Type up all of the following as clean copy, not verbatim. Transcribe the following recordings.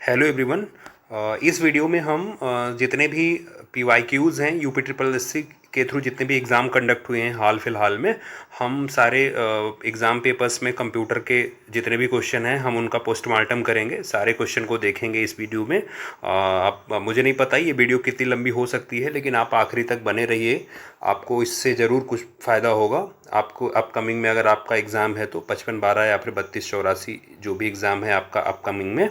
Hello everyone. इस video में हम जितने भी PYQs हैं यूपी ट्रिपल एस सी के थ्रू जितने भी एग्ज़ाम कंडक्ट हुए हैं हाल फिलहाल में, हम सारे एग्ज़ाम पेपर्स में कंप्यूटर के जितने भी क्वेश्चन हैं हम उनका पोस्टमार्टम करेंगे। सारे क्वेश्चन को देखेंगे इस वीडियो में। आप मुझे नहीं पता ये वीडियो कितनी लंबी हो सकती है, लेकिन आप आखिरी तक बने रहिए, आपको इससे ज़रूर कुछ फ़ायदा होगा। आपको अपकमिंग में अगर आपका एग्ज़ाम है तो 55-12 या फिर 32-84 जो भी एग्ज़ाम है आपका अपकमिंग में,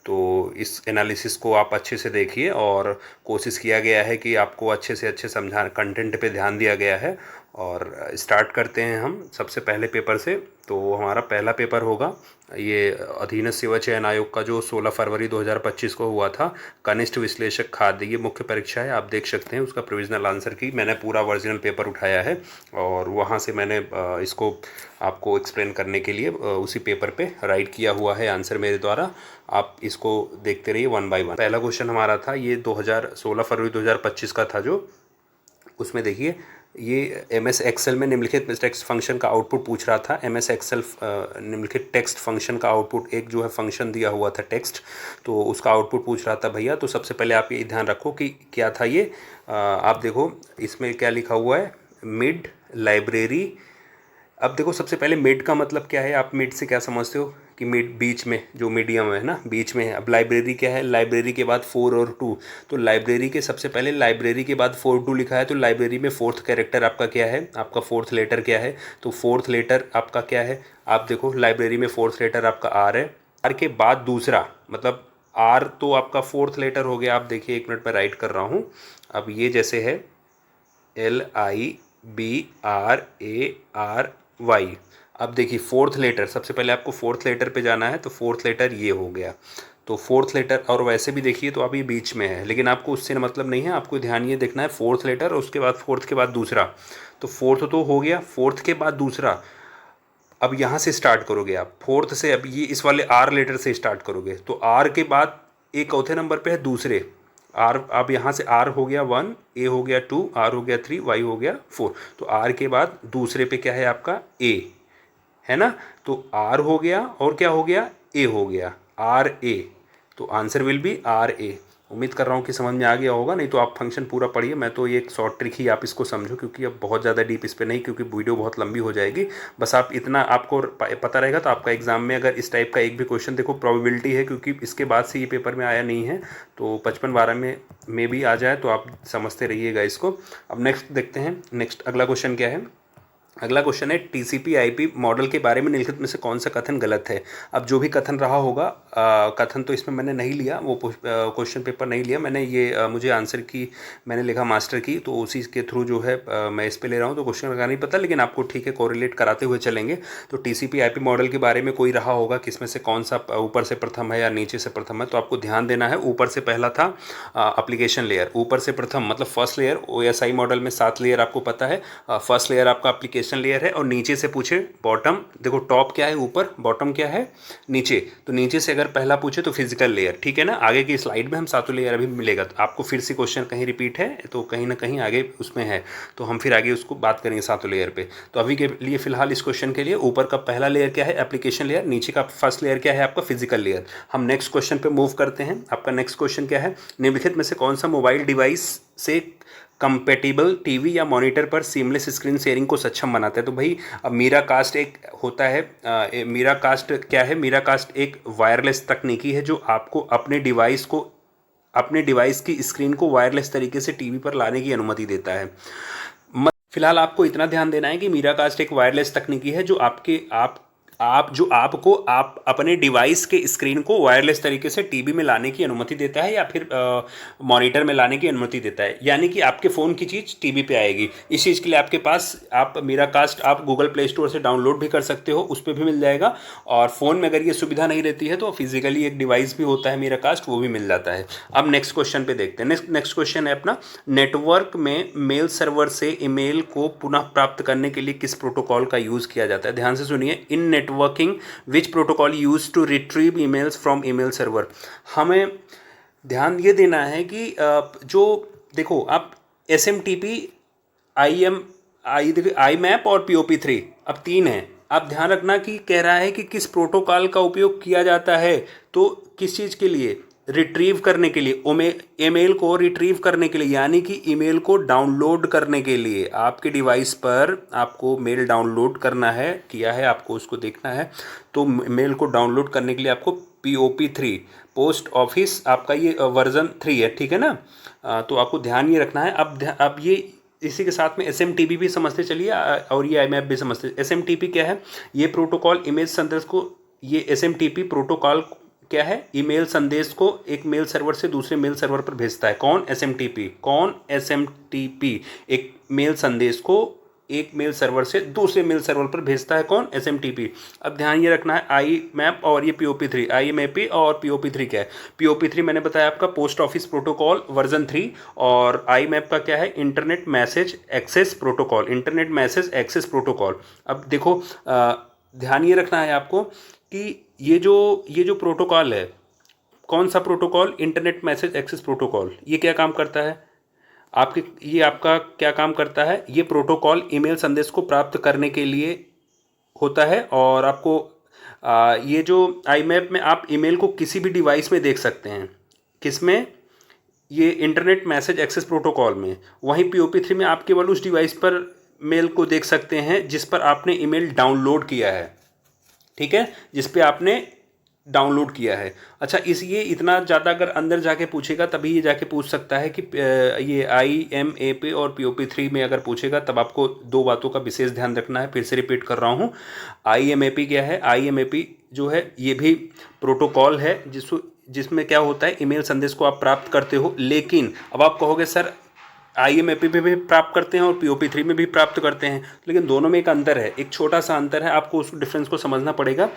तो इस एनालिसिस को आप अच्छे से देखिए। और कोशिश किया गया है कि आपको अच्छे से अच्छे समझा कंटेंट पे ध्यान दिया गया है। और स्टार्ट करते हैं हम सबसे पहले पेपर से। तो हमारा पहला पेपर होगा ये अधीनस्थ सेवा चयन आयोग का जो 16 फरवरी 2025 को हुआ था, कनिष्ठ विश्लेषक खाद्य। ये मुख्य परीक्षा है, आप देख सकते हैं उसका प्रोविजनल आंसर की मैंने पूरा ओरिजिनल पेपर उठाया है और वहाँ से मैंने इसको आपको एक्सप्लेन करने के लिए उसी पेपर पे राइट किया हुआ है आंसर मेरे द्वारा। आप इसको देखते रहिए वन बाय वन। पहला क्वेश्चन हमारा था ये 16 फरवरी 2025 का था, जो उसमें देखिए ये MS एक्सेल में निम्नलिखित टेक्स्ट फंक्शन का आउटपुट पूछ रहा था। MS एक्सेल निम्नलिखित टेक्स्ट फंक्शन का आउटपुट, एक जो है फंक्शन दिया हुआ था टेक्स्ट, तो उसका आउटपुट पूछ रहा था भैया। तो सबसे पहले आप ये ध्यान रखो कि क्या था ये। आप देखो इसमें क्या लिखा हुआ है, मिड लाइब्रेरी। अब देखो सबसे पहले मिड का मतलब क्या है, आप मिड से क्या समझते हो कि मिड बीच में, जो मीडियम है ना, बीच में है। अब लाइब्रेरी क्या है, लाइब्रेरी के बाद 4 और 2, तो लाइब्रेरी के सबसे पहले लाइब्रेरी के बाद 4 2 लिखा है, तो लाइब्रेरी में फोर्थ कैरेक्टर आपका क्या है, आपका फोर्थ लेटर क्या है, तो फोर्थ लेटर आपका क्या है। आप देखो लाइब्रेरी में फोर्थ लेटर आपका आर है, आर के बाद दूसरा, मतलब आर तो आपका फोर्थ लेटर हो गया। आप देखिए 1 मिनट में राइट कर रहा हूँ। अब ये जैसे है LIBRARY। अब देखिए फोर्थ लेटर, सबसे पहले आपको फोर्थ लेटर पे जाना है, तो फोर्थ लेटर ये हो गया। तो फोर्थ लेटर, और वैसे भी देखिए तो अभी बीच में है, लेकिन आपको उससे मतलब नहीं है, आपको ध्यान ये देखना है फोर्थ लेटर और उसके बाद फोर्थ के बाद दूसरा। तो फोर्थ तो हो गया, फोर्थ के बाद दूसरा। अब यहाँ से स्टार्ट करोगे आप फोर्थ से, अब ये इस वाले आर लेटर से स्टार्ट करोगे, तो आर के बाद एक चौथे नंबर पे है दूसरे आर। अब यहाँ से आर हो गया 1, ए हो गया 2, आर हो गया 3, वाई हो गया 4। तो आर के बाद दूसरे पे क्या है आपका ए, है ना। तो आर हो गया और क्या हो गया, ए हो गया, आर ए। तो answer will be R A. उम्मीद कर रहा हूँ कि समझ में आ गया होगा, नहीं तो आप फंक्शन पूरा पढ़िए। मैं तो ये एक शॉर्ट ट्रिक ही आप इसको समझो, क्योंकि अब बहुत ज़्यादा डीप इस पर नहीं, क्योंकि वीडियो बहुत लंबी हो जाएगी। बस आप इतना आपको पता रहेगा तो आपका एग्जाम में अगर इस टाइप का एक भी क्वेश्चन, देखो प्रोबेबिलिटी है क्योंकि इसके बाद से ये पेपर में आया नहीं है, तो 55-12 में भी आ जाए तो आप समझते रहिएगा इसको। अब नेक्स्ट देखते हैं, नेक्स्ट अगला क्वेश्चन क्या है। अगला क्वेश्चन है TCP/IP मॉडल के बारे में निम्नलिखित में से कौन सा कथन गलत है। अब जो भी कथन रहा होगा, कथन तो इसमें मैंने नहीं लिया, वो क्वेश्चन पेपर नहीं लिया मैंने, ये मुझे आंसर की मैंने लिखा मास्टर की, तो उसी के थ्रू जो है मैं इस पे ले रहा हूँ, तो क्वेश्चन का नहीं पता, लेकिन आपको ठीक है कोरिलेट कराते हुए चलेंगे। तो TCP/IP मॉडल के बारे में कोई रहा होगा कि इसमें से कौन सा ऊपर से प्रथम है या नीचे से प्रथम है, तो आपको ध्यान देना है। ऊपर से पहला था एप्लीकेशन लेयर, ऊपर से प्रथम मतलब फर्स्ट लेयर। OSI मॉडल में 7 लेयर आपको पता है। फर्स्ट लेयर आपका एप्लीकेशन लेयर है, और नीचे से पूछे बॉटम, देखो टॉप क्या है ऊपर, बॉटम क्या है नीचे, तो नीचे से अगर पहला पूछे तो फिजिकल लेयर, ठीक है ना। आगे की स्लाइड में हम सातों लेयर अभी मिलेगा, तो आपको फिर से क्वेश्चन कहीं रिपीट है तो कहीं ना कहीं आगे उसमें है, तो हम फिर आगे उसको बात करेंगे सातों लेयर पे। तो अभी के लिए फिलहाल इस क्वेश्चन के लिए ऊपर का पहला लेयर क्या है, एप्लीकेशन लेयर, नीचे का फर्स्ट लेयर क्या है आपका फिजिकल लेयर। हम नेक्स्ट क्वेश्चन पे मूव करते हैं। आपका नेक्स्ट क्वेश्चन क्या है, निम्नलिखित में से कौन सा मोबाइल डिवाइस से कंपेटिबल टीवी या मॉनिटर पर सीमलेस स्क्रीन शेयरिंग को सक्षम बनाता है। तो भाई अब मीरा कास्ट एक होता है, मीरा कास्ट क्या है, मीरा कास्ट एक वायरलेस तकनीकी है जो आपको अपने डिवाइस की स्क्रीन को वायरलेस तरीके से टीवी पर लाने की अनुमति देता है। फिलहाल आपको इतना ध्यान देना है कि मीरा कास्ट एक वायरलेस तकनीकी है जो आपको अपने डिवाइस के स्क्रीन को वायरलेस तरीके से टीवी में लाने की अनुमति देता है, या फिर मॉनिटर में लाने की अनुमति देता है। यानी कि आपके फ़ोन की चीज़ टीवी पे आएगी। इस चीज़ के लिए आपके पास, आप मीरा कास्ट आप गूगल प्ले स्टोर से डाउनलोड भी कर सकते हो, उस पर भी मिल जाएगा। और फ़ोन में अगर ये सुविधा नहीं रहती है तो फिजिकली एक डिवाइस भी होता है मीरा कास्ट, वो भी मिल जाता है। अब नेक्स्ट क्वेश्चन पे देखते हैं। नेक्स्ट क्वेश्चन है अपना, नेटवर्क में मेल सर्वर से ईमेल को पुनः प्राप्त करने के लिए किस प्रोटोकॉल का यूज़ किया जाता है। ध्यान से सुनिए, in networking which protocol use to retrieve emails from email server. हमें ध्यान ये देना है कि जो देखो आप SMTP, IMAP और POP3, अब 3 हैं। आप ध्यान रखना कि कह रहा है कि किस प्रोटोकॉल का उपयोग किया जाता है, तो किस चीज़ के लिए, रिट्रीव करने के लिए, ईमेल को रिट्रीव करने के लिए, यानी कि ईमेल को डाउनलोड करने के लिए आपके डिवाइस पर आपको मेल डाउनलोड करना है, किया है, आपको उसको देखना है। तो मेल को डाउनलोड करने के लिए आपको POP3 पोस्ट ऑफिस आपका ये वर्जन 3 है, ठीक है ना। तो आपको ध्यान ये रखना है। अब ये इसी के साथ में SMTP भी समझते चलिए और ये IMAP भी समझते। SMTP क्या है? ये प्रोटोकॉल इमेज संदेश को, ये SMTP प्रोटोकॉल क्या है? ईमेल संदेश को एक मेल सर्वर से दूसरे मेल सर्वर पर भेजता है। कौन? SMTP एक मेल संदेश को एक मेल सर्वर से दूसरे मेल सर्वर पर भेजता है। कौन? SMTP। अब ध्यान ये रखना है IMAP और ये POP3, IMAP और POP3 क्या है? POP3 मैंने बताया आपका पोस्ट ऑफिस प्रोटोकॉल वर्जन 3, और IMAP का क्या है? Internet message access protocol, internet message access protocol. अब देखो ध्यान ये रखना है आपको कि ये जो प्रोटोकॉल है, कौन सा protocol? Internet message access protocol. ये क्या काम करता है ये आपका क्या काम करता है? ये प्रोटोकॉल ईमेल संदेश को प्राप्त करने के लिए होता है, और आपको ये जो IMAP में आप ईमेल को किसी भी डिवाइस में देख सकते हैं। किसमें? ये इंटरनेट मैसेज एक्सेस प्रोटोकॉल में। वहीं POP3 में आप केवल उस डिवाइस पर मेल को देख सकते हैं जिस पर आपने ईमेल डाउनलोड किया है, ठीक है, जिस पे आपने डाउनलोड किया है। अच्छा, ये इतना ज़्यादा अगर अंदर जाके पूछेगा तभी ये जाके पूछ सकता है कि ये IMAP और POP3 में अगर पूछेगा तब आपको दो बातों का विशेष ध्यान रखना है। फिर से रिपीट कर रहा हूँ, IMAP क्या है? IMAP जो है ये भी प्रोटोकॉल है जिसमें क्या होता है? ईमेल संदेश को आप प्राप्त करते हो, लेकिन अब आप कहोगे सर IMAP में भी प्राप्त करते हैं और POP3 में भी प्राप्त करते हैं, लेकिन दोनों में एक अंतर है, एक छोटा सा अंतर है, आपको उस डिफरेंस को समझना पड़ेगा।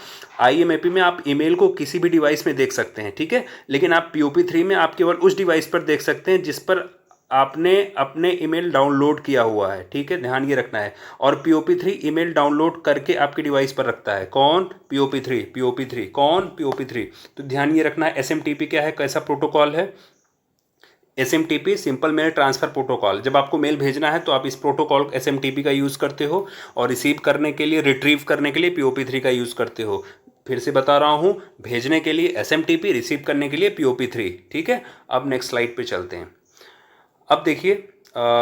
IMAP में आप ईमेल को किसी भी डिवाइस में देख सकते हैं, ठीक है, लेकिन आप POP3 में आप केवल उस डिवाइस पर देख सकते हैं जिस पर आपने अपने ईमेल डाउनलोड किया हुआ है, ठीक है, ध्यान ये रखना है। और POP3 ईमेल डाउनलोड करके आपके डिवाइस पर रखता है। कौन? POP3 कौन? POP3। तो ध्यान ये रखना है। SMTP क्या है? कैसा प्रोटोकॉल है? SMTP simple mail transfer protocol. जब आपको मेल भेजना है तो आप इस प्रोटोकॉल SMTP का यूज़ करते हो, और रिसीव करने के लिए, रिट्रीव करने के लिए POP3 का यूज़ करते हो। फिर से बता रहा हूँ, भेजने के लिए SMTP, रिसीव करने के लिए POP3, ठीक है। अब नेक्स्ट स्लाइड पे चलते हैं। अब देखिए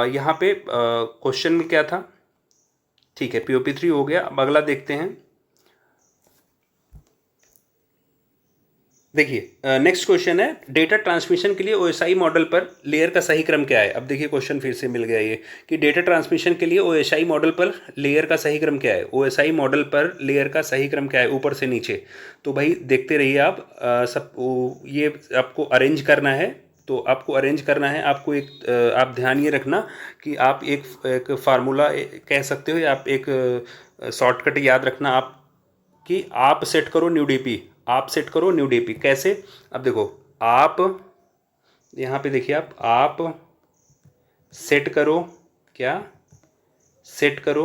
यहाँ पे क्वेश्चन में क्या था, ठीक है, POP3 हो गया। अब अगला देखते हैं। देखिए नेक्स्ट क्वेश्चन है, डेटा ट्रांसमिशन के लिए OSI मॉडल पर लेयर का सही क्रम क्या है? अब देखिए क्वेश्चन फिर से मिल गया ये कि डेटा ट्रांसमिशन के लिए OSI मॉडल पर लेयर का सही क्रम क्या है? OSI मॉडल पर लेयर का सही क्रम क्या है ऊपर से नीचे? तो भाई देखते रहिए आप, ये आपको अरेंज करना है। तो आपको अरेंज करना है, आपको एक आप ध्यान ये रखना कि आप एक फार्मूला कह सकते हो, या आप एक शॉर्टकट याद रखना आप, कि आप सेट करो न्यू DP। आप सेट करो न्यू DP कैसे? अब देखो, आप यहाँ पे देखिए, आप सेट करो, क्या सेट करो?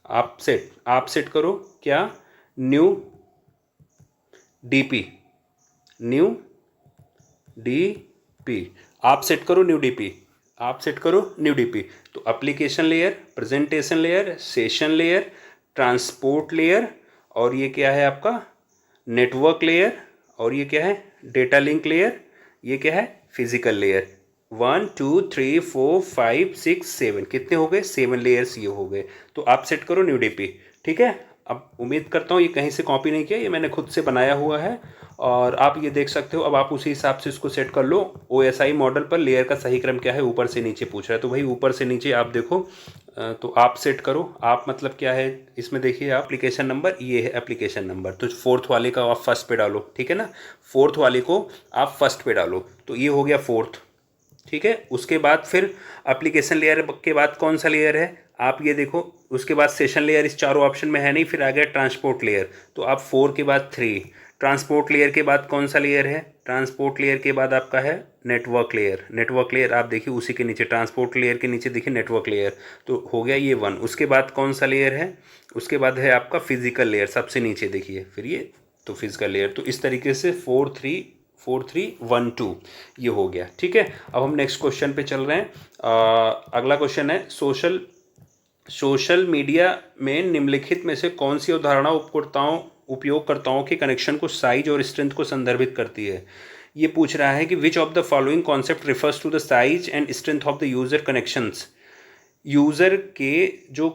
आप सेट करो क्या? New DP, new DP। आप सेट करो न्यू DP, आप सेट करो न्यू DP। तो application layer, presentation layer, session layer, transport layer, और ये क्या है आपका? नेटवर्क लेयर, और ये क्या है? Data link layer. ये क्या है? Physical layer. 1 2 3 4 5 6 7, कितने हो गए? 7 लेयर्स ये हो गए। तो आप सेट करो न्यू DP, ठीक है। अब उम्मीद करता हूँ ये कहीं से कॉपी नहीं किया, ये मैंने खुद से बनाया हुआ है, और आप ये देख सकते हो। अब आप उसी हिसाब से इसको सेट कर लो। OSI मॉडल पर लेयर का सही क्रम क्या है? ऊपर से नीचे पूछ रहा है, तो भाई ऊपर से नीचे आप देखो, तो आप सेट करो। आप मतलब क्या है इसमें? देखिए आप, एप्लीकेशन नंबर, ये है एप्लीकेशन नंबर, तो फोर्थ वाले का आप फर्स्ट पे डालो, ठीक है ना। फोर्थ वाले को आप फर्स्ट पे डालो, तो ये हो गया फोर्थ, ठीक है। उसके बाद फिर एप्लीकेशन लेयर के बाद कौन सा लेयर है? आप ये देखो, उसके बाद सेशन लेयर इस चारों ऑप्शन में है नहीं, फिर आ गया ट्रांसपोर्ट लेयर। तो आप 4 के बाद 3, ट्रांसपोर्ट लेयर के बाद कौन सा लेयर है? ट्रांसपोर्ट लेयर के बाद आपका है नेटवर्क लेयर। नेटवर्क लेयर आप देखिए उसी के नीचे, ट्रांसपोर्ट लेयर के नीचे देखिए नेटवर्क लेयर, तो हो गया ये 1। उसके बाद कौन सा लेयर है? उसके बाद है आपका फिजिकल लेयर, सबसे नीचे देखिए, फिर ये तो फिजिकल लेयर। तो इस तरीके से 4 3 4 3 1 2 ये हो गया, ठीक है। अब हम नेक्स्ट क्वेश्चन पे चल रहे हैं। अगला क्वेश्चन है, सोशल मीडिया में निम्नलिखित में से कौन सी अवधारणा उपयोगकर्ताओं के कनेक्शन को साइज और स्ट्रेंथ को संदर्भित करती है। ये पूछ रहा है कि which of the following concept refers to the size and strength of the user connections. User के जो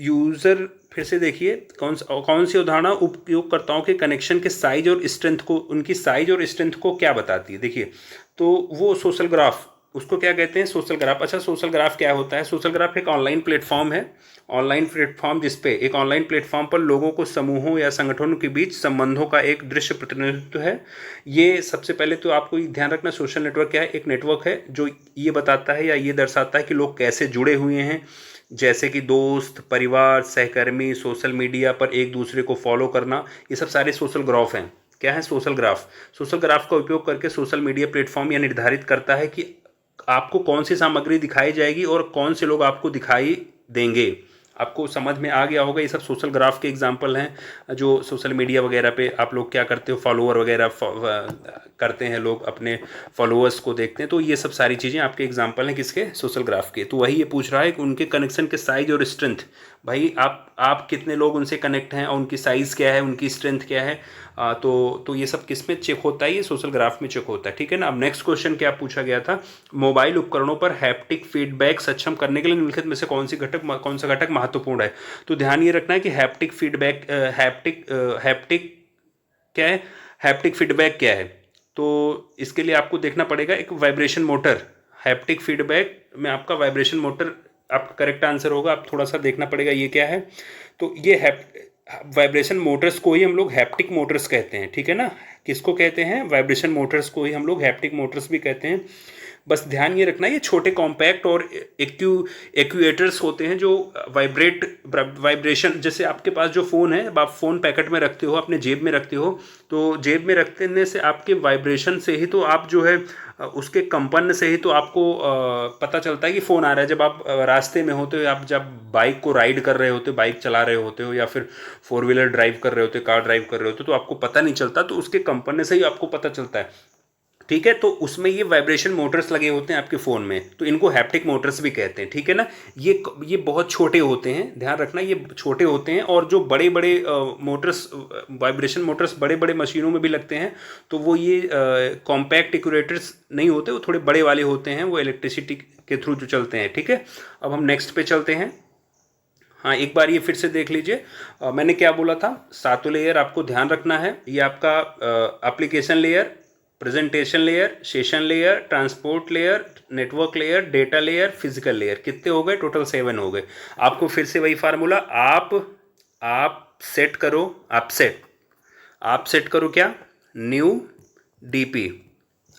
यूज़र, फिर से देखिए कौन सी उदाहरण उपयोगकर्ताओं के कनेक्शन के साइज और स्ट्रेंथ को, उनकी साइज और स्ट्रेंथ को क्या बताती है। देखिए तो वो सोशल ग्राफ, उसको क्या कहते हैं, सोशल ग्राफ। अच्छा, सोशल ग्राफ क्या होता है? सोशल ग्राफ एक ऑनलाइन प्लेटफॉर्म है, ऑनलाइन प्लेटफॉर्म जिसपे एक ऑनलाइन प्लेटफॉर्म पर लोगों को समूहों या संगठनों के बीच संबंधों का एक दृश्य प्रतिनिधित्व है। ये सबसे पहले तो आपको ध्यान रखना, सोशल नेटवर्क क्या है? एक नेटवर्क है जो ये बताता है या ये दर्शाता है कि लोग कैसे जुड़े हुए हैं, जैसे कि दोस्त, परिवार, सहकर्मी, सोशल मीडिया पर एक दूसरे को फॉलो करना, ये सब सारे सोशल ग्राफ हैं। क्या है? Social graph. सोशल ग्राफ का उपयोग करके सोशल मीडिया प्लेटफॉर्म यह निर्धारित करता है कि आपको कौन सी सामग्री दिखाई जाएगी और कौन से लोग आपको दिखाई देंगे। आपको समझ में आ गया होगा, ये सब सोशल ग्राफ के एग्जांपल हैं जो सोशल मीडिया वगैरह पे आप लोग क्या करते हो, फॉलोअर वगैरह करते हैं, लोग अपने फॉलोअर्स को देखते हैं। तो ये सब सारी चीज़ें आपके एग्जांपल हैं किसके? सोशल ग्राफ के। तो वही ये पूछ रहा है कि उनके कनेक्शन के साइज और स्ट्रेंथ, भाई आप कितने लोग उनसे कनेक्ट हैं और उनकी साइज़ क्या है, उनकी स्ट्रेंथ क्या है। तो ये सब किस में चेक होता है? ये सोशल ग्राफ में चेक होता है, ठीक है ना। अब नेक्स्ट क्वेश्चन क्या पूछा गया था? मोबाइल उपकरणों पर हैप्टिक फीडबैक सक्षम करने के लिए निम्नलिखित में से कौन सा घटक महत्वपूर्ण है? तो ध्यान ये रखना है कि हैप्टिक फीडबैक, हैप्टिक क्या है, हैप्टिक फीडबैक क्या है? तो इसके लिए आपको देखना पड़ेगा एक वाइब्रेशन मोटर। हैप्टिक फीडबैक में आपका वाइब्रेशन मोटर आपका करेक्ट आंसर होगा। आप थोड़ा सा देखना पड़ेगा ये क्या है। तो ये वाइब्रेशन मोटर्स को ही हम लोग हैप्टिक मोटर्स कहते हैं, ठीक है ना। किसको कहते हैं? वाइब्रेशन मोटर्स को ही हम लोग हैप्टिक मोटर्स भी कहते हैं। बस ध्यान ये रखना, ये छोटे कॉम्पैक्ट और एक्यूएटर्स होते हैं जो वाइब्रेशन, जैसे आपके पास जो फ़ोन है, अब आप फ़ोन पैकेट में रखते हो, अपने जेब में रखते हो, तो जेब में रखने से आपके वाइब्रेशन से ही तो आप जो है उसके कंपन से ही तो आपको पता चलता है कि फ़ोन आ रहा है। जब आप रास्ते में होते हो, आप जब बाइक को राइड कर रहे होते हो, बाइक चला रहे होते हो, या फिर 4 व्हीलर ड्राइव कर रहे होते हो, कार ड्राइव कर रहे होते हो, तो आपको पता नहीं चलता, तो उसके कंपन से ही आपको पता चलता है, ठीक है। तो उसमें ये वाइब्रेशन मोटर्स लगे होते हैं आपके फ़ोन में, तो इनको हैप्टिक मोटर्स भी कहते हैं, ठीक है ना। ये बहुत छोटे होते हैं, ध्यान रखना, ये छोटे होते हैं। और जो बड़े बड़े मोटर्स, वाइब्रेशन मोटर्स बड़े बड़े मशीनों में भी लगते हैं, तो वो ये कॉम्पैक्ट एक्यूरेटर्स नहीं होते, वो थोड़े बड़े वाले होते हैं, वो इलेक्ट्रिसिटी के थ्रू जो चलते हैं, ठीक है। अब हम नेक्स्ट पे चलते हैं। हाँ, एक बार ये फिर से देख लीजिए। मैंने क्या बोला था? 7 लेयर आपको ध्यान रखना है। ये आपका application layer, presentation layer, session layer, transport layer, network layer, data layer, physical layer. कितने हो गए? टोटल 7 हो गए। आपको फिर से वही फार्मूला, आप सेट करो, आप सेट करो क्या? New DP.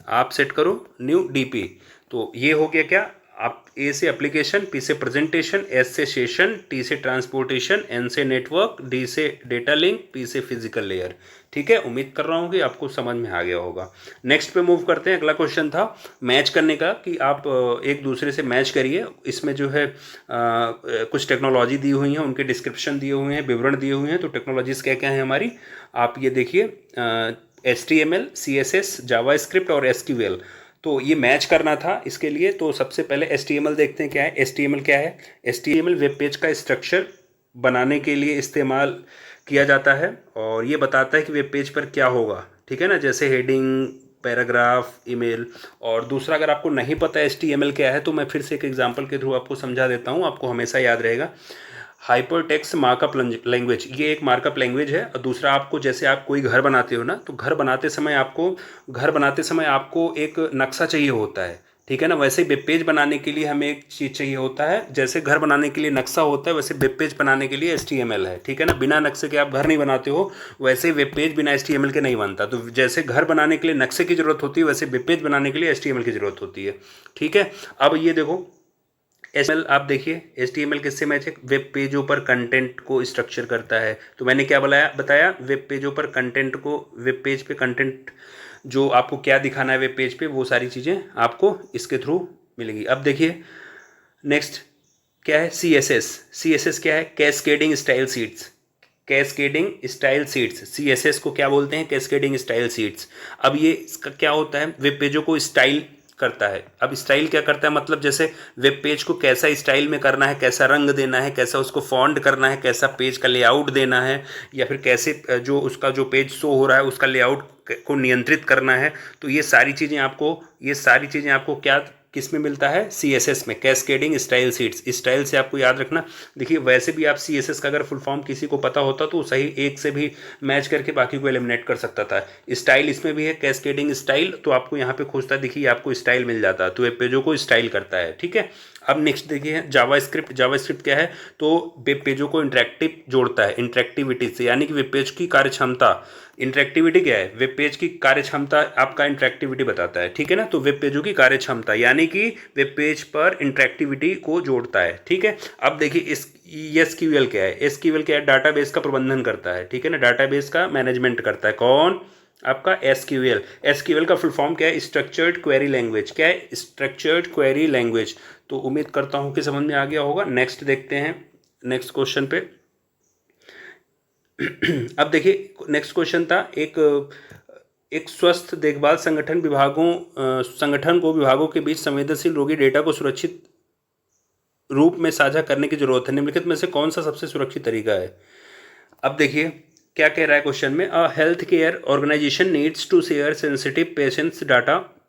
आप सेट करो न्यू डीपी। तो ये हो गया क्या? आप ए से एप्लीकेशन, पी से प्रेजेंटेशन, एस से सेशन, टी से ट्रांसपोर्टेशन, एन से नेटवर्क, डी से डेटा लिंक, पी से फिजिकल लेयर, ठीक है। उम्मीद कर रहा हूँ कि आपको समझ में आ गया होगा। नेक्स्ट पे मूव करते हैं। अगला क्वेश्चन था मैच करने का, कि आप एक दूसरे से मैच करिए। इसमें जो है कुछ टेक्नोलॉजी दी हुई हैं, उनके डिस्क्रिप्शन दिए हुए हैं, विवरण दिए हुए हैं। तो टेक्नोलॉजीज़ क्या क्या हैं हमारी, आप ये देखिए, HTML, CSS, जावास्क्रिप्ट और SQL। तो ये मैच करना था इसके लिए। तो सबसे पहले HTML देखते हैं क्या है। HTML क्या है? HTML वेब पेज का स्ट्रक्चर बनाने के लिए इस्तेमाल किया जाता है, और ये बताता है कि वेब पेज पर क्या होगा, ठीक है ना। जैसे हेडिंग, पैराग्राफ, ईमेल। और दूसरा, अगर आपको नहीं पता HTML क्या है, तो मैं फिर से एक एग्जांपल के थ्रू आपको समझा देता हूँ, आपको हमेशा याद रहेगा। हाइपर टेक्स्ट मार्कअप लैंग्वेज, ये एक मार्कअप लैंग्वेज है। और दूसरा, आपको जैसे आप कोई घर बनाते हो ना, तो घर बनाते समय आपको एक नक्शा चाहिए होता है, ठीक है ना। वैसे वेब पेज बनाने के लिए हमें एक चीज़ चाहिए होता है। जैसे घर बनाने के लिए नक्शा होता है, वैसे वेब पेज बनाने के लिए HTML है, ठीक है ना। बिना नक्शे के आप घर नहीं बनाते हो, वैसे वेब पेज बिना HTML के नहीं बनता। तो जैसे घर बनाने के लिए नक्शे की ज़रूरत होती है, वैसे वेब पेज बनाने के लिए HTML की ज़रूरत होती है, ठीक है। अब ये देखो HTML, आप देखिए HTML किससे मैच है? वेब पेजों पर कंटेंट को स्ट्रक्चर करता है। तो मैंने क्या बताया, वेब पेजों पर कंटेंट को, वेब पेज पे कंटेंट जो आपको क्या दिखाना है वेब पेज पे, वो सारी चीज़ें आपको इसके थ्रू मिलेंगी। अब देखिए नेक्स्ट क्या है? CSS क्या है? Cascading style sheets. Cascading style sheets, CSS को क्या बोलते हैं? Cascading style sheets. अब ये इसका क्या होता है? वेब पेजों को स्टाइल करता है। अब स्टाइल क्या करता है, मतलब जैसे वेब पेज को कैसा स्टाइल में करना है, कैसा रंग देना है, कैसा उसको फॉन्ट करना है, कैसा पेज का लेआउट देना है, या फिर कैसे जो उसका जो पेज शो हो रहा है उसका लेआउट को नियंत्रित करना है। तो ये सारी चीज़ें आपको क्या किस में मिलता है, CSS में, कैस्केडिंग स्टाइल शीट्स। स्टाइल से आपको याद रखना। देखिए वैसे भी आप CSS का अगर फुल फॉर्म किसी को पता होता तो सही एक से भी मैच करके बाकी को एलिमिनेट कर सकता था। स्टाइल इसमें भी है, कैस्केडिंग स्टाइल, तो आपको यहाँ पे खोजता दिखिए आपको स्टाइल मिल जाता है, तो वेब पेजों को स्टाइल करता है। ठीक है, अब नेक्स्ट देखिए जावास्क्रिप्ट। जावास्क्रिप्ट क्या है, तो वेब पेजों को इंटरेक्टिव जोड़ता है, इंटरेक्टिविटी से, यानी कि वेब पेज की कार्यक्षमता। इंटरेक्टिविटी क्या है, वेब पेज की कार्यक्षमता आपका इंटरेक्टिविटी बताता है। ठीक है ना, तो वेब पेजों की कार्यक्षमता यानी कि वेब पेज पर इंटरेक्टिविटी को जोड़ता है। ठीक है, अब देखिए इस SQL क्या है, SQL क्या है, डाटाबेस का प्रबंधन करता है। ठीक है ना, डाटाबेस का मैनेजमेंट करता है। कौन, आपका SQL। SQL का फुल फॉर्म क्या है, स्ट्रक्चर्ड क्वेरी लैंग्वेज। क्या है, स्ट्रक्चर्ड क्वेरी लैंग्वेज। तो उम्मीद करता हूँ कि समझ में आ गया होगा। नेक्स्ट देखते हैं, नेक्स्ट क्वेश्चन पे। अब देखिए नेक्स्ट क्वेश्चन था, एक स्वस्थ देखभाल संगठन को विभागों के बीच संवेदनशील रोगी डेटा को सुरक्षित रूप में साझा करने की जरूरत है। निम्नलिखित में से कौन सा सबसे सुरक्षित तरीका है। अब देखिए क्या कह रहा है क्वेश्चन में, a health care organization needs to share sensitive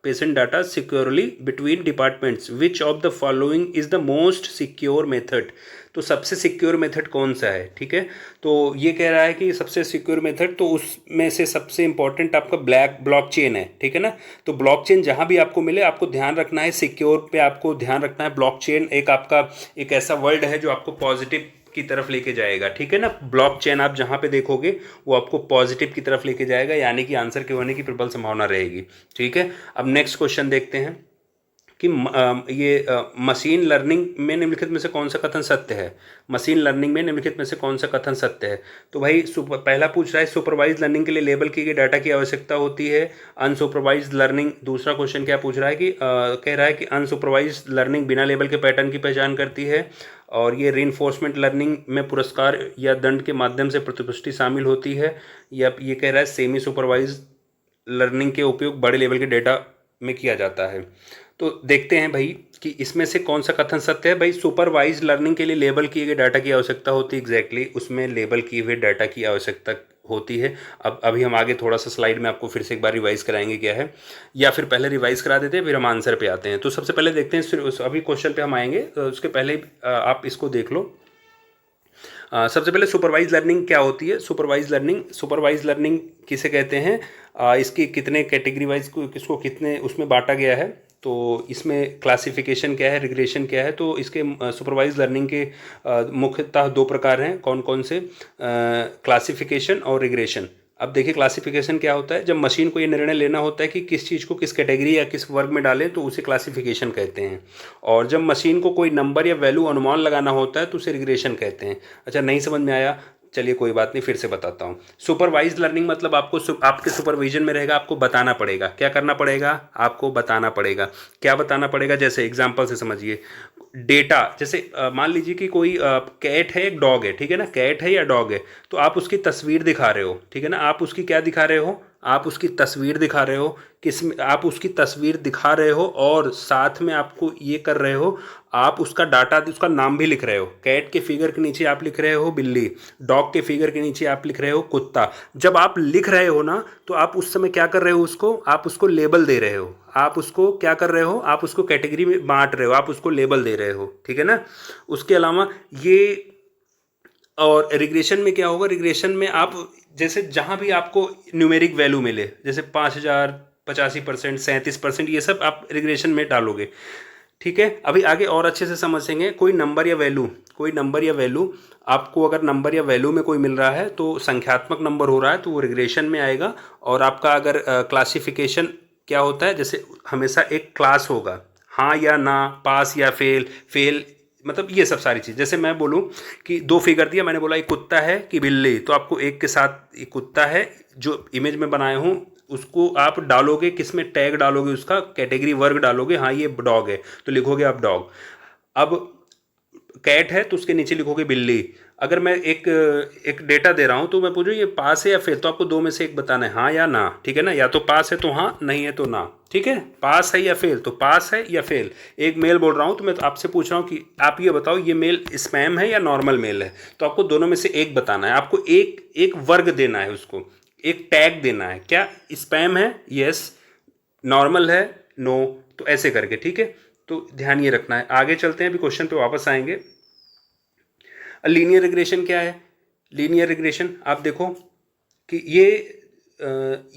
patient data securely between departments, which of the following is the most secure method. तो सबसे सिक्योर मेथड कौन सा है। ठीक है, तो ये कह रहा है कि सबसे सिक्योर मेथड, तो उसमें से सबसे इंपॉर्टेंट आपका ब्लॉकचेन है। ठीक है ना, तो ब्लॉकचेन जहां भी आपको मिले आपको ध्यान रखना है, सिक्योर पे आपको ध्यान रखना है। ब्लॉकचेन एक ऐसा वर्ड है जो आपको पॉजिटिव की तरफ लेके जाएगा। ठीक है ना, ब्लॉकचेन आप जहां पे देखोगे वो आपको पॉजिटिव की तरफ लेके जाएगा, यानी कि आंसर के होने की प्रबल संभावना रहेगी। ठीक है, अब नेक्स्ट क्वेश्चन देखते हैं कि मशीन लर्निंग में निम्नलिखित में से कौन सा कथन सत्य है। मशीन लर्निंग में निम्नलिखित में से कौन सा कथन सत्य है। तो भाई पहला पूछ रहा है सुपरवाइज लर्निंग के लिए लेबल किए गए डाटा की आवश्यकता होती है। अनसुपरवाइज लर्निंग, दूसरा क्वेश्चन क्या पूछ रहा है कि कह रहा है कि अनसुपरवाइज लर्निंग बिना लेबल के पैटर्न की पहचान करती है, और ये रीइंफोर्समेंट लर्निंग में पुरस्कार या दंड के माध्यम से प्रतिपुष्टि शामिल होती है। या ये कह रहा है सेमी सुपरवाइज लर्निंग के उपयोग बड़े लेवल के डेटा में किया जाता है। तो देखते हैं भाई कि इसमें से कौन सा कथन सत्य है। भाई सुपरवाइज लर्निंग के लिए लेबल किए गए डाटा की आवश्यकता होती है, एग्जैक्टली उसमें लेबल किए हुए डाटा की आवश्यकता होती है। अब अभी हम आगे थोड़ा सा स्लाइड में आपको फिर से एक बार रिवाइज कराएंगे क्या है, या फिर पहले रिवाइज करा देते हैं फिर हम आंसर पे आते हैं। तो सबसे पहले देखते हैं, अभी क्वेश्चन पे हम आएंगे, तो उसके पहले आप इसको देख लो। सबसे पहले सुपरवाइज लर्निंग क्या होती है। सुपरवाइज लर्निंग किसे कहते हैं, इसकी कितने कैटेगरी वाइज किसको कितने उसमें बांटा गया है। तो इसमें क्लासिफिकेशन क्या है, रिग्रेशन क्या है। तो इसके सुपरवाइज लर्निंग के मुख्यतः दो प्रकार हैं, कौन कौन से, क्लासिफिकेशन और रिग्रेशन। अब देखिए क्लासिफिकेशन क्या होता है, जब मशीन को ये निर्णय लेना होता है कि किस चीज़ को किस कैटेगरी या किस वर्ग में डालें तो उसे क्लासिफिकेशन कहते हैं। और जब मशीन को कोई नंबर या वैल्यू अनुमान लगाना होता है तो उसे रिग्रेशन कहते हैं। अच्छा नहीं समझ में आया, चलिए कोई बात नहीं, फिर से बताता हूँ। सुपरवाइज लर्निंग मतलब आपके सुपरविजन में रहेगा, आपको बताना पड़ेगा। क्या करना पड़ेगा, आपको बताना पड़ेगा। क्या बताना पड़ेगा, जैसे एग्जांपल से समझिए। डेटा जैसे मान लीजिए कि कोई कैट है, एक डॉग है। ठीक है ना, कैट है या डॉग है, तो आप उसकी तस्वीर दिखा रहे हो। ठीक है ना, आप उसकी क्या दिखा रहे हो, आप उसकी तस्वीर दिखा रहे हो। आप उसकी तस्वीर दिखा रहे हो और साथ में आपको ये कर रहे हो, आप उसका डाटा, उसका नाम भी लिख रहे हो। कैट के फिगर के नीचे आप लिख रहे हो बिल्ली, डॉग के फिगर के नीचे आप लिख रहे हो कुत्ता। जब आप लिख रहे हो ना, तो आप उस समय क्या कर रहे हो, आप उसको लेबल दे रहे हो। आप उसको क्या कर रहे हो, आप उसको कैटेगरी में बांट रहे हो, आप उसको लेबल दे रहे हो। ठीक है ना, उसके अलावा ये, और रिग्रेशन में क्या होगा, रिग्रेशन में आप जैसे जहाँ भी आपको न्यूमेरिक वैल्यू मिले, जैसे 5000, 85%, 37%, ये सब आप रिग्रेशन में डालोगे। ठीक है, अभी आगे और अच्छे से समझेंगे। कोई नंबर या वैल्यू आपको, अगर नंबर या वैल्यू में कोई मिल रहा है तो संख्यात्मक नंबर हो रहा है तो वो रिग्रेशन में आएगा। और आपका अगर क्लासिफिकेशन क्या होता है, जैसे हमेशा एक क्लास होगा, हाँ या ना, पास या फेल, मतलब ये सब सारी चीज़। जैसे मैं बोलूँ कि दो फिगर दिया, मैंने बोला एक कुत्ता है कि बिल्ली, तो आपको एक के साथ एक कुत्ता है जो इमेज में बनाया हूँ उसको आप डालोगे, किस में टैग डालोगे, उसका कैटेगरी वर्ग डालोगे। हाँ ये डॉग है तो लिखोगे आप डॉग। अब कैट है तो उसके नीचे लिखोगे बिल्ली। अगर मैं एक एक डेटा दे रहा हूँ तो मैं पूछूँ ये पास है या फेल, तो आपको दो में से एक बताना है, हाँ या ना, ठीक है ना। या तो पास है तो हाँ, नहीं है तो ना, ठीक है। पास है या फेल, तो पास है या फेल। एक मेल बोल रहा हूँ तो मैं तो आपसे पूछ रहा हूँ कि आप ये बताओ ये मेल स्पैम है या नॉर्मल मेल है, तो आपको दोनों में से एक बताना है। आपको एक एक वर्ग देना है उसको, एक टैग देना है, क्या स्पैम है यस, नॉर्मल है नो, तो ऐसे करके, ठीक है। तो ध्यान ये रखना है। आगे चलते हैं, अभी क्वेश्चन पे वापस आएंगे। लीनियर रिग्रेशन क्या है? लीनियर रिग्रेशन आप देखो कि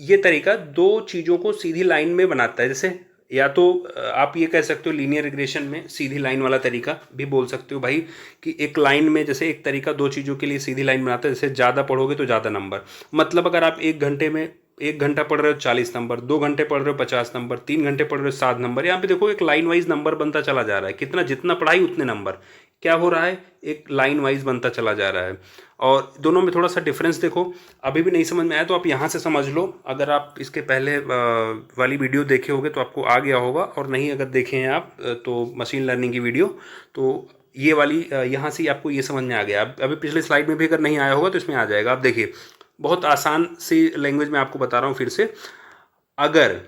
ये तरीका दो चीज़ों को सीधी लाइन में बनाता है। जैसे या तो आप ये कह सकते हो लीनियर रिग्रेशन में सीधी लाइन वाला तरीका भी बोल सकते हो भाई, कि एक लाइन में जैसे एक तरीका दो चीज़ों के लिए सीधी लाइन बनाता है। जैसे ज़्यादा पढ़ोगे तो ज़्यादा नंबर, मतलब अगर आप एक घंटे में 1 घंटा पढ़ रहे हो 40 नंबर, 2 घंटे पढ़ रहे हो 50 नंबर, 3 घंटे पढ़ रहे हो 7 नंबर। यहाँ पे देखो एक लाइन वाइज नंबर बनता चला जा रहा है, कितना जितना पढ़ाई उतने नंबर, क्या हो रहा है, एक लाइन वाइज बनता चला जा रहा है। और दोनों में थोड़ा सा डिफरेंस देखो। अभी भी नहीं समझ में आया तो आप यहाँ से समझ लो, अगर आप इसके पहले वाली वीडियो देखे होगे तो आपको आ गया होगा, और नहीं अगर देखे हैं आप तो मशीन लर्निंग की वीडियो, तो ये वाली यहाँ से आपको ये समझ में आ गया। अभी पिछले स्लाइड में भी अगर नहीं आया होगा तो इसमें आ जाएगा। आप देखिए बहुत आसान सी लैंग्वेज में आपको बता रहा हूँ फिर से। अगर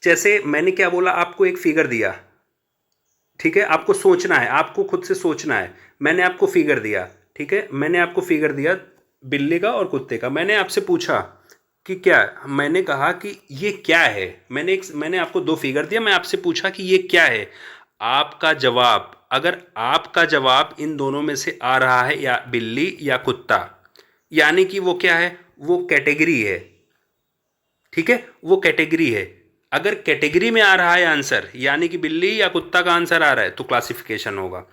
जैसे मैंने क्या बोला, आपको एक फिगर दिया, ठीक है, आपको सोचना है, आपको खुद से सोचना है। मैंने आपको फिगर दिया, ठीक है, मैंने आपको फिगर दिया बिल्ली का और कुत्ते का। मैंने आपसे पूछा कि क्या, मैंने कहा कि ये क्या है, मैंने आपको दो फिगर दिया, मैं आपसे पूछा कि ये क्या है। आपका जवाब, अगर आपका जवाब इन दोनों में से आ रहा है, या बिल्ली या कुत्ता, यानी कि वो क्या है, वो कैटेगरी है, ठीक है, वो कैटेगरी है। अगर कैटेगरी में आ रहा है आंसर, यानी कि बिल्ली या कुत्ता का आंसर आ रहा है, तो क्लासिफिकेशन होगा।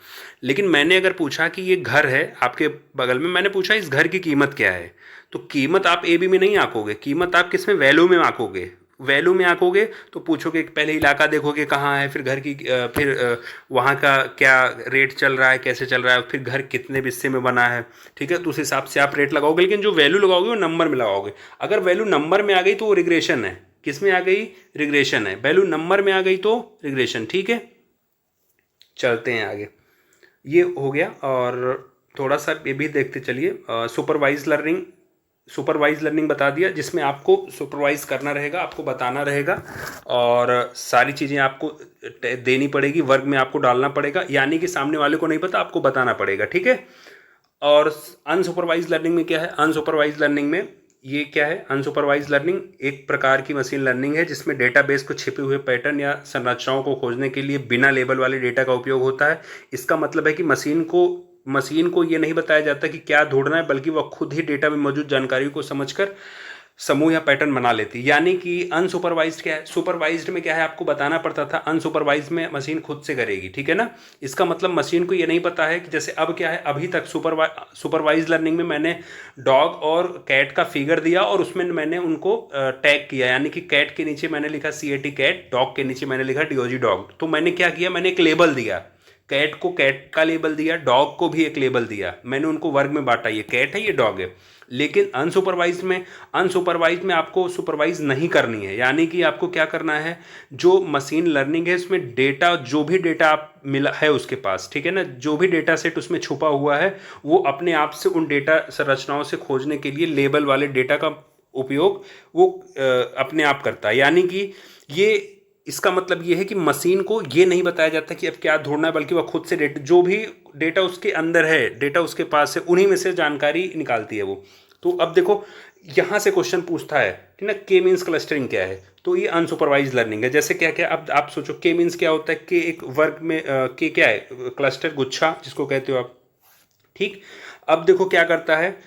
लेकिन मैंने अगर पूछा कि ये घर है आपके बगल में, मैंने पूछा इस घर की कीमत क्या है, तो कीमत आप ए बी में नहीं आंकोगे, कीमत आप किस में, वैल्यू में आंकोगे। वैल्यू में आंकोगे तो पूछोगे, पहले इलाका देखोगे कहाँ है, फिर घर की फिर वहाँ का क्या रेट चल रहा है, कैसे चल रहा है, फिर घर कितने हिस्से में बना है, ठीक है, तो उस हिसाब से आप रेट लगाओगे। लेकिन जो वैल्यू लगाओगे वो नंबर में लगाओगे। अगर वैल्यू नंबर में आ गई तो वो रिग्रेशन है। किस में आ गई, रिग्रेशन है। वैल्यू नंबर में आ गई तो रिग्रेशन, ठीक है। चलते हैं आगे, ये हो गया। और थोड़ा सा ये भी देखते चलिए, सुपरवाइज लर्निंग। सुपरवाइज लर्निंग बता दिया, जिसमें आपको सुपरवाइज करना रहेगा, आपको बताना रहेगा, और सारी चीज़ें आपको देनी पड़ेगी, वर्ग में आपको डालना पड़ेगा, यानी कि सामने वाले को नहीं पता, आपको बताना पड़ेगा, ठीक है। और अनसुपरवाइज लर्निंग में क्या है, अनसुपरवाइज लर्निंग में ये क्या है, अनसुपरवाइज लर्निंग एक प्रकार की मशीन लर्निंग है जिसमें डेटाबेस को छिपे हुए पैटर्न या संरचनाओं को खोजने के लिए बिना लेबल वाले डेटा का उपयोग होता है। इसका मतलब है कि मशीन को ये नहीं बताया जाता कि क्या ढूंढना है, बल्कि वह खुद ही डेटा में मौजूद जानकारी को समझकर समूह या पैटर्न बना लेती। यानी कि अनसुपरवाइज्ड क्या है, सुपरवाइज्ड में क्या है, आपको बताना पड़ता था, अनसुपरवाइज्ड में मशीन खुद से करेगी, ठीक है ना। इसका मतलब मशीन को ये नहीं पता है कि जैसे अब क्या है, अभी तक सुपरवाइज लर्निंग में मैंने डॉग और कैट का फिगर दिया और उसमें मैंने उनको टैग किया, यानी कि कैट के नीचे मैंने लिखा CAT कैट, डॉग के नीचे मैंने लिखा DOG डॉग। तो मैंने क्या किया, मैंने एक लेबल दिया, कैट को कैट का लेबल दिया, डॉग को भी एक लेबल दिया, मैंने उनको वर्ग में बांटा, ये कैट है ये डॉग है। लेकिन अनसुपरवाइज में आपको सुपरवाइज नहीं करनी है, यानी कि आपको क्या करना है, जो मशीन लर्निंग है उसमें डेटा, जो भी डेटा आप मिला है उसके पास, ठीक है ना, जो भी डेटा सेट उसमें छुपा हुआ है, वो अपने आप से उन डेटा संरचनाओं से खोजने के लिए लेबल वाले डेटा का उपयोग वो अपने आप करता है। यानी कि ये, इसका मतलब ये है कि मशीन को ये नहीं बताया जाता कि अब क्या ढूंढना है, बल्कि वह खुद से डेटा, जो भी डेटा उसके अंदर है, डेटा उसके पास है, उन्हीं में से जानकारी निकालती है वो। तो अब देखो यहाँ से क्वेश्चन पूछता है, ठीक ना, के मीन्स क्लस्टरिंग क्या है, तो ये अनसुपरवाइज लर्निंग है। जैसे क्या क्या, अब आप सोचो के मीन्स क्या होता है, के एक वर्ग में के क्या है, क्लस्टर, गुच्छा जिसको कहते हो आप, ठीक। अब देखो क्या करता है,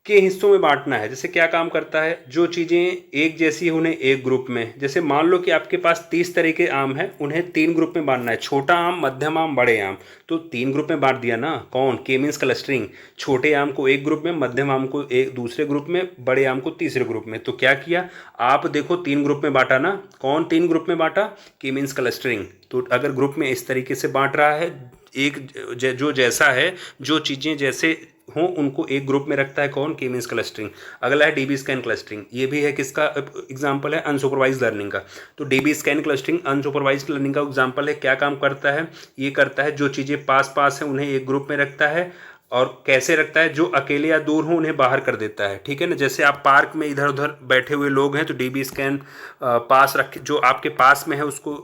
के हिस्सों में बांटना है। जैसे क्या काम करता है, जो चीज़ें एक जैसी हैं उन्हें एक ग्रुप में, जैसे मान लो कि आपके पास 30 तरह के आम हैं, उन्हें 3 ग्रुप में बांटना है, छोटा आम, मध्यम आम, बड़े आम। तो 3 ग्रुप में बांट दिया ना, कौन, के मीन्स क्लस्टरिंग। छोटे आम को एक ग्रुप में, मध्यम आम को एक दूसरे ग्रुप में, बड़े आम को तीसरे ग्रुप में। तो क्या किया, आप देखो 3 ग्रुप में बांटा ना, कौन 3 ग्रुप में बांटा, के मीन्स क्लस्टरिंग। तो अगर ग्रुप में इस तरीके से बांट रहा है, एक जो जैसा है, जो चीज़ें जैसे हों उनको एक ग्रुप में रखता है, कौन, के मीन्स क्लस्टरिंग। अगला है DB स्कैन क्लस्टरिंग, ये भी है किसका एग्जांपल है, अनसुपरवाइज लर्निंग का। तो DB scan clustering unsupervised learning का एग्जांपल है। क्या काम करता है, ये करता है जो चीज़ें पास पास हैं उन्हें एक ग्रुप में रखता है, और कैसे रखता है, जो अकेले या दूर हों उन्हें बाहर कर देता है, ठीक है ना। जैसे आप पार्क में इधर उधर बैठे हुए लोग हैं तो डीबी स्कैन पास रख, जो आपके पास में है उसको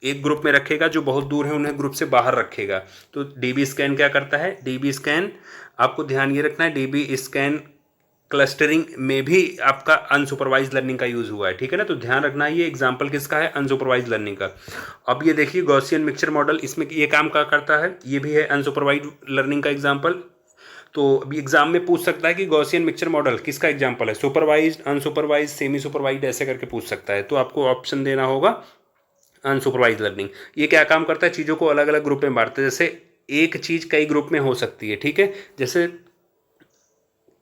एक ग्रुप में रखेगा, जो बहुत दूर है उन्हें ग्रुप से बाहर रखेगा। तो डीबी स्कैन क्या करता है, डीबी स्कैन, आपको ध्यान ये रखना है, डीबी स्कैन क्लस्टरिंग में भी आपका अनसुपरवाइज लर्निंग का यूज़ हुआ है, ठीक है ना। तो ध्यान रखना है, ये एग्जांपल किसका है, अनसुपरवाइज लर्निंग का। अब ये देखिए गॉसियन मिक्सचर मॉडल, इसमें ये काम क्या करता है, ये भी है अनसुपरवाइज लर्निंग का एग्जांपल। तो अभी एग्जाम में पूछ सकता है कि गॉसियन मिक्सचर मॉडल किसका एग्जांपल है, सुपरवाइज्ड, अनसुपरवाइज, सेमी सुपरवाइज्ड, ऐसे करके पूछ सकता है। तो आपको ऑप्शन देना होगा अनसुपरवाइज लर्निंग। ये क्या काम करता है, चीज़ों को अलग अलग ग्रुप में बांटता है। जैसे एक चीज़ कई ग्रुप में हो सकती है, ठीक है। जैसे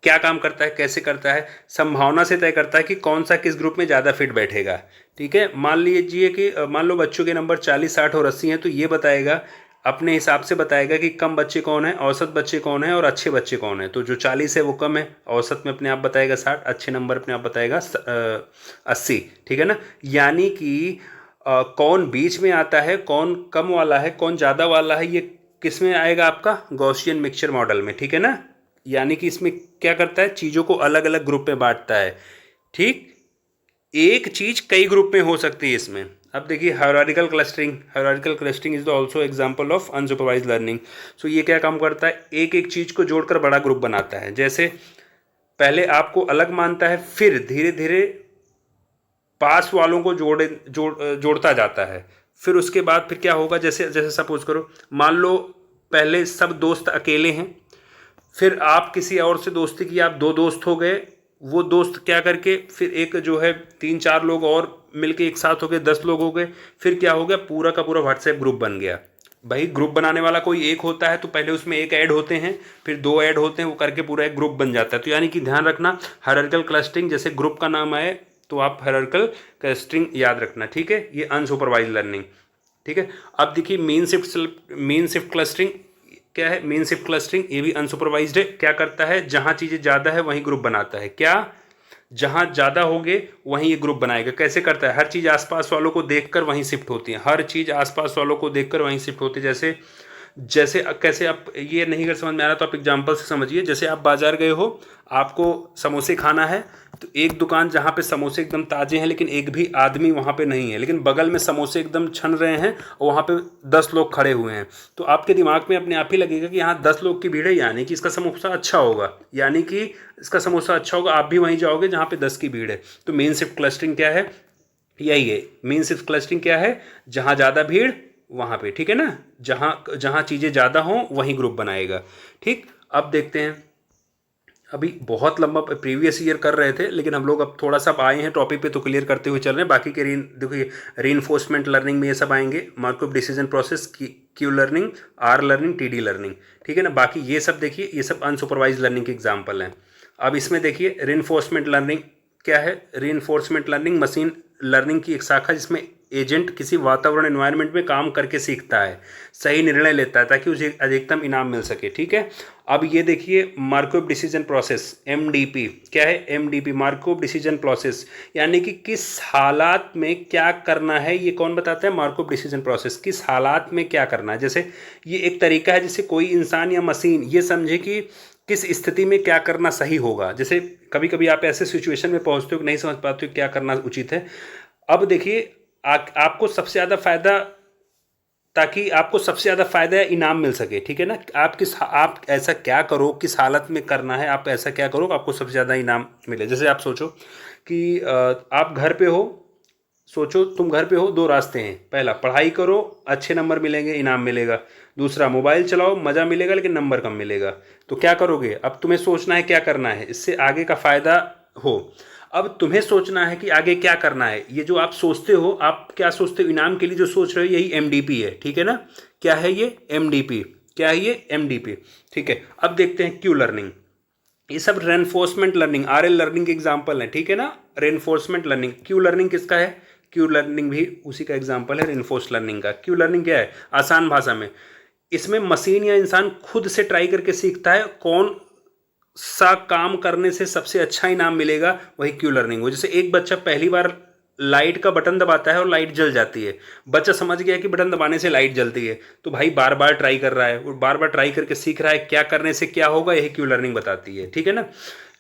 क्या काम करता है, कैसे करता है, संभावना से तय करता है कि कौन सा किस ग्रुप में ज़्यादा फिट बैठेगा, ठीक है। मान लीजिए कि मान लो बच्चों के नंबर 40, 60 और 80 हैं, तो ये बताएगा, अपने हिसाब से बताएगा कि कम बच्चे कौन है, औसत बच्चे कौन है और अच्छे बच्चे कौन है। तो जो 40 है वो कम है, औसत में अपने आप बताएगा 60, अच्छे नंबर अपने आप बताएगा 80, ठीक है ना। यानी कि कौन बीच में आता है, कौन कम वाला है, कौन ज़्यादा वाला है, ये किस में आएगा, आपका गॉसियन मिक्सचर मॉडल में, ठीक है ना। यानी कि इसमें क्या करता है, चीज़ों को अलग अलग ग्रुप में बांटता है, ठीक। एक चीज़ कई ग्रुप में हो सकती है इसमें। अब देखिए hierarchical clustering, hierarchical clustering is also example of unsupervise learning. So ये क्या काम करता है, एक एक चीज़ को जोड़कर बड़ा ग्रुप बनाता है। जैसे पहले आपको अलग मानता है, फिर धीरे धीरे पास वालों को जोड़ता जाता है। फिर उसके बाद फिर क्या होगा, जैसे जैसे सपोज करो, मान लो पहले सब दोस्त अकेले हैं, फिर आप किसी और से दोस्ती की, आप 2 दोस्त हो गए, वो दोस्त क्या करके फिर एक जो है 3-4 लोग और मिलके एक साथ हो गए, 10 लोग हो गए। फिर क्या हो गया, पूरा का पूरा व्हाट्सएप ग्रुप बन गया। भाई ग्रुप बनाने वाला कोई एक होता है तो पहले उसमें एक ऐड होते हैं, फिर 2 ऐड होते हैं, वो करके पूरा एक ग्रुप बन जाता है। तो यानी कि ध्यान रखना, हायरार्किकल क्लस्टरिंग, जैसे ग्रुप का नाम आए तो आप हायरार्किकल क्लस्टरिंग याद रखना, ठीक है। ये अनसुपरवाइज लर्निंग, ठीक है। अब देखिए मेन शिफ्ट क्लस्टरिंग क्या है, मेन शिफ्ट क्लस्टरिंग, ये भी अनसुपरवाइज्ड है। क्या करता है, जहां चीज़ें ज़्यादा है वहीं ग्रुप बनाता है। क्या, जहां ज़्यादा होंगे वहीं ये ग्रुप बनाएगा। कैसे करता है, हर चीज़ आसपास वालों को देखकर वहीं शिफ्ट होती है, हर चीज़ आसपास वालों को देखकर वहीं शिफ्ट होती है। जैसे जैसे कैसे, आप ये नहीं अगर समझ में आ रहा तो आप एग्जांपल से समझिए। जैसे आप बाजार गए हो, आपको समोसे खाना है, तो एक दुकान जहाँ पे समोसे एकदम ताज़े हैं लेकिन एक भी आदमी वहाँ पे नहीं है, लेकिन बगल में समोसे एकदम छन रहे हैं और वहाँ पे 10 लोग खड़े हुए हैं, तो आपके दिमाग में अपने आप ही लगेगा कि यहाँ 10 लोग की भीड़ है, यानी कि इसका समोसा अच्छा होगा, यानी कि इसका समोसा अच्छा होगा, आप भी वहीं जाओगे जहाँ पे 10 की भीड़ है। तो मेन शिफ्ट क्लस्टरिंग क्या है, यही है। मेन शिफ्ट क्लस्टरिंग क्या है, जहाँ ज़्यादा भीड़ वहाँ पे, ठीक है ना, जहाँ जहाँ चीज़ें ज़्यादा हों वहीं ग्रुप बनाएगा, ठीक। अब देखते हैं, अभी बहुत लंबा प्रीवियस ईयर कर रहे थे, लेकिन हम लोग अब थोड़ा सा आए हैं टॉपिक पे तो क्लियर करते हुए चल रहे हैं। बाकी के देखिए रीइंफोर्समेंट लर्निंग में ये सब आएंगे, Markov decision process, Q learning, R learning, TD learning, ठीक है ना। बाकी ये सब देखिए, ये सब अनसुपरवाइज लर्निंग के एग्जाम्पल हैं। अब इसमें देखिए रीइंफोर्समेंट लर्निंग क्या है, रीइंफोर्समेंट लर्निंग मशीन लर्निंग की एक शाखा, जिसमें एजेंट किसी वातावरण एनवायरनमेंट में काम करके सीखता है, सही निर्णय लेता है ताकि उसे अधिकतम इनाम मिल सके, ठीक है। अब ये देखिए मार्कोव डिसीजन प्रोसेस, एमडीपी क्या है, एमडीपी मार्कोव डिसीजन प्रोसेस, यानी कि किस हालात में क्या करना है, ये कौन बताता है, मार्कोव डिसीजन प्रोसेस, किस हालात में क्या करना है। जैसे ये एक तरीका है जिससे कोई इंसान या मशीन ये समझे कि किस स्थिति में क्या करना सही होगा। जैसे कभी कभी आप ऐसे सिचुएशन में पहुंचते हो कि नहीं समझ पाते हो क्या करना उचित है। अब देखिए आपको सबसे ज़्यादा फायदा, ताकि आपको सबसे ज़्यादा फायदा या इनाम मिल सके, ठीक है ना। आप ऐसा क्या करो, किस हालत में करना है, आप ऐसा क्या करो आपको सबसे ज़्यादा इनाम मिले। जैसे आप सोचो कि आप घर पे हो, सोचो तुम घर पे हो, 2 रास्ते हैं, पहला पढ़ाई करो, अच्छे नंबर मिलेंगे, इनाम मिलेगा, दूसरा मोबाइल चलाओ, मज़ा मिलेगा लेकिन नंबर कम मिलेगा। तो क्या करोगे, अब तुम्हें सोचना है क्या करना है, इससे आगे का फ़ायदा हो। अब तुम्हें सोचना है कि आगे क्या करना है। ये जो आप सोचते हो, आप क्या सोचते हो, इनाम के लिए जो सोच रहे हो, यही एमडीपी है, ठीक है ना। क्या है ये, एमडीपी, क्या है ये, एमडीपी, ठीक है। अब देखते हैं क्यू लर्निंग, ये सब रेनफोर्समेंट लर्निंग, आरएल लर्निंग के एग्जाम्पल है, ठीक है ना। रेनफोर्समेंट लर्निंग, क्यू लर्निंग किसका है, क्यू लर्निंग भी उसी का एग्जाम्पल है, रेनफोर्स लर्निंग का। क्यू लर्निंग क्या है, आसान भाषा में, इसमें मशीन या इंसान खुद से ट्राई करके सीखता है कौन सा काम करने से सबसे अच्छा इनाम मिलेगा, वही क्यू लर्निंग हो। जैसे एक बच्चा पहली बार लाइट का बटन दबाता है और लाइट जल जाती है। बच्चा समझ गया कि बटन दबाने से लाइट जलती है, तो भाई बार बार ट्राई कर रहा है और बार बार ट्राई करके सीख रहा है क्या करने से क्या होगा, यही क्यू लर्निंग बताती है। ठीक है ना।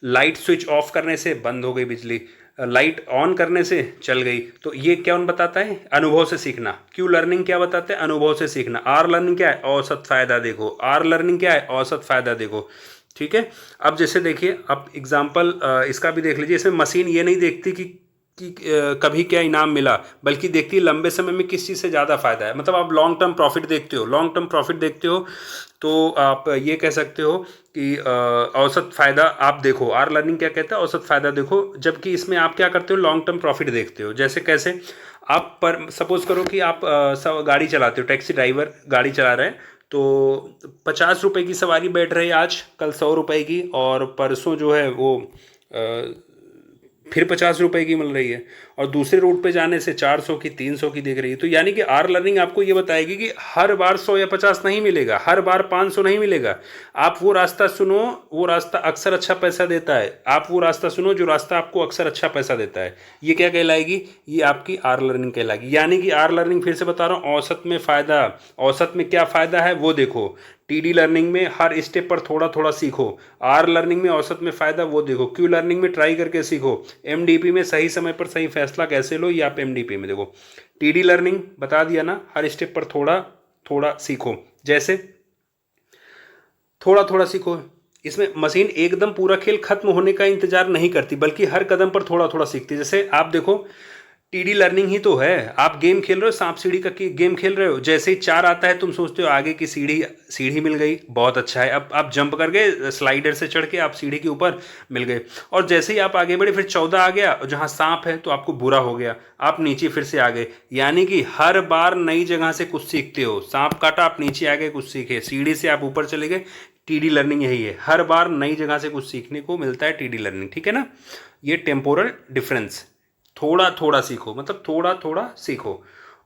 लाइट स्विच ऑफ करने से बंद हो गई बिजली, लाइट ऑन करने से चल गई। तो ये क्या बताता है, अनुभव से सीखना। क्यू लर्निंग क्या बताते हैं, अनुभव से सीखना। आर लर्निंग क्या है, औसत फायदा देखो। आर लर्निंग क्या है, औसत फायदा देखो। ठीक है। अब जैसे देखिए, अब एग्जाम्पल इसका भी देख लीजिए। इसमें मशीन ये नहीं देखती कि कभी क्या इनाम मिला, बल्कि देखती है लंबे समय में किस चीज़ से ज़्यादा फायदा है। मतलब आप लॉन्ग टर्म प्रॉफिट देखते हो, लॉन्ग टर्म प्रॉफिट देखते हो, तो आप ये कह सकते हो कि औसत फ़ायदा आप देखो। आर लर्निंग क्या कहता है, औसत फ़ायदा देखो। जबकि इसमें आप क्या करते हो, लॉन्ग टर्म प्रॉफिट देखते हो। जैसे कैसे, आप पर सपोज करो कि आप सब गाड़ी चलाते हो, टैक्सी ड्राइवर गाड़ी चला रहे हैं, तो 50 रुपये की सवारी बैठ रही है आज, कल 100 रुपये की, और परसों जो है वो फिर 50 रुपये की मिल रही है, और दूसरे रूट पे जाने से 400 की 300 की दिख रही है। तो यानी कि आर लर्निंग आपको ये बताएगी कि हर बार 100 या 50 नहीं मिलेगा, हर बार 500 नहीं मिलेगा। आप वो रास्ता सुनो, वो रास्ता अक्सर अच्छा पैसा देता है। आप वो रास्ता सुनो जो रास्ता आपको अक्सर अच्छा पैसा देता है। ये क्या कहलाएगी, ये आपकी आर लर्निंग कहलाएगी। यानी कि आर लर्निंग, फिर से बता रहा हूँ, औसत में फ़ायदा, औसत में क्या फ़ायदा है वो देखो। टीडी लर्निंग में हर स्टेप पर थोड़ा थोड़ा सीखो। आर लर्निंग में औसत में फ़ायदा वो देखो। क्यू लर्निंग में ट्राई करके सीखो। एमडीपी में सही समय पर सही फैसला कैसे लो, ये आप एमडीपी में देखो। टीडी लर्निंग बता दिया ना, हर स्टेप पर थोड़ा थोड़ा सीखो। जैसे थोड़ा थोड़ा सीखो। इसमें मशीन एकदम पूरा खेल खत्म होने का इंतजार नहीं करती, बल्कि हर कदम पर थोड़ा थोड़ा सीखती है। जैसे आप देखो, टीडी लर्निंग ही तो है। आप गेम खेल रहे हो, सांप सीढ़ी का गेम खेल रहे हो, जैसे ही 4 आता है तुम सोचते हो आगे की सीढ़ी, सीढ़ी मिल गई, बहुत अच्छा है। अब आप जंप कर गए, स्लाइडर से चढ़ के आप सीढ़ी के ऊपर मिल गए, और जैसे ही आप आगे बढ़े फिर 14 आ गया, जहाँ सांप है तो आपको बुरा हो गया, आप नीचे फिर से आ गए। यानी कि हर बार नई जगह से कुछ सीखते हो। सांप काटा, आप नीचे आ गए, कुछ सीखे। सीढ़ी से आप ऊपर चले गए। टीडी लर्निंग यही है, हर बार नई जगह से कुछ सीखने को मिलता है, टीडी लर्निंग। ठीक है ना। ये टेम्पोरल डिफरेंस, थोड़ा थोड़ा सीखो, मतलब थोड़ा थोड़ा सीखो।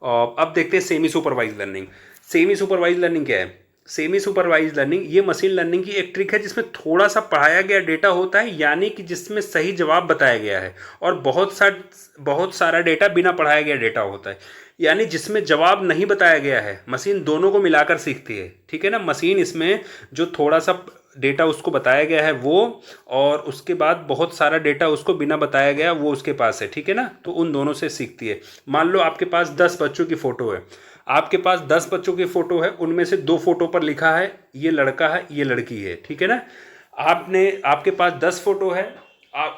अब देखते हैं semi supervise learning. Semi supervise learning क्या है, सेमी सुपरवाइज लर्निंग ये मशीन लर्निंग की एक ट्रिक है जिसमें थोड़ा सा पढ़ाया गया डेटा होता है, यानी कि जिसमें सही जवाब बताया गया है, और बहुत सारा डेटा बिना पढ़ाया गया डेटा होता है, यानी जिसमें जवाब नहीं बताया गया है। मशीन दोनों को मिलाकर सीखती है। ठीक है ना। मशीन इसमें जो थोड़ा सा डेटा उसको बताया गया है वो, और उसके बाद बहुत सारा डेटा उसको बिना बताया गया वो उसके पास है। ठीक है ना। तो उन दोनों से सीखती है। मान लो आपके पास 10 बच्चों की फ़ोटो है, आपके पास 10 बच्चों की फ़ोटो है, उनमें से 2 फोटो पर लिखा है ये लड़का है ये लड़की है। ठीक है ना। आपके पास 10 फोटो है,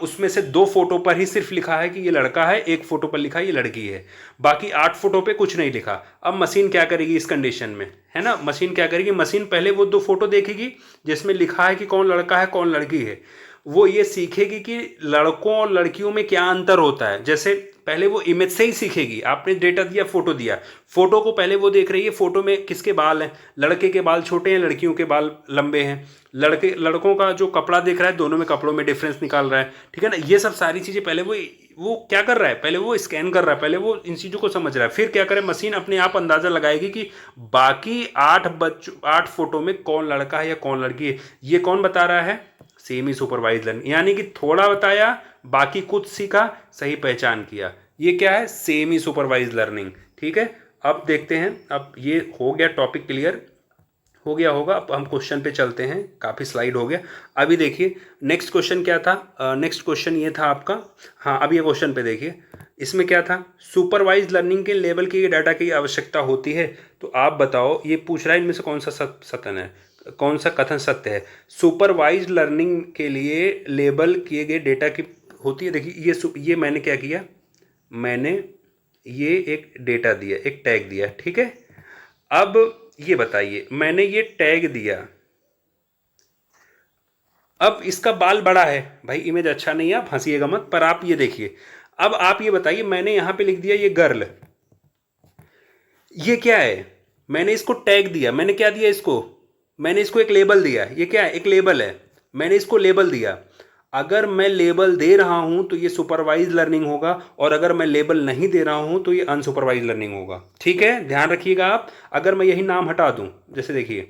उसमें से 2 फोटो पर ही सिर्फ लिखा है कि ये लड़का है, 1 फोटो पर लिखा है ये लड़की है, बाकी 8 फोटो पे कुछ नहीं लिखा। अब मशीन क्या करेगी इस कंडीशन में, है ना। मशीन क्या करेगी, मशीन पहले वो 2 फोटो देखेगी जिसमें लिखा है कि कौन लड़का है कौन लड़की है। वो ये सीखेगी कि लड़कों और लड़कियों में क्या अंतर होता है। जैसे पहले वो इमेज से ही सीखेगी। आपने डेटा दिया, फोटो दिया, फोटो को पहले वो देख रही है फोटो में किसके बाल हैं, लड़के के बाल छोटे हैं लड़कियों के बाल लंबे हैं। लड़कों का जो कपड़ा देख रहा है, दोनों में कपड़ों में डिफरेंस निकाल रहा है। ठीक है ना। ये सब सारी चीज़ें पहले वो क्या कर रहा है, पहले वो स्कैन कर रहा है, पहले वो इन चीज़ों को समझ रहा है। फिर क्या करे, मशीन अपने आप अंदाज़ा लगाएगी कि बाकी 8 फोटो में कौन लड़का है या कौन लड़की है। ये कौन बता रहा है, सेमी सुपरवाइज लर्निंग। यानी कि थोड़ा बताया, बाकी कुछ सीखा, सही पहचान किया। ये क्या है, सेमी सुपरवाइज लर्निंग। ठीक है। अब देखते हैं, अब ये हो गया टॉपिक क्लियर हो गया होगा। अब हम क्वेश्चन पे चलते हैं, काफ़ी स्लाइड हो गया। अभी देखिए नेक्स्ट क्वेश्चन क्या था, नेक्स्ट क्वेश्चन ये था आपका। हाँ, अब ये क्वेश्चन पे देखिए, इसमें क्या था, सुपरवाइज लर्निंग के लेवल के डाटा की आवश्यकता होती है। तो आप बताओ, ये पूछ रहा है इनमें से कौन सा सत्य है, कौन सा कथन सत्य है। सुपरवाइज लर्निंग के लिए लेबल किए गए डेटा की होती है। देखिए ये मैंने क्या किया, मैंने ये एक डेटा दिया, एक टैग दिया। ठीक है। अब ये बताइए, मैंने ये टैग दिया, अब इसका बाल बड़ा है, भाई इमेज अच्छा नहीं है, आप हंसीएगा मत, पर आप ये देखिए। अब आप ये बताइए, मैंने यहां पे लिख दिया ये गर्ल, ये क्या है, मैंने इसको टैग दिया, मैंने क्या दिया इसको, मैंने इसको एक लेबल दिया। ये क्या है, एक लेबल है, मैंने इसको लेबल दिया। अगर मैं लेबल दे रहा हूं तो ये सुपरवाइज लर्निंग होगा, और अगर मैं लेबल नहीं दे रहा हूं तो ये अनसुपरवाइज लर्निंग होगा। ठीक है, ध्यान रखिएगा आप। अगर मैं यही नाम हटा दूं, जैसे देखिए,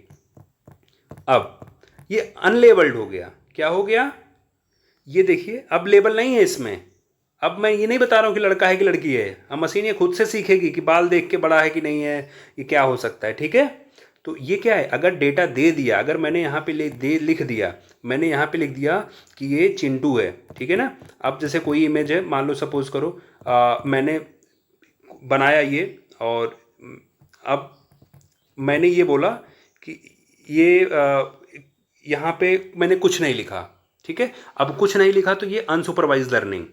अब ये अनलेबल्ड हो गया। क्या हो गया, ये देखिए अब लेबल नहीं है इसमें, अब मैं ये नहीं बता रहा हूँ कि लड़का है कि लड़की है, अब मशीन ये खुद से सीखेगी कि बाल देख के बड़ा है कि नहीं है, ये क्या हो सकता है, ठीक है। तो ये क्या है, अगर डेटा दे दिया, अगर मैंने यहाँ पे लिख दिया, मैंने यहाँ पे लिख दिया कि ये चिंटू है, ठीक है ना। अब जैसे कोई इमेज है, मान लो सपोज करो मैंने बनाया ये, और अब मैंने ये बोला कि ये यहाँ पे मैंने कुछ नहीं लिखा, ठीक है। अब कुछ नहीं लिखा तो ये अनसुपरवाइज लर्निंग।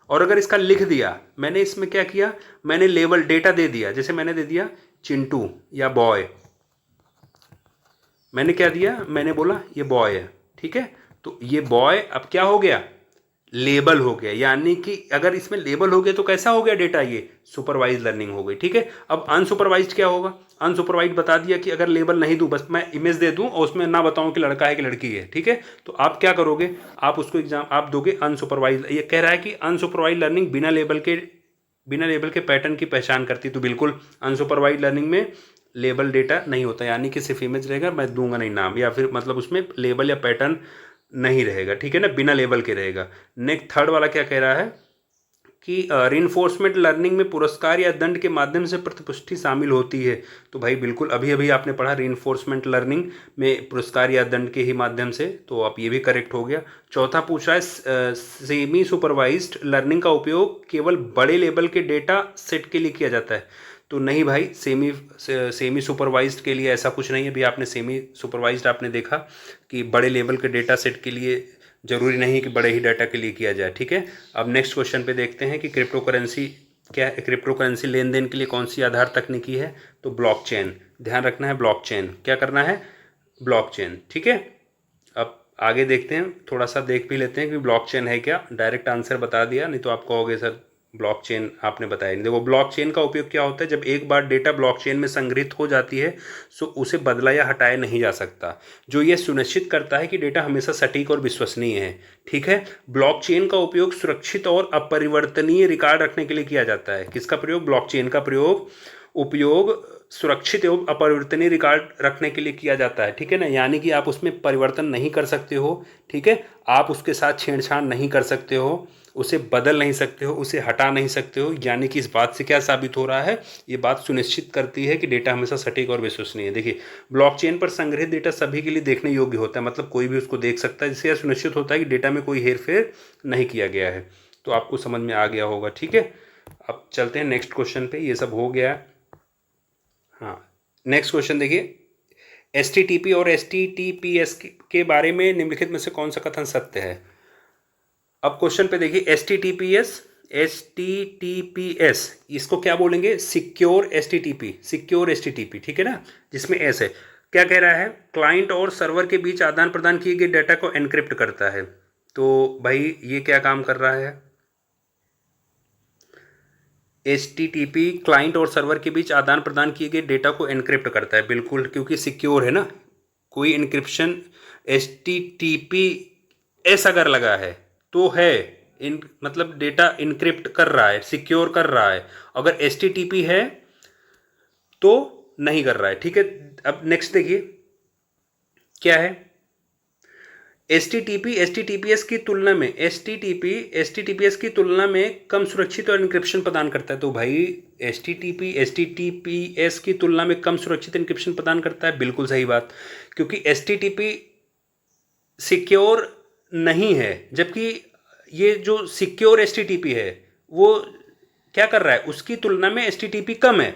और अगर इसका लिख दिया, मैंने इसमें क्या किया, मैंने लेबल डेटा दे दिया, जैसे मैंने दे दिया चिंटू या बॉय, मैंने क्या दिया, मैंने बोला ये बॉय है, ठीक है। तो ये बॉय अब क्या हो गया, लेबल हो गया, यानी कि अगर इसमें लेबल हो गया तो कैसा हो गया डेटा, ये सुपरवाइज लर्निंग हो गई, ठीक है। अब अनसुपरवाइज क्या होगा, अनसुपरवाइज बता दिया कि अगर लेबल नहीं दूं, बस मैं इमेज दे दूं और उसमें ना बताऊं कि लड़का है कि लड़की है, ठीक है। तो आप क्या करोगे, आप उसको एग्जाम आप दोगे अनसुपरवाइज। ये कह रहा है कि अनसुपरवाइज लर्निंग बिना लेबल के पैटर्न की पहचान करती है, तो बिल्कुल अनसुपरवाइज लर्निंग में लेबल डेटा नहीं होता, यानी कि सिर्फ इमेज रहेगा, मैं दूंगा नहीं नाम, या फिर मतलब उसमें लेबल या पैटर्न नहीं रहेगा, ठीक है ना, बिना लेबल के रहेगा। नेक्स्ट थर्ड वाला क्या कह रहा है कि रीइंफोर्समेंट लर्निंग में पुरस्कार या दंड के माध्यम से प्रतिपुष्टि शामिल होती है। तो भाई बिल्कुल अभी अभी आपने पढ़ा रीइंफोर्समेंट लर्निंग में पुरस्कार या दंड के ही माध्यम से, तो आप ये भी करेक्ट हो गया। चौथा पूछ रहा है सेमी सुपरवाइज्ड लर्निंग का उपयोग केवल बड़े लेवल के डेटा सेट के लिए किया जाता है। तो नहीं भाई, सेमी सुपरवाइज्ड के लिए ऐसा कुछ नहीं है। अभी आपने सेमी सुपरवाइज्ड आपने देखा कि बड़े लेवल के डेटा सेट के लिए जरूरी नहीं कि बड़े ही डाटा के लिए किया जाए, ठीक है। अब नेक्स्ट क्वेश्चन पे देखते हैं कि क्रिप्टो करेंसी क्या है। क्रिप्टो करेंसी लेन देन के लिए कौन सी आधार तकनीकी है, तो ब्लॉकचेन, ध्यान रखना है ब्लॉकचेन, क्या करना है, ब्लॉकचेन, ठीक है। अब आगे देखते हैं, थोड़ा सा देख भी लेते हैं कि ब्लॉकचेन है क्या। डायरेक्ट आंसर बता दिया, नहीं तो आप कहोगे सर ब्लॉकचेन आपने बताया नहीं। देखो ब्लॉकचेन का उपयोग क्या होता है, जब एक बार डेटा ब्लॉकचेन में संग्रहित हो जाती है तो उसे बदला या हटाया नहीं जा सकता, जो ये सुनिश्चित करता है कि डेटा हमेशा सटीक और विश्वसनीय है, ठीक है। ब्लॉकचेन का उपयोग सुरक्षित और अपरिवर्तनीय रिकॉर्ड रखने के लिए किया जाता है। किसका प्रयोग, ब्लॉकचेन का उपयोग सुरक्षित एवं अपरिवर्तनीय रिकॉर्ड रखने के लिए किया जाता है, ठीक है ना। यानी कि आप उसमें परिवर्तन नहीं कर सकते हो, ठीक है, आप उसके साथ छेड़छाड़ नहीं कर सकते हो, उसे बदल नहीं सकते हो, उसे हटा नहीं सकते हो। यानी कि इस बात से क्या साबित हो रहा है, ये बात सुनिश्चित करती है कि डेटा हमेशा सटीक और विश्वसनीय है। देखिए ब्लॉकचेन पर संग्रहित डेटा सभी के लिए देखने योग्य होता है, मतलब कोई भी उसको देख सकता है, जिससे यह सुनिश्चित होता है कि डेटा में कोई हेरफेर नहीं किया गया है। तो आपको समझ में आ गया होगा, ठीक है। अब चलते हैं नेक्स्ट क्वेश्चन पे, ये सब हो गया। हाँ, नेक्स्ट क्वेश्चन देखिए, HTTP और HTTPS के बारे में निम्नलिखित में से कौन सा कथन सत्य है। अब क्वेश्चन पे देखिए, HTTPS इसको क्या बोलेंगे, सिक्योर HTTP, ठीक है ना, जिसमें एस है। क्या कह रहा है, क्लाइंट और सर्वर के बीच आदान प्रदान किए गए डेटा को एनक्रिप्ट करता है। तो भाई ये क्या काम कर रहा है, HTTP क्लाइंट और सर्वर के बीच आदान प्रदान किए गए डेटा को एनक्रिप्ट करता है, बिल्कुल, क्योंकि सिक्योर है ना, कोई इनक्रिप्शन HTTPS अगर लगा है तो है मतलब डेटा इनक्रिप्ट कर रहा है, सिक्योर कर रहा है। अगर HTTP है तो नहीं कर रहा है, ठीक है। अब नेक्स्ट देखिए क्या है, HTTPS की तुलना में HTTPS की तुलना में कम सुरक्षित और इनक्रिप्शन प्रदान करता है। तो भाई HTTPS की तुलना में कम सुरक्षित इनक्रिप्शन प्रदान करता है, बिल्कुल सही बात, क्योंकि HTTP सिक्योर नहीं है, जबकि ये जो सिक्योर HTTP है वो क्या कर रहा है, उसकी तुलना में HTTP कम है,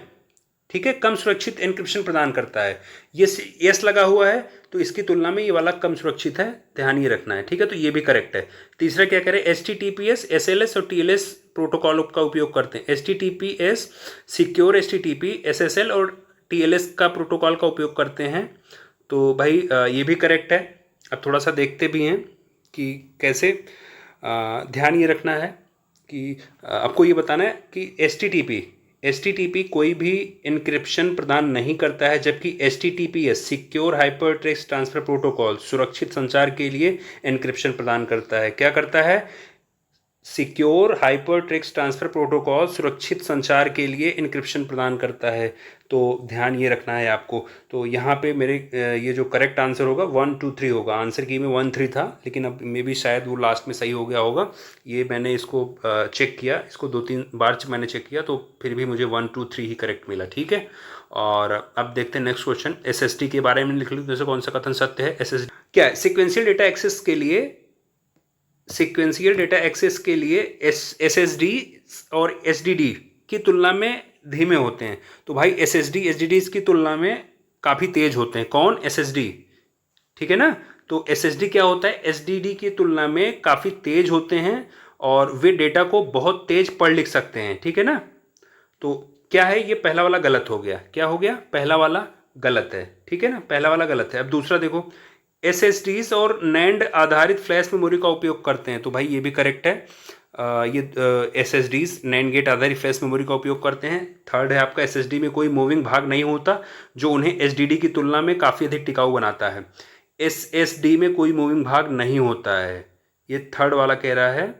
ठीक है, कम सुरक्षित एन्क्रिप्शन प्रदान करता है। ये यस लगा हुआ है तो इसकी तुलना में ये वाला कम सुरक्षित है, ध्यान ये रखना है, ठीक है। तो ये भी करेक्ट है। तीसरा क्या करें, HTTPS SLS और TLS प्रोटोकॉल का उपयोग करते हैं। HTTPS सिक्योर HTTP SSL और TLS का प्रोटोकॉल का उपयोग करते हैं। तो भाई ये भी करेक्ट है। अब थोड़ा सा देखते भी हैं कि कैसे, ध्यान ये रखना है कि आपको ये बताना है कि HTTP कोई भी इनक्रिप्शन प्रदान नहीं करता है, जबकि HTTPS secure hyper text transfer protocol सुरक्षित संचार के लिए इनक्रिप्शन प्रदान करता है। क्या करता है, secure hyper text transfer protocol सुरक्षित संचार के लिए इनक्रिप्शन प्रदान करता है। तो ध्यान ये रखना है आपको। तो यहाँ पे मेरे ये जो करेक्ट आंसर होगा 1 2 3 होगा। आंसर की में 1 3 था, लेकिन अब मे बी शायद वो लास्ट में सही हो गया होगा। ये मैंने इसको चेक किया, इसको 2-3 बार मैंने चेक किया, तो फिर भी मुझे 1 2 3 ही करेक्ट मिला। ठीक है, और अब देखते हैं नेक्स्ट क्वेश्चन। SSD के बारे में लिख लो, जैसे कौन सा कथन सत्य है। SSD क्या है? सिक्वेंशियल डेटा एक्सेस के लिए, सीक्वेंशियल डेटा एक्सेस के लिए SSD और SSD की तुलना में धीमे होते हैं। तो भाई SSD SSDs की तुलना में काफ़ी तेज होते हैं। कौन? SSD। ठीक है ना। तो SSD क्या होता है? SSD की तुलना में काफ़ी तेज होते हैं और वे डेटा को बहुत तेज पढ़ लिख सकते हैं। ठीक है ना। तो क्या है ये? पहला वाला गलत हो गया। क्या हो गया? पहला वाला गलत है। ठीक है ना, पहला वाला गलत है। अब दूसरा देखो, SSDs और नैंड आधारित फ्लैश मेमोरी का उपयोग करते हैं। तो भाई ये भी करेक्ट है। ये SSDs नैंड गेट आधारित फ्लैश मेमोरी का उपयोग करते हैं। थर्ड है आपका, SSD में कोई मूविंग भाग नहीं होता जो उन्हें SSD की तुलना में काफ़ी अधिक टिकाऊ बनाता है। SSD में कोई मूविंग भाग नहीं होता है, ये थर्ड वाला कह रहा है।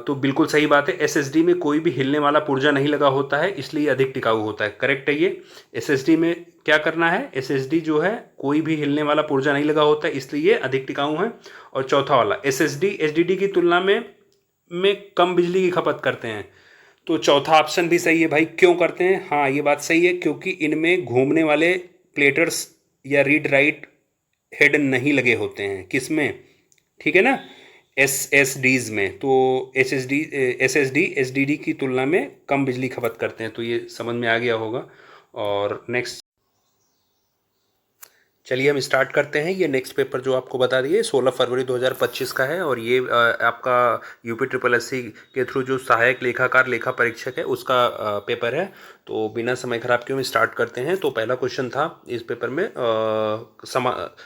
तो बिल्कुल सही बात है। SSD में कोई भी हिलने वाला पुर्जा नहीं लगा होता है, इसलिए अधिक टिकाऊ होता है। करेक्ट है ये। SSD में क्या करना है? SSD जो है कोई भी हिलने वाला पुर्जा नहीं लगा होता है, इसलिए अधिक टिकाऊ है। और चौथा वाला, SSD SSD की तुलना में कम बिजली की खपत करते हैं। तो चौथा ऑप्शन भी सही है भाई। क्यों करते हैं? हाँ ये बात सही है, क्योंकि इनमें घूमने वाले प्लेटर्स या रीड राइट हेड नहीं लगे होते हैं। किसमें? ठीक है ना, SSDs में। तो SSD SSD की तुलना में कम बिजली खपत करते हैं। तो ये समझ में आ गया होगा। और नेक्स्ट चलिए हम स्टार्ट करते हैं। ये नेक्स्ट पेपर जो आपको बता दिए 16 फरवरी 2025 का है, और ये आपका UP SSSC के थ्रू जो सहायक लेखाकार लेखा परीक्षक है उसका पेपर है। तो बिना समय खराब किए हम स्टार्ट करते हैं। तो पहला क्वेश्चन था इस पेपर में,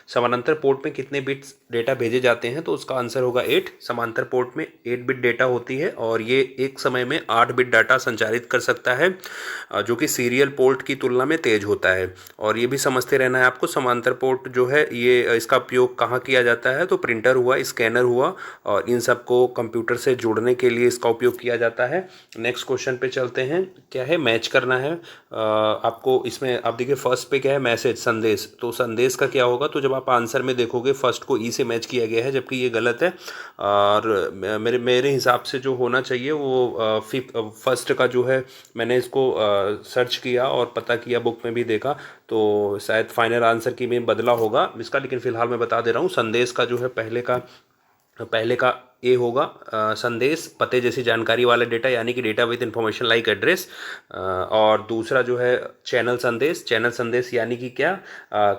समानांतर पोर्ट में कितने बिट्स डेटा भेजे जाते हैं? तो उसका आंसर होगा 8। समांतर पोर्ट में 8 बिट डेटा होती है, और ये एक समय में 8 बिट डाटा संचारित कर सकता है, जो कि सीरियल पोर्ट की तुलना में तेज होता है। और ये भी समझते रहना है आपको, समांतर पोर्ट जो है ये इसका उपयोग कहाँ किया जाता है? तो प्रिंटर हुआ, स्कैनर हुआ, और इन सब को कंप्यूटर से जोड़ने के लिए इसका उपयोग किया जाता है। नेक्स्ट क्वेश्चन पे चलते हैं। क्या है? मैच करना है आपको। इसमें आप देखिए फर्स्ट पे क्या है? मैसेज, संदेश। तो संदेश का क्या होगा? तो जब आप आंसर में देखोगे फर्स्ट को ई से मैच किया गया है, जबकि ये गलत है। और मेरे हिसाब से जो होना चाहिए वो फर्स्ट का जो है, मैंने इसको सर्च किया और पता किया, बुक में भी देखा, तो शायद फाइनल आंसर की में बदला होगा इसका, लेकिन फिलहाल मैं बता दे रहा हूँ। संदेश का जो है पहले का ए होगा। संदेश पते जैसी जानकारी वाला डेटा, यानी कि data with information like address. और दूसरा जो है चैनल संदेश। चैनल संदेश यानी कि क्या?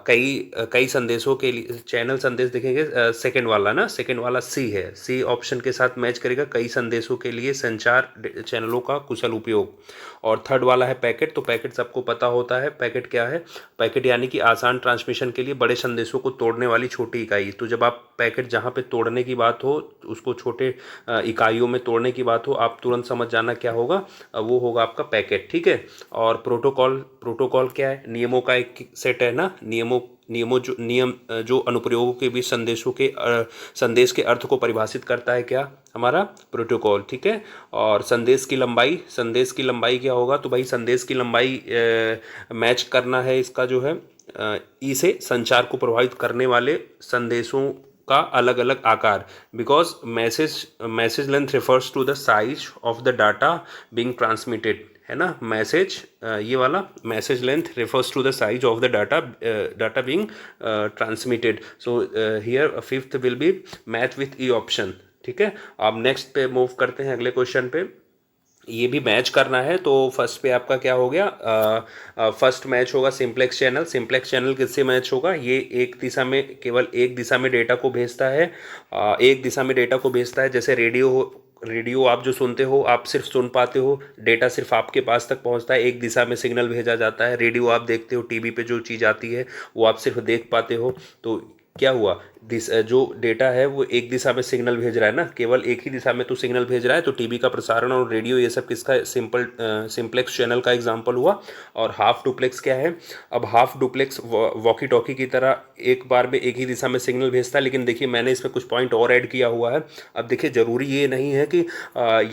कई संदेशों के लिए चैनल संदेश देखेंगे। सेकंड वाला ना, सेकंड वाला सी है, सी ऑप्शन के साथ मैच करेगा। कई संदेशों के लिए संचार चैनलों का कुशल उपयोग। और थर्ड वाला है पैकेट। तो पैकेट सबको पता होता है, पैकेट क्या है? पैकेट यानी कि आसान ट्रांसमिशन के लिए बड़े संदेशों को तोड़ने वाली छोटी इकाई। तो जब आप पैकेट, जहाँ पे तोड़ने की बात हो, उसको छोटे इकाइयों में तोड़ने की बात हो, आप तुरंत समझ जाना क्या होगा, वो होगा आपका पैकेट। ठीक है। और प्रोटोकॉल क्या है? नियमों का एक सेट है ना। नियम जो अनुप्रयोगों के बीच संदेश के अर्थ को परिभाषित करता है, क्या? हमारा प्रोटोकॉल। ठीक है। और संदेश की लंबाई क्या होगा? तो भाई संदेश की लंबाई मैच करना है इसका जो है ई से, संचार को प्रभावित करने वाले संदेशों का अलग अलग आकार। Because message length refers to the size of the data being transmitted, है ना। ये वाला message length refers to the size of the data being transmitted. So here fifth will be match with E option. ठीक है। अब next पे move करते हैं, अगले क्वेश्चन पे। ये भी मैच करना है। तो फर्स्ट पे आपका क्या हो गया? फर्स्ट मैच होगा सिंप्लेक्स चैनल। सिंप्लेक्स चैनल किससे मैच होगा? ये केवल एक दिशा में डेटा को भेजता है। एक दिशा में डेटा को भेजता है, जैसे रेडियो आप जो सुनते हो, आप सिर्फ सुन पाते हो, डेटा सिर्फ आपके पास तक पहुंचता है, एक दिशा में सिग्नल भेजा जाता है। रेडियो आप देखते हो, टीवी पे जो चीज़ आती है वो आप सिर्फ देख पाते हो। तो क्या हुआ? जो डेटा है वो एक दिशा में सिग्नल भेज रहा है ना, केवल एक ही दिशा में तो सिग्नल भेज रहा है, तो टीवी का प्रसारण और रेडियो ये सब किसका सिंप्लेक्स चैनल का एग्जांपल हुआ। और हाफ डुप्लेक्स क्या है? अब हाफ डुप्लेक्स वॉकी टॉकी की तरह एक बार में एक ही दिशा में सिग्नल भेजता है, लेकिन देखिए मैंने इसमें कुछ पॉइंट और ऐड किया हुआ है। अब देखिए ज़रूरी ये नहीं है कि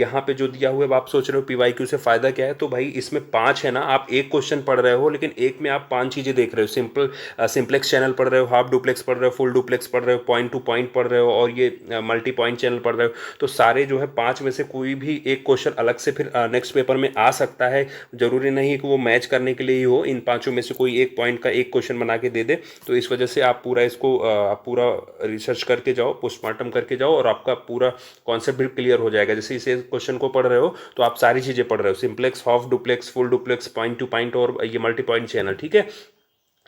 यहाँ पे जो दिया हुआ है, आप सोच रहे हो PYQ से फ़ायदा क्या है, तो भाई इसमें 5 है ना, आप एक क्वेश्चन पढ़ रहे हो लेकिन एक में आप 5 चीज़ें देख रहे हो। सिंप्लेक्स चैनल पढ़ रहे हो, हाफ डुप्लेक्स पढ़ रहे हो, फुल डुप्लेक्स पढ़ रहे हो, पॉइंट टू पॉइंट पढ़ रहे हो, और ये मल्टी पॉइंट चैनल पढ़ रहे हो, तो सारे जो है 5 में से कोई भी एक क्वेश्चन अलग से फिर नेक्स्ट पेपर में आ सकता है। जरूरी नहीं है कि वो मैच करने के लिए ही हो, इन 5 में से कोई एक पॉइंट का एक क्वेश्चन बना के दे दे। तो इस वजह से आप पूरा इसको आप पूरा रिसर्च करके जाओ, पोस्टमार्टम करके जाओ, और आपका पूरा कॉन्सेप्ट भी क्लियर हो जाएगा। जैसे इस क्वेश्चन को पढ़ रहे हो तो आप सारी चीज़ें पढ़ रहे हो, simplex, half duplex, full duplex, point two point और ये मल्टी पॉइंट चैनल, ठीक है।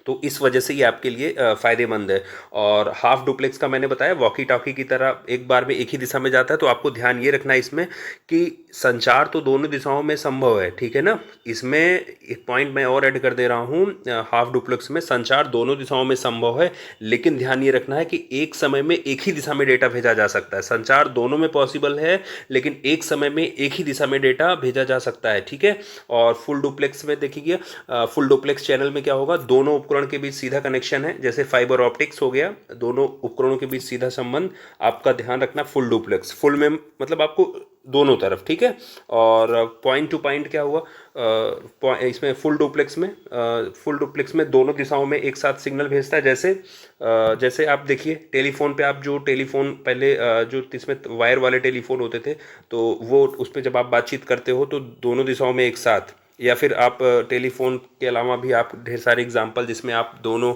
तो इस वजह से ये आपके लिए फ़ायदेमंद है। और हाफ डुप्लेक्स का मैंने बताया वॉकी टॉकी की तरह एक बार में एक ही दिशा में जाता है, तो आपको ध्यान ये रखना है इसमें कि संचार तो दोनों दिशाओं में संभव है, ठीक है ना। इसमें एक पॉइंट मैं और ऐड कर दे रहा हूँ, हाफ डुप्लेक्स में संचार दोनों दिशाओं में संभव है, लेकिन ध्यान ये रखना है कि एक समय में एक ही दिशा में डेटा भेजा जा सकता है। संचार दोनों में पॉसिबल है, लेकिन एक समय में एक ही दिशा में डेटा भेजा जा सकता है, ठीक है। और फुल डुप्लेक्स में देखिए, फुल डुप्लेक्स चैनल में क्या होगा, दोनों उपकरण के बीच सीधा कनेक्शन है, जैसे फाइबर ऑप्टिक्स हो गया, दोनों उपकरणों के बीच सीधा संबंध। आपका ध्यान रखना फुल डुप्लेक्स, फुल में मतलब आपको दोनों तरफ, ठीक है। और पॉइंट टू पॉइंट क्या हुआ, इसमें फुल डुप्लेक्स में दोनों दिशाओं में एक साथ सिग्नल भेजता है। जैसे आप देखिए टेलीफोन पे, आप जो टेलीफोन पहले जो इसमें वायर वाले टेलीफोन होते थे, तो वो उस पर जब आप बातचीत करते हो तो दोनों दिशाओं में एक साथ, या फिर आप टेलीफोन के अलावा भी आप ढेर सारे एग्जांपल जिसमें आप दोनों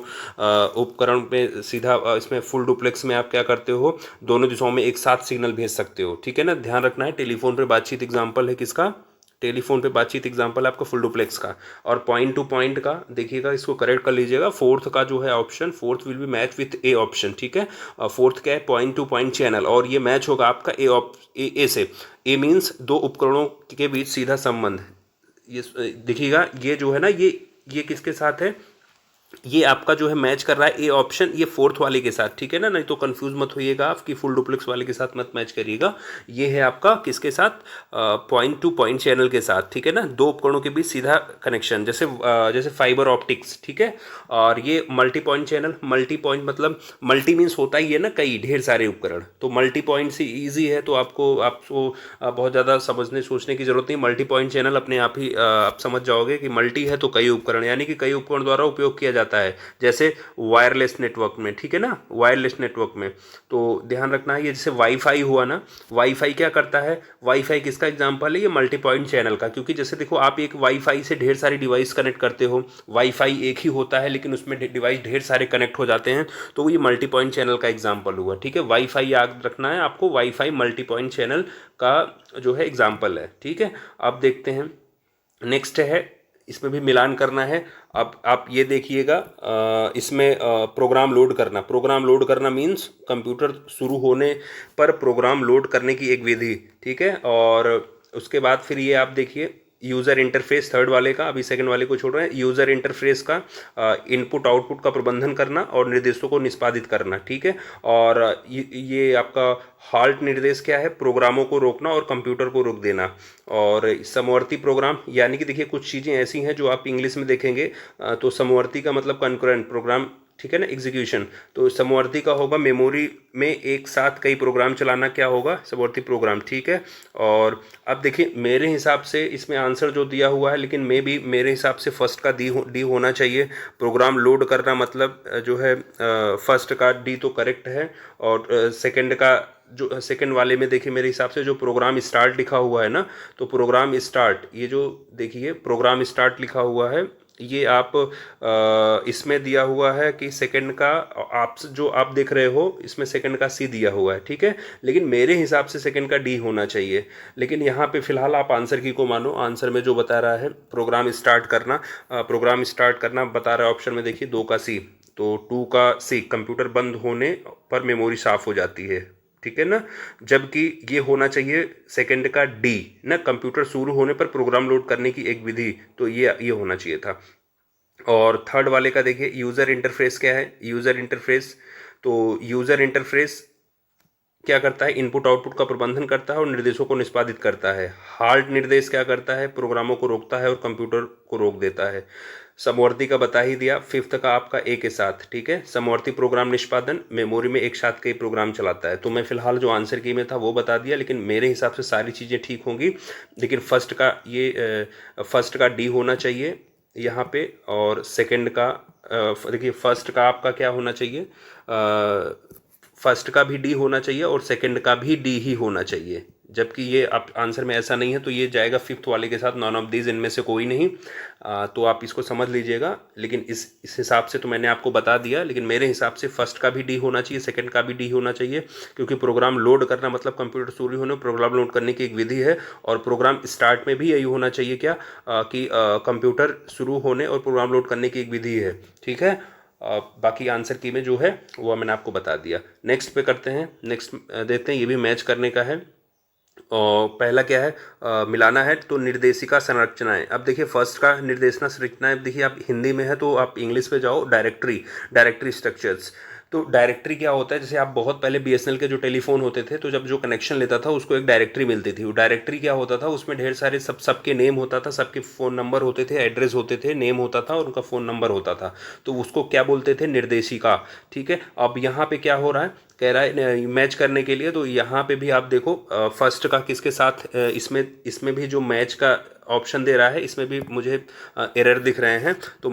उपकरण में सीधा इसमें फुल डुप्लेक्स में आप क्या करते हो, दोनों दिशाओं में एक साथ सिग्नल भेज सकते हो, ठीक है ना। ध्यान रखना है, टेलीफोन पे बातचीत एग्जांपल है किसका, टेलीफोन पे बातचीत एग्जांपल आपका फुल डुप्लेक्स का। और पॉइंट टू पॉइंट का देखिएगा, इसको करेक्ट कर लीजिएगा, फोर्थ का जो है option, fourth will be match with A option, ठीक है। फोर्थ क्या है, पॉइंट टू पॉइंट चैनल, और ये मैच होगा आपका ए से। ए मीन्स दो उपकरणों के बीच सीधा संबंध। ये देखिएगा, ये जो है ना, ये किसके साथ है, ये आपका जो है मैच कर रहा है ए ऑप्शन, ये फोर्थ वाले के साथ, ठीक है ना। नहीं तो कंफ्यूज मत होइएगा आप कि फुल डुप्लेक्स वाले के साथ मत मैच करिएगा। ये है आपका किसके साथ, पॉइंट टू पॉइंट चैनल के साथ, ठीक है ना। दो उपकरणों के बीच सीधा कनेक्शन, जैसे फाइबर ऑप्टिक्स, ठीक है। और ये multi point channel, multi point मतलब मल्टी मीन्स होता ही है ना कई, ढेर सारे उपकरण, तो मल्टी पॉइंट से ईजी है, तो आपको बहुत ज़्यादा समझने सोचने की जरूरत नहीं। मल्टी पॉइंट चैनल अपने आप ही आप समझ जाओगे कि मल्टी है तो कई उपकरण, यानी कि कई उपकरण द्वारा उपयोग किया जाता है, जैसे वायरलेस नेटवर्क में, ठीक है ना, वायरलेस नेटवर्क में। तो ध्यान रखना है, ये जैसे वाईफाई हुआ ना, वाईफाई क्या करता है, वाईफाई किसका एग्जांपल है, ये मल्टी पॉइंट चैनल का। क्योंकि जैसे देखो, आप एक वाईफाई से ढेर सारी डिवाइस कनेक्ट करते हो, वाईफाई एक ही होता है लेकिन उसमें डिवाइस ढेर सारे कनेक्ट हो जाते हैं, तो ये मल्टी पॉइंट चैनल का एग्जाम्पल हुआ, ठीक है। वाईफाई याद रखना है आपको, वाईफाई मल्टी पॉइंट चैनल का जो है एग्जाम्पल है, ठीक है। अब देखते हैं नेक्स्ट है, इसमें भी मिलान करना है। अब आप ये देखिएगा, इसमें प्रोग्राम लोड करना मीन्स कंप्यूटर शुरू होने पर प्रोग्राम लोड करने की एक विधि, ठीक है। और उसके बाद फिर ये आप देखिए यूज़र इंटरफेस, थर्ड वाले का, अभी सेकंड वाले को छोड़ रहे हैं। यूज़र इंटरफेस का इनपुट आउटपुट का प्रबंधन करना और निर्देशों को निष्पादित करना, ठीक है। और ये आपका हाल्ट निर्देश क्या है, प्रोग्रामों को रोकना और कंप्यूटर को रोक देना। और समवर्ती प्रोग्राम, यानी कि देखिए कुछ चीज़ें ऐसी हैं जो आप इंग्लिश में देखेंगे, तो समवर्ती का मतलब कंकरेंट प्रोग्राम, ठीक है ना, एग्जीक्यूशन। तो समवर्ती का होगा मेमोरी में एक साथ कई प्रोग्राम चलाना, क्या होगा, समवर्ती प्रोग्राम, ठीक है। और अब देखिए मेरे हिसाब से इसमें आंसर जो दिया हुआ है, लेकिन मेरे हिसाब से फर्स्ट का डी होना चाहिए। प्रोग्राम लोड करना मतलब जो है फर्स्ट का डी तो करेक्ट है। और सेकंड का, जो सेकंड वाले में देखिए मेरे हिसाब से जो प्रोग्राम स्टार्ट लिखा हुआ है ना, तो प्रोग्राम स्टार्ट, ये जो देखिए प्रोग्राम स्टार्ट लिखा हुआ है, ये आप इसमें दिया हुआ है कि सेकंड का, जो आप देख रहे हो इसमें सेकंड का सी दिया हुआ है, ठीक है। लेकिन मेरे हिसाब से सेकंड का डी होना चाहिए। लेकिन यहाँ पे फिलहाल आप आंसर की को मानो, आंसर में जो बता रहा है प्रोग्राम स्टार्ट करना बता रहा है ऑप्शन में, देखिए 2 का सी, तो 2 का सी कंप्यूटर बंद होने पर मेमोरी साफ हो जाती है, ठीक है ना। जबकि ये होना चाहिए सेकंड का डी ना, कंप्यूटर शुरू होने पर प्रोग्राम लोड करने की एक विधि, तो ये होना चाहिए था। और थर्ड वाले का देखिए यूज़र इंटरफेस क्या है, यूज़र इंटरफेस, तो यूज़र इंटरफेस क्या करता है, इनपुट आउटपुट का प्रबंधन करता है और निर्देशों को निष्पादित करता है। हार्ड निर्देश क्या करता है, प्रोग्रामों को रोकता है और कंप्यूटर को रोक देता है। समवर्ती का बता ही दिया। फिफ्थ का आपका ए के साथ, ठीक है, समवर्ती प्रोग्राम निष्पादन मेमोरी में एक साथ कई प्रोग्राम चलाता है। तो मैं फिलहाल जो आंसर की में था वो बता दिया, लेकिन मेरे हिसाब से सारी चीज़ें ठीक होंगी। लेकिन फर्स्ट का डी होना चाहिए यहाँ पे, और सेकंड का देखिए फर्स्ट का आपका क्या होना चाहिए, फर्स्ट का भी डी होना चाहिए और सेकंड का भी डी ही होना चाहिए। जबकि ये आप आंसर में ऐसा नहीं है, तो ये जाएगा फिफ्थ वाले के साथ, नॉन ऑफ दीज, इनमें से कोई नहीं। तो आप इसको समझ लीजिएगा। लेकिन इस हिसाब से तो मैंने आपको बता दिया, लेकिन मेरे हिसाब से फर्स्ट का भी डी होना चाहिए, सेकंड का भी डी होना चाहिए, क्योंकि प्रोग्राम लोड करना मतलब कंप्यूटर शुरू होने, प्रोग्राम लोड करने की एक विधि है। और प्रोग्राम स्टार्ट में भी यही होना चाहिए क्या, कि कंप्यूटर शुरू होने और प्रोग्राम लोड करने की एक विधि है, ठीक है। बाकी आंसर की में जो है वो मैंने आपको बता दिया। नेक्स्ट पे करते हैं, नेक्स्ट देखते हैं, ये भी मैच करने का है। और पहला क्या है, मिलाना है तो निर्देशिका संरचनाएं। अब देखिए फर्स्ट का निर्देशना संरचनाएं, देखिए आप हिंदी में है तो आप इंग्लिश पे जाओ, डायरेक्टरी स्ट्रक्चर्स। तो डायरेक्टरी क्या होता है, जैसे आप बहुत पहले बीएसएनएल के जो टेलीफोन होते थे, तो जब जो कनेक्शन लेता था उसको एक डायरेक्टरी मिलती थी। वो डायरेक्टरी क्या होता था, उसमें ढेर सारे सबके नेम होता था, सबके फ़ोन नंबर होते थे, एड्रेस होते थे, नेम होता था और उनका फ़ोन नंबर होता था। तो उसको क्या बोलते थे, निर्देशिका, ठीक है। अब यहाँ पे क्या हो रहा है, कह रहा है मैच करने के लिए, तो यहाँ पे भी आप देखो फर्स्ट का किसके साथ, इसमें भी जो मैच का ऑप्शन दे रहा है, इसमें भी मुझे एरर दिख रहे हैं। तो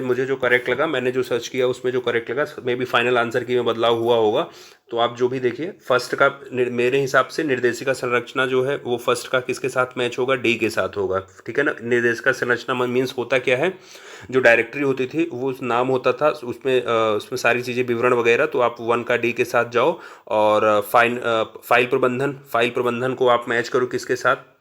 मुझे जो करेक्ट लगा, मैंने जो सर्च किया उसमें जो करेक्ट लगा, मे बी फाइनल आंसर की में बदलाव हुआ होगा। तो आप जो भी देखिए फर्स्ट का मेरे हिसाब से निर्देशिका संरचना जो है वो फर्स्ट का किसके साथ मैच होगा, डी के साथ होगा, ठीक है ना। निर्देशिका संरचना मीन्स होता क्या है, जो डायरेक्टरी होती थी वो नाम होता था, उसमें सारी चीज़ें विवरण वगैरह। तो आप वन का डी के साथ जाओ, और फाइल प्रबंधन को आप मैच करो किसके साथ,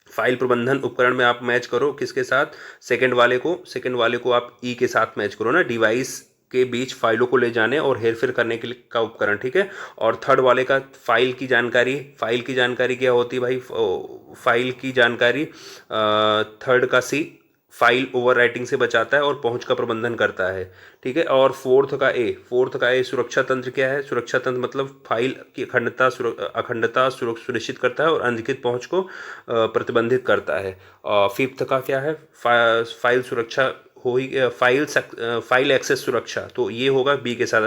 फाइल प्रबंधन उपकरण में आप मैच करो किसके साथ, सेकंड वाले को आप ई के साथ मैच करो ना, डिवाइस के बीच फाइलों को ले जाने और हेरफेर करने के लिए का उपकरण, ठीक है। और थर्ड वाले का फाइल की जानकारी क्या होती है भाई, फाइल की जानकारी थर्ड का सी फाइल ओवर राइटिंग से बचाता है और पहुंच का प्रबंधन करता है, ठीक है। और फोर्थ का ए सुरक्षा तंत्र क्या है, सुरक्षा तंत्र मतलब फाइल की अखंडता सुनिश्चित करता है और अनधिकृत पहुंच को प्रतिबंधित करता है। फिफ्थ का क्या है, फाइल सुरक्षा फाइल एक्सेस सुरक्षा, तो ये होगा बी के साथ,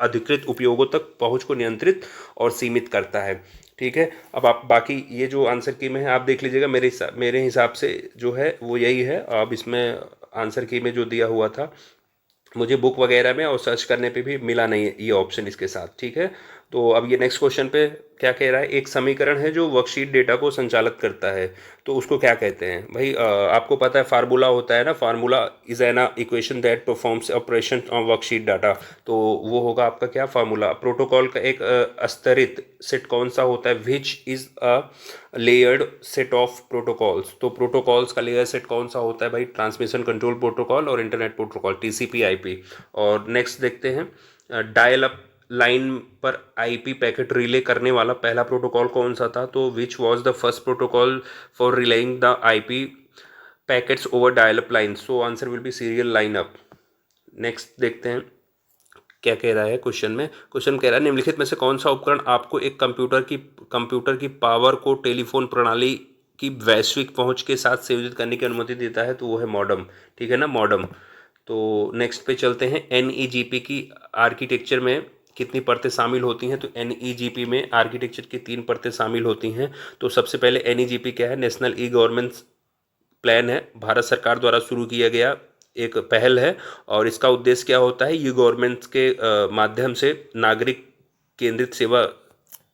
अधिकृत उपयोगों तक पहुंच को नियंत्रित और सीमित करता है, ठीक है। अब आप बाकी ये जो आंसर की में है आप देख लीजिएगा, मेरे हिसाब से जो है वो यही है। अब इसमें आंसर की में जो दिया हुआ था, मुझे बुक वगैरह में और सर्च करने पे भी मिला नहीं है ये ऑप्शन इसके साथ, ठीक है। तो अब ये नेक्स्ट क्वेश्चन पे क्या कह रहा है, एक समीकरण है जो वर्कशीट डेटा को संचालित करता है, तो उसको क्या कहते हैं भाई। आपको पता है फार्मूला होता है ना, formula is an equation that performs operation on worksheet data. तो वो होगा आपका क्या फार्मूला। प्रोटोकॉल का एक स्तरित सेट कौन सा होता है, which is a layered set of protocols. तो प्रोटोकॉल्स का लेयर सेट कौन सा होता है भाई, ट्रांसमिशन कंट्रोल प्रोटोकॉल और इंटरनेट प्रोटोकॉल, टीसीपी आईपी। और नेक्स्ट देखते हैं, डायल अप लाइन पर आईपी पैकेट रिले करने वाला पहला प्रोटोकॉल कौन सा था, तो which was the first protocol for relying the IP packets over dial up line. So answer will be serial line up. Next देखते हैं क्या कह रहा है क्वेश्चन कह रहा है, निम्नलिखित में से कौन सा उपकरण आपको एक कंप्यूटर की पावर को टेलीफोन प्रणाली की वैश्विक पहुंच के साथ संयोजित करने की अनुमति देता है, तो वो है मॉडम, ठीक है ना, मॉडम। तो नेक्स्ट पे चलते हैं, एनईजीपी की आर्किटेक्चर में कितनी परतें शामिल होती हैं, तो एनईजीपी में आर्किटेक्चर की 3 परतें शामिल होती हैं। तो सबसे पहले एनईजीपी क्या है, नेशनल ई गवर्नमेंट प्लान है, भारत सरकार द्वारा शुरू किया गया एक पहल है। और इसका उद्देश्य क्या होता है, ई गवर्नमेंट के माध्यम से नागरिक केंद्रित सेवा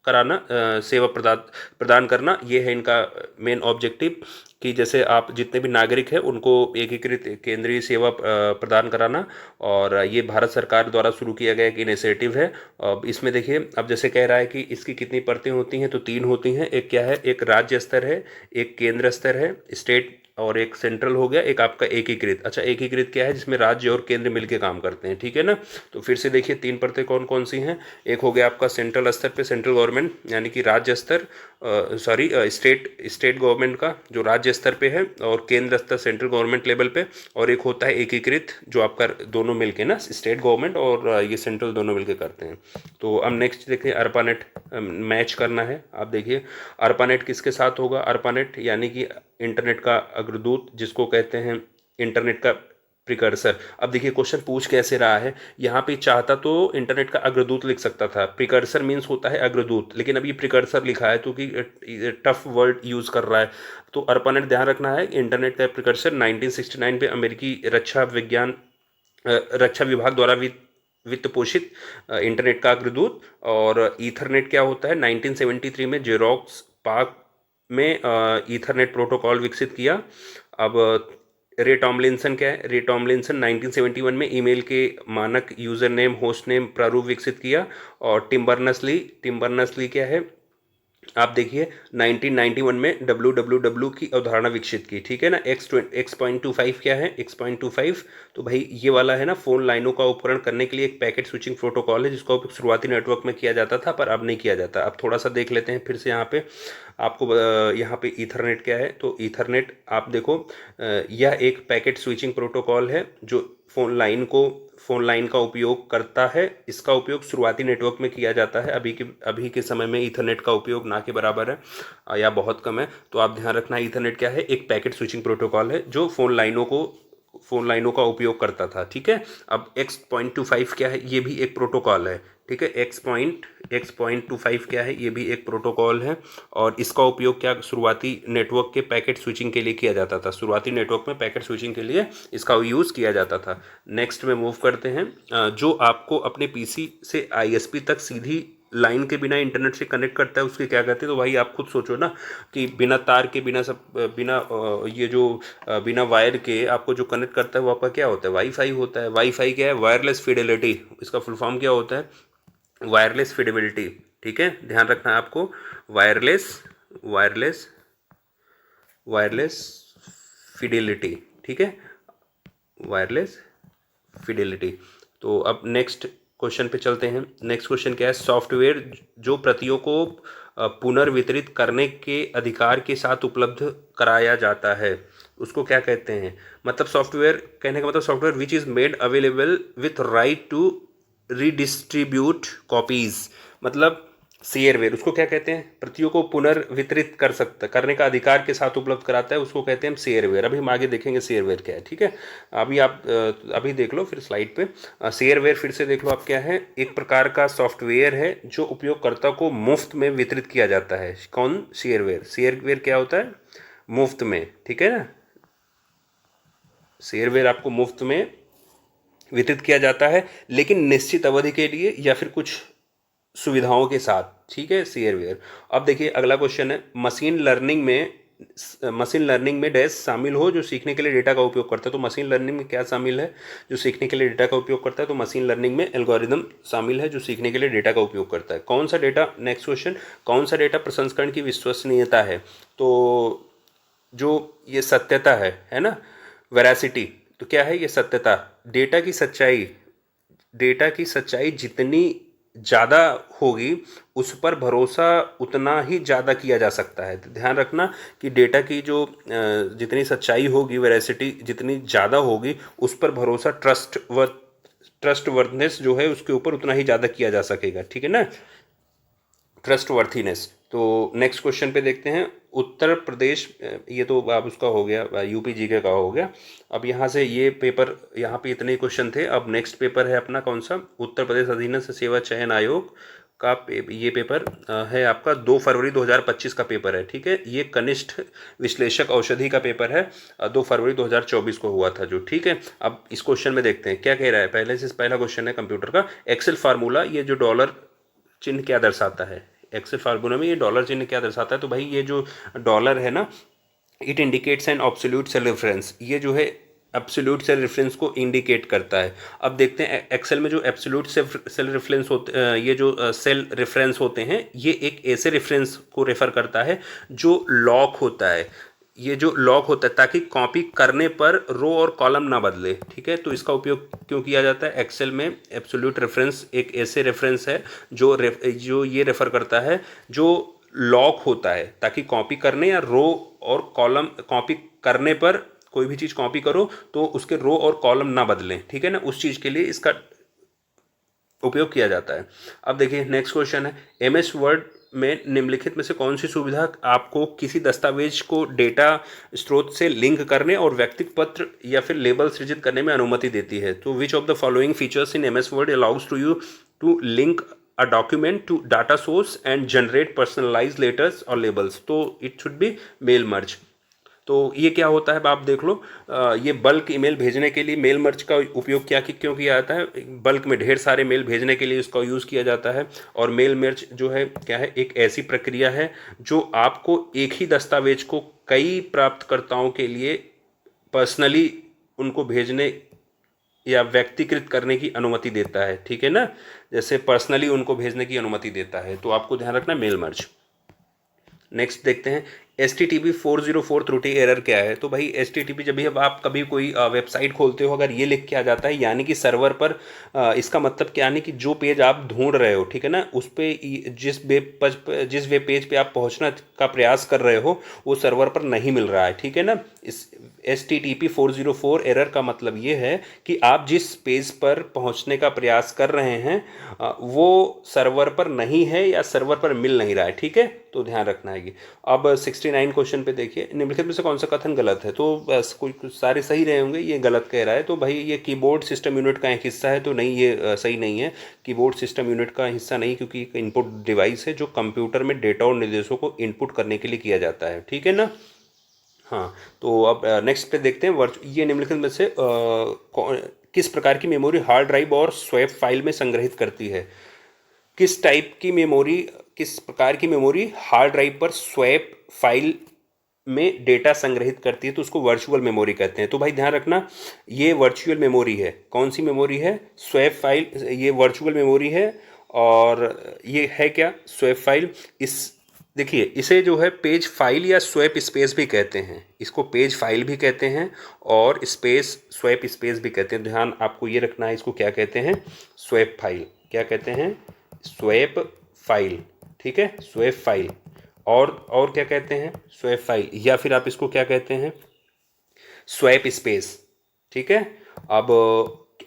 कराना, सेवा प्रदान करना, ये है इनका मेन ऑब्जेक्टिव। कि जैसे आप जितने भी नागरिक हैं उनको एकीकृत केंद्रीय सेवा प्रदान कराना, और ये भारत सरकार द्वारा शुरू किया गया एक इनिशिएटिव है। अब इसमें देखिए, अब जैसे कह रहा है कि इसकी कितनी परतें होती हैं, तो 3 होती हैं। एक क्या है, एक राज्य स्तर है, एक केंद्र स्तर है, स्टेट और एक सेंट्रल हो गया, एक आपका एकीकृत। अच्छा, एकीकृत क्या है? जिसमें राज्य और केंद्र मिलकर काम करते हैं, ठीक है ना। तो फिर से देखिए 3 परतें कौन कौन सी हैं। एक हो गया आपका सेंट्रल स्तर पे सेंट्रल गवर्नमेंट, यानी कि राज्य स्तर, सॉरी स्टेट गवर्नमेंट का जो राज्य स्तर पे है, और केंद्र स्तर सेंट्रल गवर्नमेंट लेवल पे। और एक होता है एकीकृत, जो आपका दोनों मिलके ना, स्टेट गवर्नमेंट और ये सेंट्रल दोनों मिलके करते हैं। तो अब नेक्स्ट देखिए, अर्पानेट मैच करना है। आप देखिए अर्पानेट किसके साथ होगा? अर्पानेट यानी कि इंटरनेट का अग्रदूत, जिसको कहते हैं इंटरनेट का प्रिकर्सर। अब देखिए क्वेश्चन पूछ कैसे रहा है, यहाँ पे चाहता तो इंटरनेट का अग्रदूत लिख सकता था, प्रिकर्सर मीन्स होता है अग्रदूत, लेकिन अब ये प्रिकर्सर लिखा है क्योंकि टफ वर्ड यूज़ कर रहा है। तो अर्पानेट ध्यान रखना है, इंटरनेट का प्रिकर्सर 1969 पे अमेरिकी रक्षा विभाग द्वारा वित्त पोषित इंटरनेट का अग्रदूत। और ईथरनेट क्या होता है? 1973 में जेरोक्स पार्क में ईथरनेट प्रोटोकॉल विकसित किया। अब रे टॉमलिंसन क्या है? रे टॉमलिंसन 1971 में ईमेल के मानक यूज़र नेम होस्ट नेम प्रारूप विकसित किया। और टिम्बर्नर्स ली क्या है? आप देखिए 1991 में www की अवधारणा विकसित की, ठीक है ना। X.25 क्या है? X.25 तो भाई ये वाला है ना, फ़ोन लाइनों का उपकरण करने के लिए एक पैकेट स्विचिंग प्रोटोकॉल है, जिसका उपयोग शुरुआती नेटवर्क में किया जाता था, पर अब नहीं किया जाता। अब थोड़ा सा देख लेते हैं फिर से यहाँ पे आपको। यहाँ पे ईथरनेट क्या है? तो ईथरनेट आप देखो, यह एक पैकेट स्विचिंग प्रोटोकॉल है जो फ़ोन लाइन का उपयोग करता है। इसका उपयोग शुरुआती नेटवर्क में किया जाता है। अभी के समय में ईथरनेट का उपयोग ना के बराबर है या बहुत कम है। तो आप ध्यान रखना, ईथरनेट क्या है? एक पैकेट स्विचिंग प्रोटोकॉल है जो फ़ोन लाइनों का उपयोग करता था, ठीक है। अब X.25 क्या है? ये भी एक प्रोटोकॉल है, ठीक है। X.25 क्या है? ये भी एक प्रोटोकॉल है, और इसका उपयोग क्या शुरुआती नेटवर्क के पैकेट स्विचिंग के लिए किया जाता था। शुरुआती नेटवर्क में पैकेट स्विचिंग के लिए इसका यूज़ किया जाता था। नेक्स्ट में मूव करते हैं, जो आपको अपने पीसी से आईएसपी तक सीधी लाइन के बिना इंटरनेट से कनेक्ट करता है, उसके क्या कहते हैं? तो भाई आप खुद सोचो ना, कि बिना तार के, बिना वायर के आपको जो कनेक्ट करता है वो आपका क्या होता है? वाईफाई होता है। वाईफाई क्या है? Wireless Fidelity. इसका फुल फॉर्म क्या होता है? वायरलेस फिडेलिटी, ठीक है, ध्यान रखना है आपको। वायरलेस वायरलेस वायरलेस फिडेलिटी, ठीक है, वायरलेस फिडेलिटी। तो अब नेक्स्ट क्वेश्चन पे चलते हैं। नेक्स्ट क्वेश्चन क्या है? सॉफ्टवेयर जो प्रतियों को पुनर्वितरित करने के अधिकार के साथ उपलब्ध कराया जाता है, उसको क्या कहते हैं? मतलब सॉफ्टवेयर, कहने का मतलब software which is made available with right to redistribute copies, मतलब शेयरवेयर। उसको क्या कहते हैं? प्रतियों को पुनर्वितरित करने का अधिकार के साथ उपलब्ध कराता है, उसको कहते हैं हम शेयरवेयर। अभी हम आगे देखेंगे शेयरवेयर क्या है, ठीक है। अभी देख लो फिर स्लाइड पे। शेयरवेयर फिर से देख लो आप, क्या है? एक प्रकार का सॉफ्टवेयर है जो उपयोगकर्ता को मुफ्त में वितरित किया जाता है। कौन? शेयरवेयर। शेयरवेयर क्या होता है? मुफ्त में, ठीक है ना। शेयरवेयर आपको मुफ्त में वितरित किया जाता है, लेकिन निश्चित अवधि के लिए या फिर कुछ सुविधाओं के साथ, ठीक है, शेयरवेयर। अब देखिए अगला क्वेश्चन है, मशीन लर्निंग में डैश शामिल हो जो सीखने के लिए डेटा का उपयोग करता है। तो मशीन लर्निंग में क्या शामिल है? जो सीखने के लिए डेटा का उपयोग करता है। तो मशीन लर्निंग में एल्गोरिदम शामिल है जो सीखने के लिए डेटा का उपयोग करता है। कौन सा डेटा? नेक्स्ट क्वेश्चन, कौन सा डेटा प्रसंस्करण की विश्वसनीयता है? तो जो ये सत्यता है ना, वेरासिटी, तो क्या है ये? सत्यता। डेटा की सच्चाई जितनी ज़्यादा होगी, उस पर भरोसा उतना ही ज़्यादा किया जा सकता है। तो ध्यान रखना कि डेटा की जो जितनी सच्चाई होगी, वेरासिटी जितनी ज़्यादा होगी, उस पर भरोसा ट्रस्टवर्थनेस जो है उसके ऊपर उतना ही ज़्यादा किया जा सकेगा, ठीक है ना, ट्रस्टवर्थीनेस। तो नेक्स्ट क्वेश्चन पे देखते हैं, उत्तर प्रदेश, ये तो अब उसका हो गया, यूपी जीके का हो गया। अब यहाँ से ये पेपर, यहाँ पे इतने क्वेश्चन थे। अब नेक्स्ट पेपर है अपना कौन सा? उत्तर प्रदेश अधीनस्थ सेवा चयन आयोग का ये पेपर है आपका 2 फरवरी 2025 का पेपर है, ठीक है। ये कनिष्ठ विश्लेषक औषधि का पेपर है, 2 फरवरी 2024 को हुआ था जो, ठीक है। अब इस क्वेश्चन में देखते हैं क्या कह रहा है। पहला क्वेश्चन है कंप्यूटर का, एक्सेल फार्मूला, ये जो डॉलर चिन्ह क्या दर्शाता है? एक्सेल फार्मूला में ये डॉलर चिन्ह क्या दर्शाता है? तो भाई ये जो डॉलर है ना, it indicates an absolute cell reference, ये जो है एब्सोल्यूट सेल रेफरेंस को इंडिकेट करता है। अब देखते हैं एक्सेल में जो एब्सोल्यूट सेल रेफरेंस होते, ये जो सेल रेफरेंस होते हैं, ये एक ऐसे रेफरेंस को रेफर करता है जो लॉक होता है। ये जो लॉक होता है ताकि कॉपी करने पर रो और कॉलम ना बदले, ठीक है। तो इसका उपयोग क्यों किया जाता है एक्सेल में? एब्सोल्यूट रेफरेंस एक ऐसे रेफरेंस है जो ये रेफर करता है जो लॉक होता है, ताकि कॉपी करने या रो और कॉलम कॉपी करने पर कोई भी चीज़ कॉपी करो तो उसके रो और कॉलम ना बदलें, ठीक है ना, उस चीज़ के लिए इसका उपयोग किया जाता है। अब देखिए नेक्स्ट क्वेश्चन है, एमएस वर्ड में निम्नलिखित में से कौन सी सुविधा आपको किसी दस्तावेज को डेटा स्रोत से लिंक करने और व्यक्तिगत पत्र या फिर लेबल सृजित करने में अनुमति देती है? तो which of the following features in MS Word allows to you to link a document to data source and generate personalize letters और लेबल्स? तो it should be mail merge. तो ये क्या होता है आप देख लो, ये बल्क ईमेल भेजने के लिए मेल मर्ज का उपयोग क्यों किया जाता है? बल्क में ढेर सारे मेल भेजने के लिए इसका यूज़ किया जाता है। और मेल मर्ज जो है क्या है, एक ऐसी प्रक्रिया है जो आपको एक ही दस्तावेज को कई प्राप्तकर्ताओं के लिए पर्सनली उनको भेजने या व्यक्तिकृत करने की अनुमति देता है, ठीक है ना, जैसे पर्सनली उनको भेजने की अनुमति देता है। तो आपको ध्यान रखना मेल मर्ज। नेक्स्ट देखते हैं HTTP 404 त्रुटि एरर क्या है? तो भाई HTTP जब भी अब आप कभी कोई वेबसाइट खोलते हो अगर ये लिख के आ जाता है यानी कि सर्वर पर इसका मतलब क्या नहीं कि जो पेज आप ढूंढ रहे हो, ठीक है ना, उस पे जिस वेब पेज पे आप पहुंचना का प्रयास कर रहे हो वो सर्वर पर नहीं मिल रहा है, ठीक है ना। इस HTTP 404 एरर का मतलब ये है कि आप जिस पेज पर पहुंचने का प्रयास कर रहे हैं वो सर्वर पर नहीं है या सर्वर पर मिल नहीं रहा है, ठीक है, तो ध्यान रखना है ये। अब 69 क्वेश्चन पे देखिए, निम्नलिखित में से कौन सा कथन गलत है? तो बस कुछ सारे सही रहे होंगे, ये गलत कह रहा है। तो भाई ये कीबोर्ड सिस्टम यूनिट का एक हिस्सा है, तो नहीं, ये सही नहीं है। कीबोर्ड सिस्टम यूनिट का हिस्सा नहीं, क्योंकि एक इनपुट डिवाइस है जो कंप्यूटर में डेटा और निर्देशों को इनपुट करने के लिए किया जाता है, ठीक है ना। हाँ, तो अब नेक्स्ट पे देखते हैं ये निम्नलिखित में से किस प्रकार की मेमोरी हार्ड ड्राइव और स्वैप फाइल में संग्रहित करती है? किस प्रकार की मेमोरी हार्ड ड्राइव पर स्वैप फाइल में डेटा संग्रहित करती है? तो उसको वर्चुअल मेमोरी कहते हैं। तो भाई ध्यान रखना ये वर्चुअल मेमोरी है। कौन सी मेमोरी है? स्वैप फाइल, ये वर्चुअल मेमोरी है। और ये है क्या? Swap file. देखिए इसे जो है पेज फाइल या स्वैप स्पेस भी कहते हैं, इसको पेज फाइल भी कहते हैं और स्वैप स्पेस भी कहते हैं। ध्यान आपको ये रखना है, इसको क्या कहते हैं? Swap file. क्या कहते हैं? स्वैप फाइल, ठीक है, स्वैप फाइल। और क्या कहते हैं? स्वैप फाइल, या फिर आप इसको क्या कहते हैं? स्वैप स्पेस, ठीक है। अब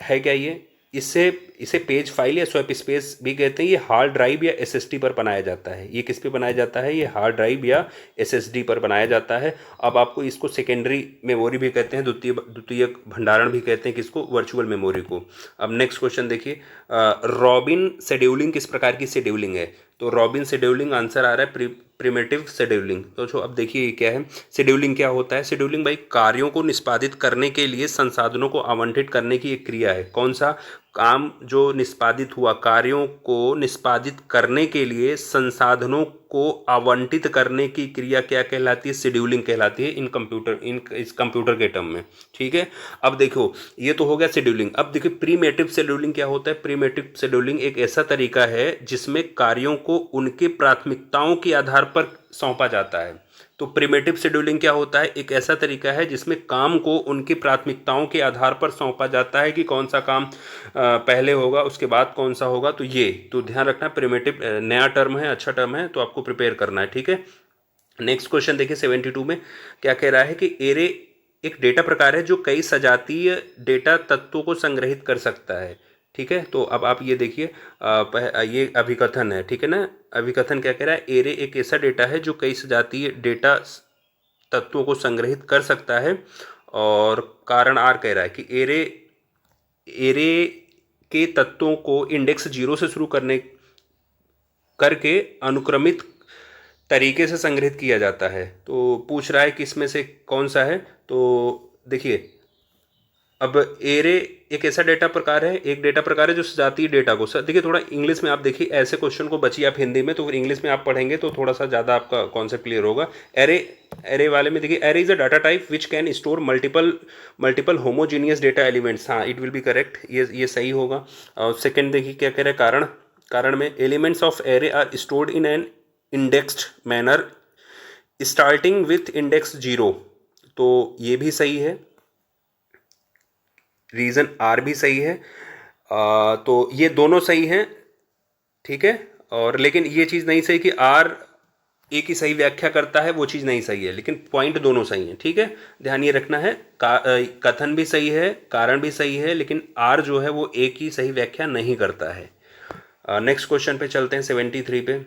है क्या ये? इसे पेज फाइल या स्वैप स्पेस भी कहते हैं। ये हार्ड ड्राइव या एसएसडी पर बनाया जाता है। ये किस पे बनाया जाता है? ये हार्ड ड्राइव या एसएसडी पर बनाया जाता है। अब आपको इसको सेकेंडरी मेमोरी भी कहते हैं, द्वितीय भंडारण भी कहते हैं, किसको? वर्चुअल मेमोरी को। अब नेक्स्ट क्वेश्चन देखिए, रॉबिन शेड्यूलिंग किस प्रकार की शेड्यूलिंग है? तो रॉबिन शेड्यूलिंग आंसर आ रहा है प्रिमिटिव शेड्यूलिंग। तो जो अब देखिए क्या है, शेड्यूलिंग क्या होता है? शेड्यूलिंग भाई कार्यों को निष्पादित करने के लिए संसाधनों को आवंटित करने की एक क्रिया है। कौन सा काम जो निष्पादित हुआ? कार्यों को निष्पादित करने के लिए संसाधनों को आवंटित करने की क्रिया क्या कहलाती है? शेड्यूलिंग कहलाती है इस कंप्यूटर के टर्म में, ठीक है। अब देखो ये तो हो गया शेड्यूलिंग। अब देखिए प्रीमेटिव शेड्यूलिंग क्या होता है? प्रीमेटिव शेड्यूलिंग एक ऐसा तरीका है जिसमें कार्यों को उनके प्राथमिकताओं के आधार पर सौंपा जाता है। तो प्रिमिटिव शेड्यूलिंग क्या होता है? एक ऐसा तरीका है जिसमें काम को उनकी प्राथमिकताओं के आधार पर सौंपा जाता है कि कौन सा काम पहले होगा उसके बाद कौन सा होगा। तो ध्यान रखना, प्रिमिटिव नया टर्म है, अच्छा टर्म है, तो आपको प्रिपेयर करना है, ठीक है। नेक्स्ट क्वेश्चन देखिए 72 में क्या कह रहा है कि एरे एक डेटा प्रकार है जो कई सजातीय डेटा तत्वों को संग्रहित कर सकता है, ठीक है। तो अब आप ये देखिए, ये अभिकथन है, ठीक है ना। अभिकथन क्या कह रहा है? एरे एक ऐसा डेटा है जो कई सजातीय डेटा तत्वों को संग्रहित कर सकता है। और कारण आर कह रहा है कि एरे के तत्वों को इंडेक्स 0 से शुरू करके अनुक्रमित तरीके से संग्रहित किया जाता है। तो पूछ रहा है कि इसमें से कौन सा है? तो देखिए अब एरे एक ऐसा डेटा प्रकार है, एक डेटा प्रकार है जो सजातीय डेटा को देखिए थोड़ा इंग्लिश में आप देखिए, ऐसे क्वेश्चन को बचिए आप हिंदी में, तो फिर इंग्लिश में आप पढ़ेंगे तो थोड़ा सा ज़्यादा आपका कॉन्सेप्ट क्लियर होगा। एरे वाले में देखिए, array is a data type which can store multiple homogeneous data elements. हाँ, इट विल बी करेक्ट, ये सही होगा। और सेकेंड देखिए क्या कह रहे हैं, कारण में elements of array are stored in an indexed manner starting with index 0, तो ये भी सही है, रीज़न आर भी सही है। तो ये दोनों सही हैं, ठीक है। और लेकिन ये चीज़ नहीं सही कि आर एक ही सही व्याख्या करता है, वो चीज़ नहीं सही है, लेकिन पॉइंट दोनों सही हैं, ठीक है। ध्यान ये रखना है, कथन भी सही है, कारण भी सही है, लेकिन आर जो है वो एक ही सही व्याख्या नहीं करता है। नेक्स्ट क्वेश्चन पे चलते हैं, 73 पे।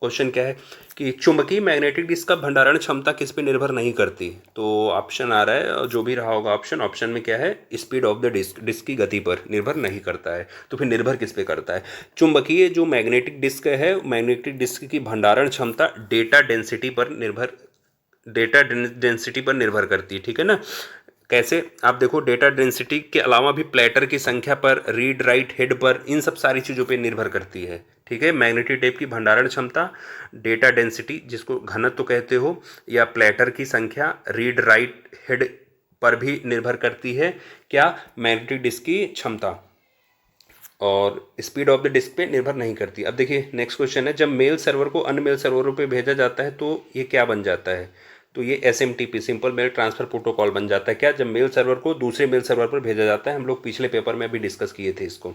क्वेश्चन क्या है कि चुंबकीय मैग्नेटिक डिस्क का भंडारण क्षमता किस पे निर्भर नहीं करती। तो ऑप्शन आ रहा है, जो भी रहा होगा ऑप्शन, ऑप्शन में क्या है, speed of the disk, disk की गति पर निर्भर नहीं करता है। तो फिर निर्भर किस पे करता है। चुंबकीय जो मैग्नेटिक डिस्क है, मैग्नेटिक डिस्क की भंडारण क्षमता डेटा डेंसिटी पर निर्भर करती है, ठीक है ना। कैसे, आप देखो, डेटा डेंसिटी के अलावा भी प्लेटर की संख्या पर, रीड राइट हेड पर, इन सब सारी चीज़ों पे निर्भर करती है, ठीक है। मैग्नेटिक टेप की भंडारण क्षमता, डेटा डेंसिटी जिसको घनत्व कहते हो, या प्लेटर की संख्या, रीड राइट हेड पर भी निर्भर करती है। क्या, मैग्नेटिक डिस्क की क्षमता, और स्पीड ऑफ द डिस्क पे निर्भर नहीं करती। अब देखिए नेक्स्ट क्वेश्चन है, जब मेल सर्वर को अन्य मेल सर्वरों पे भेजा जाता है तो ये क्या बन जाता है। तो ये SMTP, simple mail transfer protocol बन जाता है। क्या, जब मेल सर्वर को दूसरे मेल सर्वर पर भेजा जाता है। हम लोग पिछले पेपर में भी डिस्कस किए थे इसको।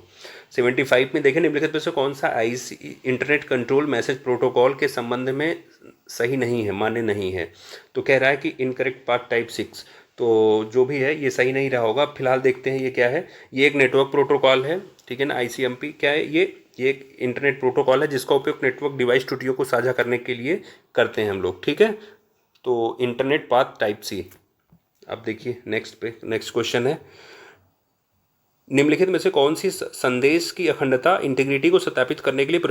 75 में देखें, निम्नलिखित में से कौन सा IC internet control message protocol के संबंध में सही नहीं है, मान्य नहीं है। तो कह रहा है कि इनकरेक्ट पार्ट टाइप 6, तो जो भी है ये सही नहीं रहा होगा। फिलहाल देखते हैं ये क्या है। ये एक नेटवर्क प्रोटोकॉल है, ठीक है ना। ICMP क्या है, ये एक इंटरनेट प्रोटोकॉल है जिसका उपयोग नेटवर्क डिवाइस त्रुटियों को साझा करने के लिए करते हैं हम लोग, ठीक है। तो इंटरनेट पाथ टाइप C। अब देखिए नेक्स्ट क्वेश्चन है, निम्नलिखित में से कौन सी संदेश की अखंडता इंटीग्रिटी को सत्यापित करने के लिए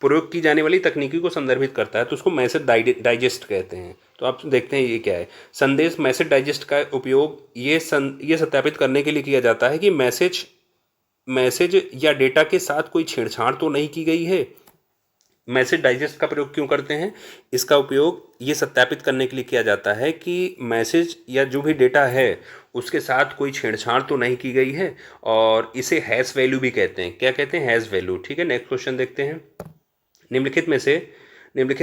प्रयोग की जाने वाली तकनीकी को संदर्भित करता है। तो उसको मैसेज डाइजेस्ट कहते हैं। तो आप देखते हैं ये क्या है। संदेश मैसेज डाइजेस्ट का उपयोग ये सत्यापित करने के लिए किया जाता है कि मैसेज या डेटा के साथ कोई छेड़छाड़ तो नहीं की गई है। मैसेज डाइजेस्ट का प्रयोग क्यों करते हैं, इसका उपयोग ये सत्यापित करने के लिए किया जाता है कि मैसेज या जो भी डेटा है उसके साथ कोई छेड़छाड़ तो नहीं की गई है। और इसे हैश वैल्यू भी कहते हैं। क्या कहते हैं, हैश वैल्यू, ठीक है। नेक्स्ट क्वेश्चन देखते हैं, निम्नलिखित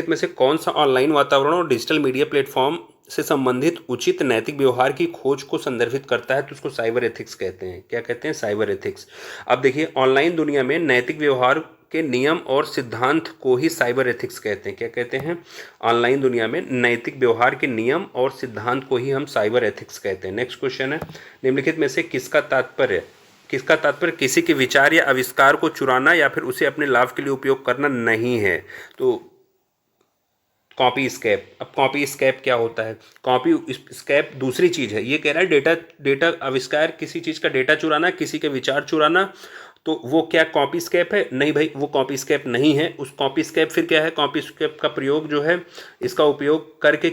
में से कौन सा ऑनलाइन वातावरण और डिजिटल मीडिया प्लेटफॉर्म से संबंधित उचित नैतिक व्यवहार की खोज को संदर्भित करता है। तो उसको साइबर एथिक्स कहते हैं। क्या कहते हैं, साइबर एथिक्स। अब देखिए, ऑनलाइन दुनिया में नैतिक व्यवहार के नियम और सिद्धांत को ही साइबर एथिक्स कहते हैं। क्या कहते हैं, ऑनलाइन दुनिया में नैतिक व्यवहार के नियम और सिद्धांत को ही हम साइबर एथिक्स कहते हैं। नेक्स्ट क्वेश्चन है, निम्नलिखित में से किसका तात्पर्य किसी के विचार या आविष्कार को चुराना या फिर उसे अपने लाभ के लिए उपयोग करना नहीं है। तो कॉपी स्कैप। अब कॉपी स्कैप क्या होता है, कॉपी स्कैप दूसरी चीज़ है। ये कह रहा है डेटा आविष्कार, किसी चीज़ का डेटा चुराना, किसी के विचार चुराना, तो वो क्या कॉपी स्कैप है। नहीं भाई, वो कॉपी स्कैप नहीं है। उस कॉपी स्कैप फिर क्या है, कॉपी स्कैप का प्रयोग जो है, इसका उपयोग करके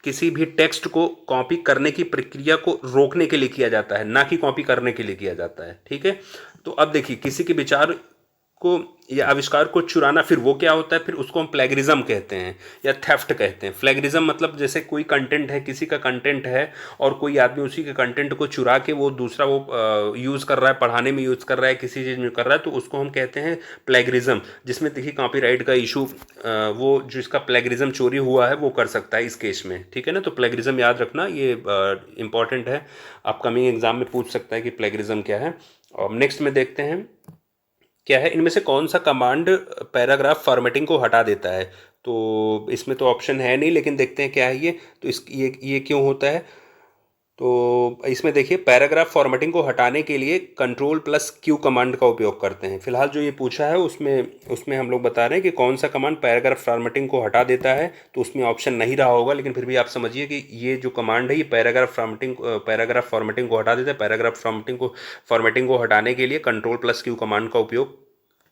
किसी भी टेक्स्ट को कॉपी करने की प्रक्रिया को रोकने के लिए किया जाता है, ना कि कॉपी करने के लिए किया जाता है, ठीक है। तो अब देखिए, किसी के विचार को या आविष्कार को चुराना, फिर वो क्या होता है, फिर उसको हम प्लेगरिज्म कहते हैं या थेफ्ट कहते हैं। प्लेगरिज्म मतलब जैसे कोई कंटेंट है, किसी का कंटेंट है और कोई आदमी उसी के कंटेंट को चुरा के वो दूसरा वो यूज़ कर रहा है, पढ़ाने में यूज़ कर रहा है, किसी चीज़ में कर रहा है, तो उसको हम कहते हैं प्लेगरिज्म। जिसमें देखिए कॉपीराइट का इशू, वो जिसका प्लेगरिज्म चोरी हुआ है वो कर सकता है इस केस में, ठीक है ना। तो प्लेगरिज्म याद रखना, ये इंपॉर्टेंट है, अपकमिंग एग्जाम में पूछ सकता है कि प्लेगरिज्म क्या है। और नेक्स्ट में देखते हैं क्या है, इनमें से कौन सा कमांड पैराग्राफ फॉर्मेटिंग को हटा देता है। तो इसमें तो ऑप्शन है नहीं, लेकिन देखते हैं क्या है ये। तो ये क्यों होता है। तो इसमें देखिए, पैराग्राफ फॉर्मेटिंग को हटाने के लिए Ctrl+Q कमांड का उपयोग करते हैं। फिलहाल जो ये पूछा है उसमें हम लोग बता रहे हैं कि कौन सा कमांड पैराग्राफ फॉर्मेटिंग को हटा देता है। तो उसमें ऑप्शन नहीं रहा होगा, लेकिन फिर भी आप समझिए कि ये जो कमांड है ये पैराग्राफ फॉर्मेटिंग को हटा देता है। पैराग्राफ फॉर्मेटिंग को हटाने के लिए Ctrl+Q कमांड का उपयोग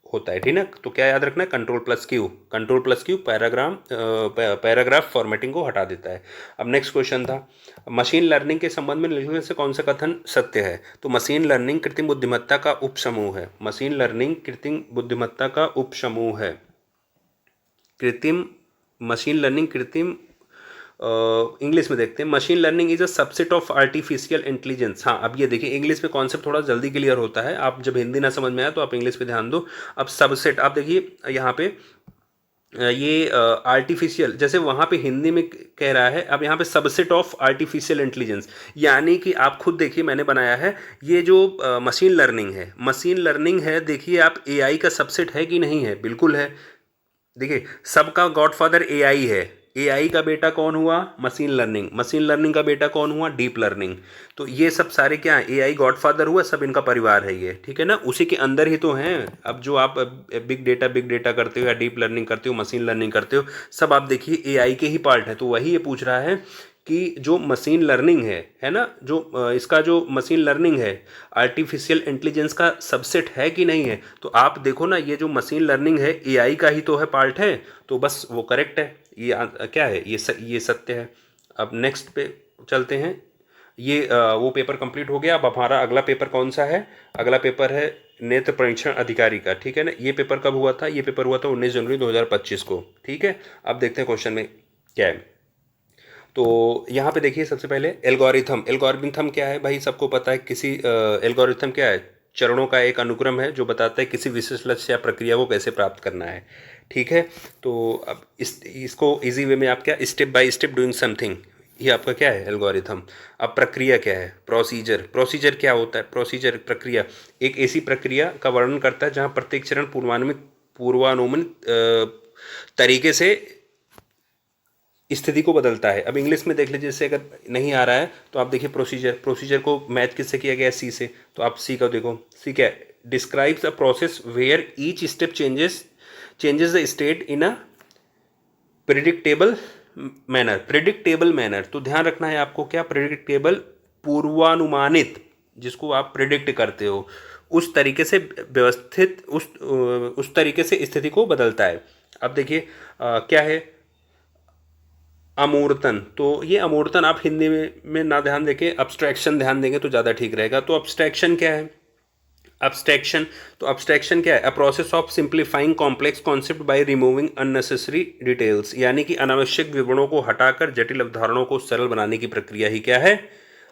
होता है, ठीक ना। तो क्या याद रखना है, Ctrl+Q पैराग्राफ फॉर्मेटिंग को हटा देता है। अब नेक्स्ट क्वेश्चन था, मशीन लर्निंग के संबंध में निम्नलिखित में से कौन सा कथन सत्य है। तो मशीन लर्निंग कृत्रिम बुद्धिमत्ता का उपसमूह है। मशीन लर्निंग कृत्रिम बुद्धिमत्ता का उपसमूह है। मशीन लर्निंग कृत्रिम इंग्लिश में देखते हैं, machine learning is a subset of artificial intelligence. हाँ, अब ये देखिए, इंग्लिश में कॉन्सेप्ट थोड़ा जल्दी क्लियर होता है। आप जब हिंदी ना समझ में आए तो आप इंग्लिश पे ध्यान दो। अब सबसेट, आप देखिए यहाँ पे ये आर्टिफिशियल, जैसे वहाँ पे हिंदी में कह रहा है, अब यहाँ पे सबसेट ऑफ आर्टिफिशियल इंटेलिजेंस, यानी कि आप खुद देखिए मैंने बनाया है ये जो मशीन लर्निंग है, मशीन लर्निंग है, देखिए आप एआई का सबसेट है कि नहीं है, बिल्कुल है। देखिए सबका गॉडफादर एआई है, एआई का बेटा कौन हुआ, मशीन लर्निंग, मशीन लर्निंग का बेटा कौन हुआ, डीप लर्निंग। तो ये सब सारे क्या है, एआई गॉडफादर हुआ, सब इनका परिवार है ये, ठीक है ना, उसी के अंदर ही तो हैं। अब जो आप बिग डेटा करते हो या डीप लर्निंग करते हो, मशीन लर्निंग करते हो, सब आप देखिए एआई के ही पार्ट है। तो वही ये पूछ रहा है कि जो मशीन लर्निंग है ना, जो इसका जो मशीन लर्निंग है आर्टिफिशियल इंटेलिजेंस का सबसेट है कि नहीं है। तो आप देखो ना, ये जो मशीन लर्निंग है एआई का ही तो है, पार्ट है, तो बस वो करेक्ट है, ये क्या है, ये सत्य है। अब नेक्स्ट पे चलते हैं। ये वो पेपर कंप्लीट हो गया। अब हमारा अगला पेपर कौन सा है, अगला पेपर है नेत्र परीक्षण अधिकारी का, ठीक है ना। ये पेपर कब हुआ था, ये पेपर हुआ था 19 जनवरी 2025 को, ठीक है। अब देखते हैं क्वेश्चन में क्या है। तो यहाँ पे देखिए सबसे पहले एल्गोरिथम, एल्गोरिथम क्या है भाई, सबको पता है। किसी एल्गोरिथम क्या है, चरणों का एक अनुक्रम है जो बताता है किसी विशेष लक्ष्य या प्रक्रिया को कैसे प्राप्त करना है, ठीक है। तो अब इसको इजी वे में आप क्या, step by step doing something, ये आपका क्या है एल्गोरिथम। अब प्रक्रिया क्या है, प्रोसीजर, प्रोसीजर क्या होता है, प्रोसीजर प्रक्रिया एक ऐसी प्रक्रिया का वर्णन करता है जहाँ प्रत्येक चरण पूर्वानुमानित तरीके से स्थिति को बदलता है। अब इंग्लिश में देख लीजिए, जैसे अगर नहीं आ रहा है तो आप देखिए प्रोसीजर, प्रोसीजर को मैच किससे किया गया है, सी से। तो आप सी का देखो, सी क्या है, describes a process where each step changes the state in a predictable manner, predictable manner. तो ध्यान रखना है आपको, क्या प्रिडिक्टेबल, पूर्वानुमानित, जिसको आप प्रिडिक्ट करते हो उस तरीके से व्यवस्थित, उस तरीके से स्थिति को बदलता है। अब देखिए क्या है अमूर्तन। तो ये अमूर्तन आप हिंदी में ना ध्यान देके अब्स्ट्रैक्शन ध्यान देंगे तो ज़्यादा ठीक रहेगा। तो अब्स्ट्रैक्शन क्या है, अब्स्ट्रैक्शन, तो अब्स्ट्रैक्शन क्या है, a process of simplifying complex concept by removing unnecessary details, यानी कि अनावश्यक विवरणों को हटाकर जटिल अवधारणाओं को सरल बनाने की प्रक्रिया ही क्या है,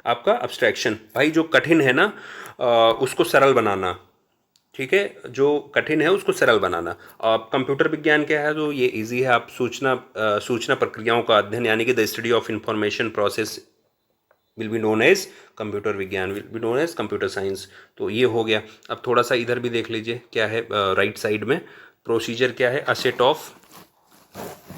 आपका अब्स्ट्रैक्शन। भाई जो कठिन है ना उसको सरल बनाना, ठीक है, जो कठिन है उसको सरल बनाना। अब कंप्यूटर विज्ञान क्या है, तो ये इजी है, आप सूचना प्रक्रियाओं का अध्ययन, यानी कि the study of information process will be known as computer विज्ञान, will be known as computer science. तो ये हो गया। अब थोड़ा सा इधर भी देख लीजिए क्या है, राइट साइड में प्रोसीजर क्या है, अ सेट ऑफ,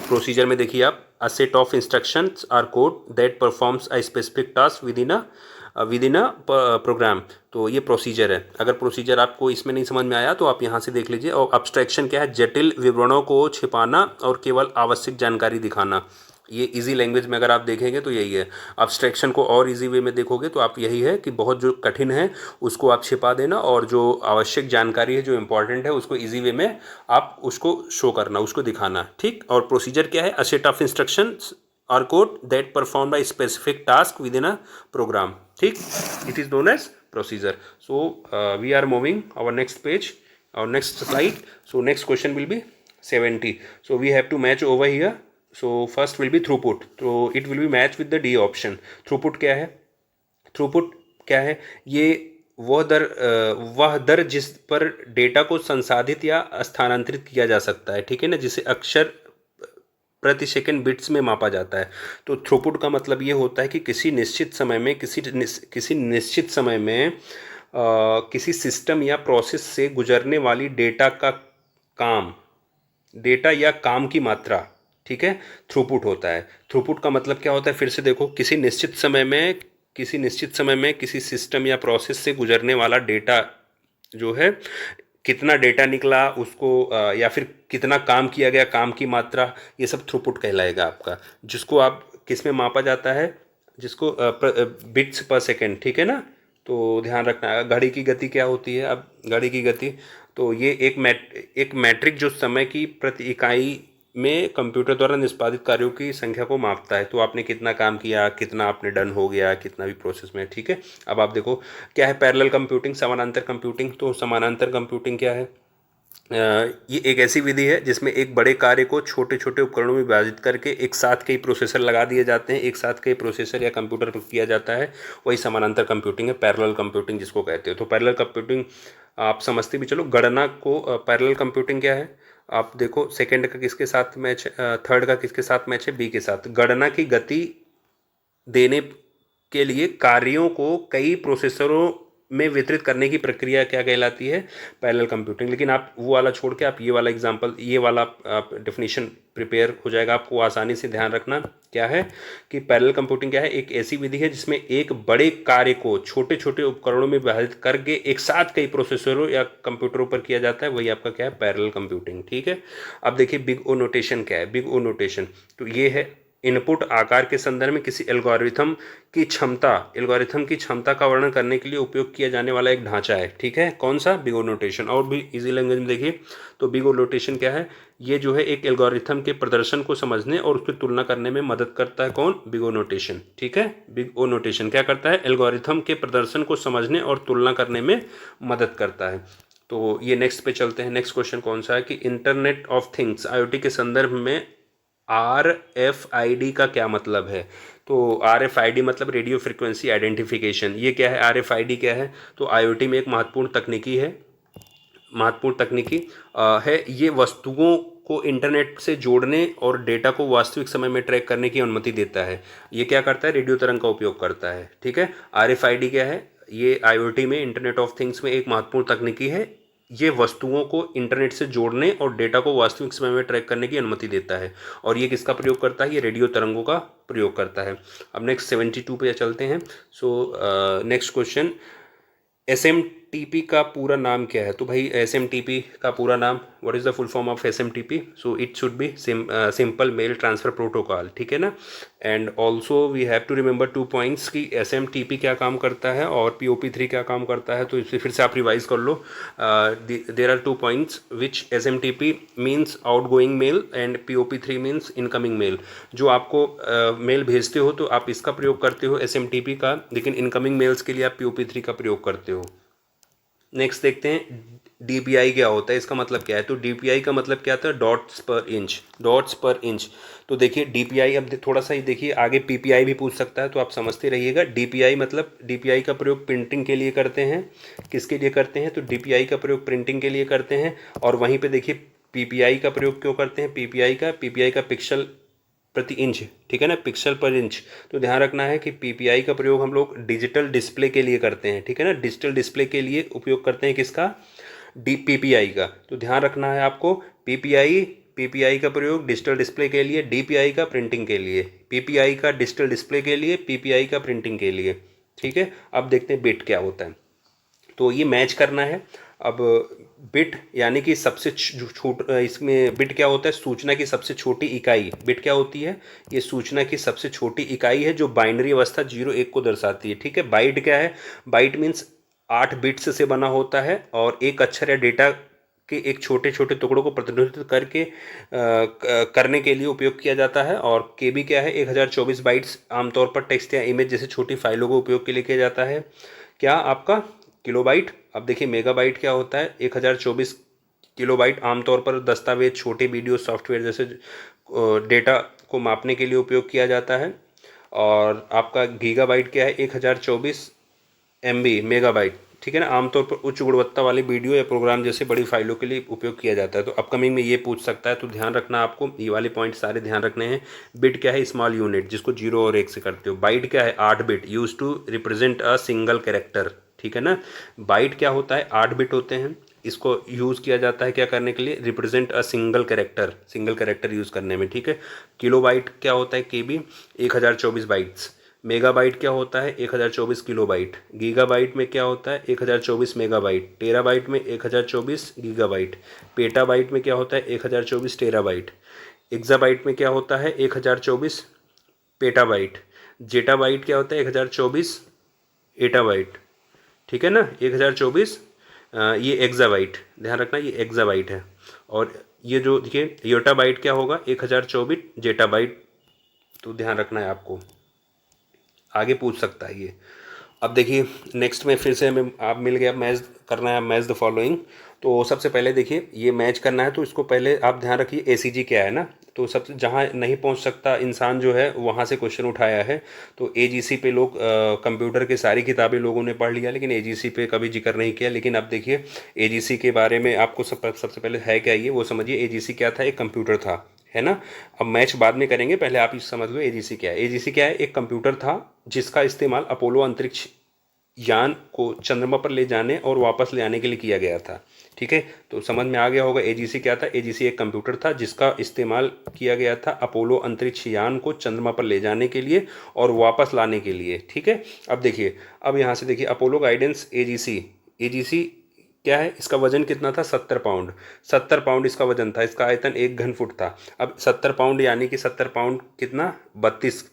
प्रोसीजर में देखिए आप, a set of instructions or code that performs a specific task within a program. तो ये प्रोसीजर है। अगर प्रोसीजर आपको इसमें नहीं समझ में आया तो आप यहाँ से देख लीजिए। और अब्स्ट्रैक्शन क्या है, जटिल विवरणों को छिपाना और केवल आवश्यक जानकारी दिखाना। ये इजी लैंग्वेज में अगर आप देखेंगे तो यही है। अब्स्ट्रैक्शन को और इजी वे में देखोगे तो आप यही है कि बहुत जो कठिन है उसको आप छिपा देना, और जो आवश्यक जानकारी है, जो इंपॉर्टेंट है, उसको इजी वे में आप उसको शो करना, उसको दिखाना, ठीक। और प्रोसीजर क्या है, अ set of instructions or code that performed a specific task within a program, ठीक। it is known as procedure. So we are moving our next page, our next slide. So next question will be 70. So we have to match over here. So first will be throughput, so it will be match with the D option. throughput क्या है, throughput क्या है, ये वह दर जिस पर data को संसाधित या स्थानांतरित किया जा सकता है, ठीक है ना, जिसे अक्षर प्रति सेकंड बिट्स में मापा जाता है। तो थ्रूपुट का मतलब ये होता है कि किसी निश्चित समय में किसी निश्चित समय में किसी सिस्टम या प्रोसेस से गुजरने वाली डेटा का काम, डेटा या काम की मात्रा, ठीक है, थ्रूपुट होता है। थ्रूपुट का मतलब क्या होता है, फिर से देखो, किसी निश्चित समय में किसी सिस्टम या प्रोसेस से गुजरने वाला डेटा जो है, कितना डेटा निकला उसको या फिर कितना काम किया गया, काम की मात्रा, ये सब थ्रूपुट कहलाएगा आपका, जिसको आप किस में मापा जाता है, जिसको बिट्स पर सेकेंड, ठीक है ना। तो ध्यान रखना है। घड़ी की गति क्या होती है, अब घड़ी की गति, तो ये एक मैट्रिक जो समय की प्रति इकाई में कंप्यूटर द्वारा निष्पादित कार्यों की संख्या को मापता है। तो आपने कितना काम किया, कितना आपने डन हो गया, कितना भी प्रोसेस में, ठीक है। अब आप देखो क्या है पैरेलल कंप्यूटिंग, समानांतर कंप्यूटिंग। तो समानांतर कंप्यूटिंग क्या है, ये एक ऐसी विधि है जिसमें एक बड़े कार्य को छोटे छोटे उपकरणों में विभाजित करके एक साथ कई प्रोसेसर लगा दिए जाते हैं, एक साथ कई प्रोसेसर या कंप्यूटर पर किया जाता है, वही समानांतर कंप्यूटिंग है, पैरेलल कंप्यूटिंग जिसको कहते हो। तो पैरेलल कंप्यूटिंग आप समझते भी चलो, गणना को पैरेलल कंप्यूटिंग क्या है, आप देखो सेकंड का किसके साथ मैच, थर्ड का किसके साथ मैच है, बी के साथ। गणना की गति देने के लिए कार्यों को कई प्रोसेसरों में वितरित करने की प्रक्रिया क्या कहलाती है, पैरेलल कंप्यूटिंग। लेकिन आप वो वाला छोड़ के आप ये वाला एग्जांपल, ये वाला आप डेफिनेशन प्रिपेयर हो जाएगा, आपको आसानी से ध्यान रखना क्या है कि पैरेलल कंप्यूटिंग क्या है, एक ऐसी विधि है जिसमें एक बड़े कार्य को छोटे छोटे उपकरणों में विभाजित करके एक साथ कई प्रोसेसरों या कंप्यूटरों पर किया जाता है, वही आपका क्या है, पैरेलल कंप्यूटिंग। ठीक है, अब देखिए बिग ओ नोटेशन क्या है। बिग ओ नोटेशन तो ये है इनपुट आकार के संदर्भ में किसी एल्गोरिथम की क्षमता का वर्णन करने के लिए उपयोग किया जाने वाला एक ढांचा है। ठीक है, कौन सा, बिग ओ नोटेशन। और भी इजी लैंग्वेज में देखिए तो बिग ओ नोटेशन क्या है, ये जो है एक एल्गोरिथम के प्रदर्शन को समझने और उसकी तुलना करने में मदद करता है। कौन, बिग ओ नोटेशन। ठीक है, बिग ओ नोटेशन क्या करता है, एल्गोरिथम के प्रदर्शन को समझने और तुलना करने में मदद करता है। तो ये नेक्स्ट पे चलते हैं। नेक्स्ट क्वेश्चन कौन सा है कि इंटरनेट ऑफ थिंग्स IoT के संदर्भ में RFID का क्या मतलब है। तो RFID मतलब रेडियो फ्रिक्वेंसी आइडेंटिफिकेशन। ये क्या है, RFID क्या है, तो IoT में एक महत्वपूर्ण तकनीकी है, महत्वपूर्ण तकनीकी है। ये वस्तुओं को इंटरनेट से जोड़ने और डेटा को वास्तविक समय में ट्रैक करने की अनुमति देता है। ये क्या करता है, रेडियो तरंग का उपयोग करता है। ठीक है, RFID क्या है, ये IoT में, इंटरनेट ऑफ थिंग्स में एक महत्वपूर्ण तकनीकी है। ये वस्तुओं को इंटरनेट से जोड़ने और डेटा को वास्तविक समय में ट्रैक करने की अनुमति देता है। और ये किसका प्रयोग करता है, ये रेडियो तरंगों का प्रयोग करता है। अब नेक्स्ट 72 पे चलते हैं। सो नेक्स्ट क्वेश्चन, SMTP का पूरा नाम क्या है। तो भाई SMTP का पूरा नाम, what is the full form of SMTP, so it should be simple mail transfer protocol. ठीक है ना। And also we have to remember 2 points कि SMTP क्या काम करता है और POP3 क्या काम करता है। तो इसे फिर से आप रिवाइज कर लो। There are 2 points which SMTP means outgoing mail and POP3 means incoming mail. जो आपको मेल भेजते हो तो आप इसका प्रयोग करते हो SMTP का, लेकिन इनकमिंग मेल्स के लिए आप POP3 का प्रयोग करते हो। नेक्स्ट देखते हैं DPI क्या होता है, इसका मतलब क्या है। तो DPI का मतलब क्या था, डॉट्स पर इंच, डॉट्स पर इंच। तो देखिए DPI, अब थोड़ा सा ही देखिए, आगे PPI भी पूछ सकता है, तो आप समझते रहिएगा। DPI मतलब, DPI का प्रयोग प्रिंटिंग के लिए करते हैं। किसके लिए करते हैं, तो DPI का प्रयोग प्रिंटिंग के लिए करते हैं। और वहीं पे देखिए PPI का प्रयोग क्यों करते हैं, PPI का पिक्सल प्रति इंच, ठीक है ना, पिक्सल पर इंच। तो ध्यान रखना है कि PPI का प्रयोग हम लोग डिजिटल डिस्प्ले के लिए करते हैं। ठीक है ना, डिजिटल डिस्प्ले के लिए उपयोग करते हैं किसका, PPI का। तो ध्यान रखना है आपको, PPI का प्रयोग डिजिटल डिस्प्ले के लिए, DPI का प्रिंटिंग के लिए। PPI का डिजिटल डिस्प्ले के लिए, PPI का प्रिंटिंग के लिए। ठीक है, अब देखते हैं बिट क्या होता है। तो ये मैच करना है। अब बिट यानी कि सबसे छोट, इसमें बिट क्या होता है, सूचना की सबसे छोटी इकाई। बिट क्या होती है, ये सूचना की सबसे छोटी इकाई है जो बाइनरी अवस्था 0-1 को दर्शाती है। ठीक है, बाइट क्या है, बाइट मीन्स 8 बिट्स से बना होता है और एक अक्षर या डेटा के एक छोटे छोटे टुकड़ों को प्रतिनिधित्व करके करने के लिए उपयोग किया जाता है। और KB क्या है, 1024 बाइट्स आमतौर पर टेक्स्ट या इमेज जैसे छोटी फाइलों को उपयोग के लिए किया जाता है। क्या आपका किलोबाइट। अब देखिए मेगाबाइट क्या होता है, 1024 किलोबाइट आमतौर पर दस्तावेज, छोटे वीडियो, सॉफ्टवेयर जैसे डेटा को मापने के लिए उपयोग किया जाता है। और आपका गीगाबाइट क्या है, 1024 MB मेगाबाइट। ठीक है ना, आमतौर पर उच्च गुणवत्ता वाले वीडियो या प्रोग्राम जैसे बड़ी फाइलों के लिए उपयोग किया जाता है। तो अपकमिंग में ये पूछ सकता है, तो ध्यान रखना, आपको ये वाले पॉइंट सारे ध्यान रखने हैं। बिट क्या है, स्मॉल यूनिट, जिसको 0 और 1 से करते हो। बाइट क्या है, 8 bit, use to represent a single character. ठीक है ना, बाइट क्या होता है, 8 बिट होते हैं। इसको यूज़ किया जाता है क्या करने के लिए, represent a single character use करने में। ठीक है, किलोबाइट क्या होता है, KB 1024 बाइट्स। मेगाबाइट क्या होता है, 1024 किलोबाइट। गीगाबाइट में क्या होता है, 1024 मेगाबाइट। टेराबाइट में 1024 गीगाबाइट। पेटाबाइट में क्या होता है, 1024 टेराबाइट। एक्साबाइट में क्या होता है, 1024 पेटाबाइट। जेटाबाइट क्या होता है, 1024 एटाबाइट। ठीक है ना, 1024 ये एक्साबाइट, ध्यान रखना ये एक्साबाइट है। और ये जो देखिए योटाबाइट क्या होगा, 1024 जेटाबाइट। तो ध्यान रखना है आपको, आगे पूछ सकता है ये। अब देखिए नेक्स्ट में फिर से हमें आप मिल गया, मैच करना है, मैच द फॉलोइंग। तो सबसे पहले देखिए ये मैच करना है, तो इसको पहले आप ध्यान रखिए ACG क्या है ना। तो सब जहाँ नहीं पहुँच सकता इंसान जो है वहाँ से क्वेश्चन उठाया है। तो एजीसी पे लोग कंप्यूटर की सारी किताबें लोगों ने पढ़ लिया, लेकिन एजीसी पे कभी जिक्र नहीं किया। लेकिन अब देखिए एजीसी के बारे में आपको सबसे पहले है क्या ये वो समझिए। एजीसी क्या था? एक कंप्यूटर था, है ना। अब मैच बाद में करेंगे, पहले आप समझ लो एजीसी क्या है। एजीसी क्या है? एक कंप्यूटर था जिसका इस्तेमाल अपोलो अंतरिक्ष यान को चंद्रमा पर ले जाने और वापस ले आने के लिए किया गया था। ठीक है, तो समझ में आ गया होगा एजीसी क्या था। एजीसी एक कंप्यूटर था जिसका इस्तेमाल किया गया था अपोलो अंतरिक्ष यान को चंद्रमा पर ले जाने के लिए और वापस लाने के लिए। ठीक है, अब देखिए, अब यहाँ से देखिए अपोलो गाइडेंस एजीसी। एजीसी क्या है? इसका वजन कितना था? 70 पाउंड। 70 पाउंड इसका वजन था। इसका आयतन 1 घन फुट था। अब 70 पाउंड यानी कि 70 पाउंड कितना? 32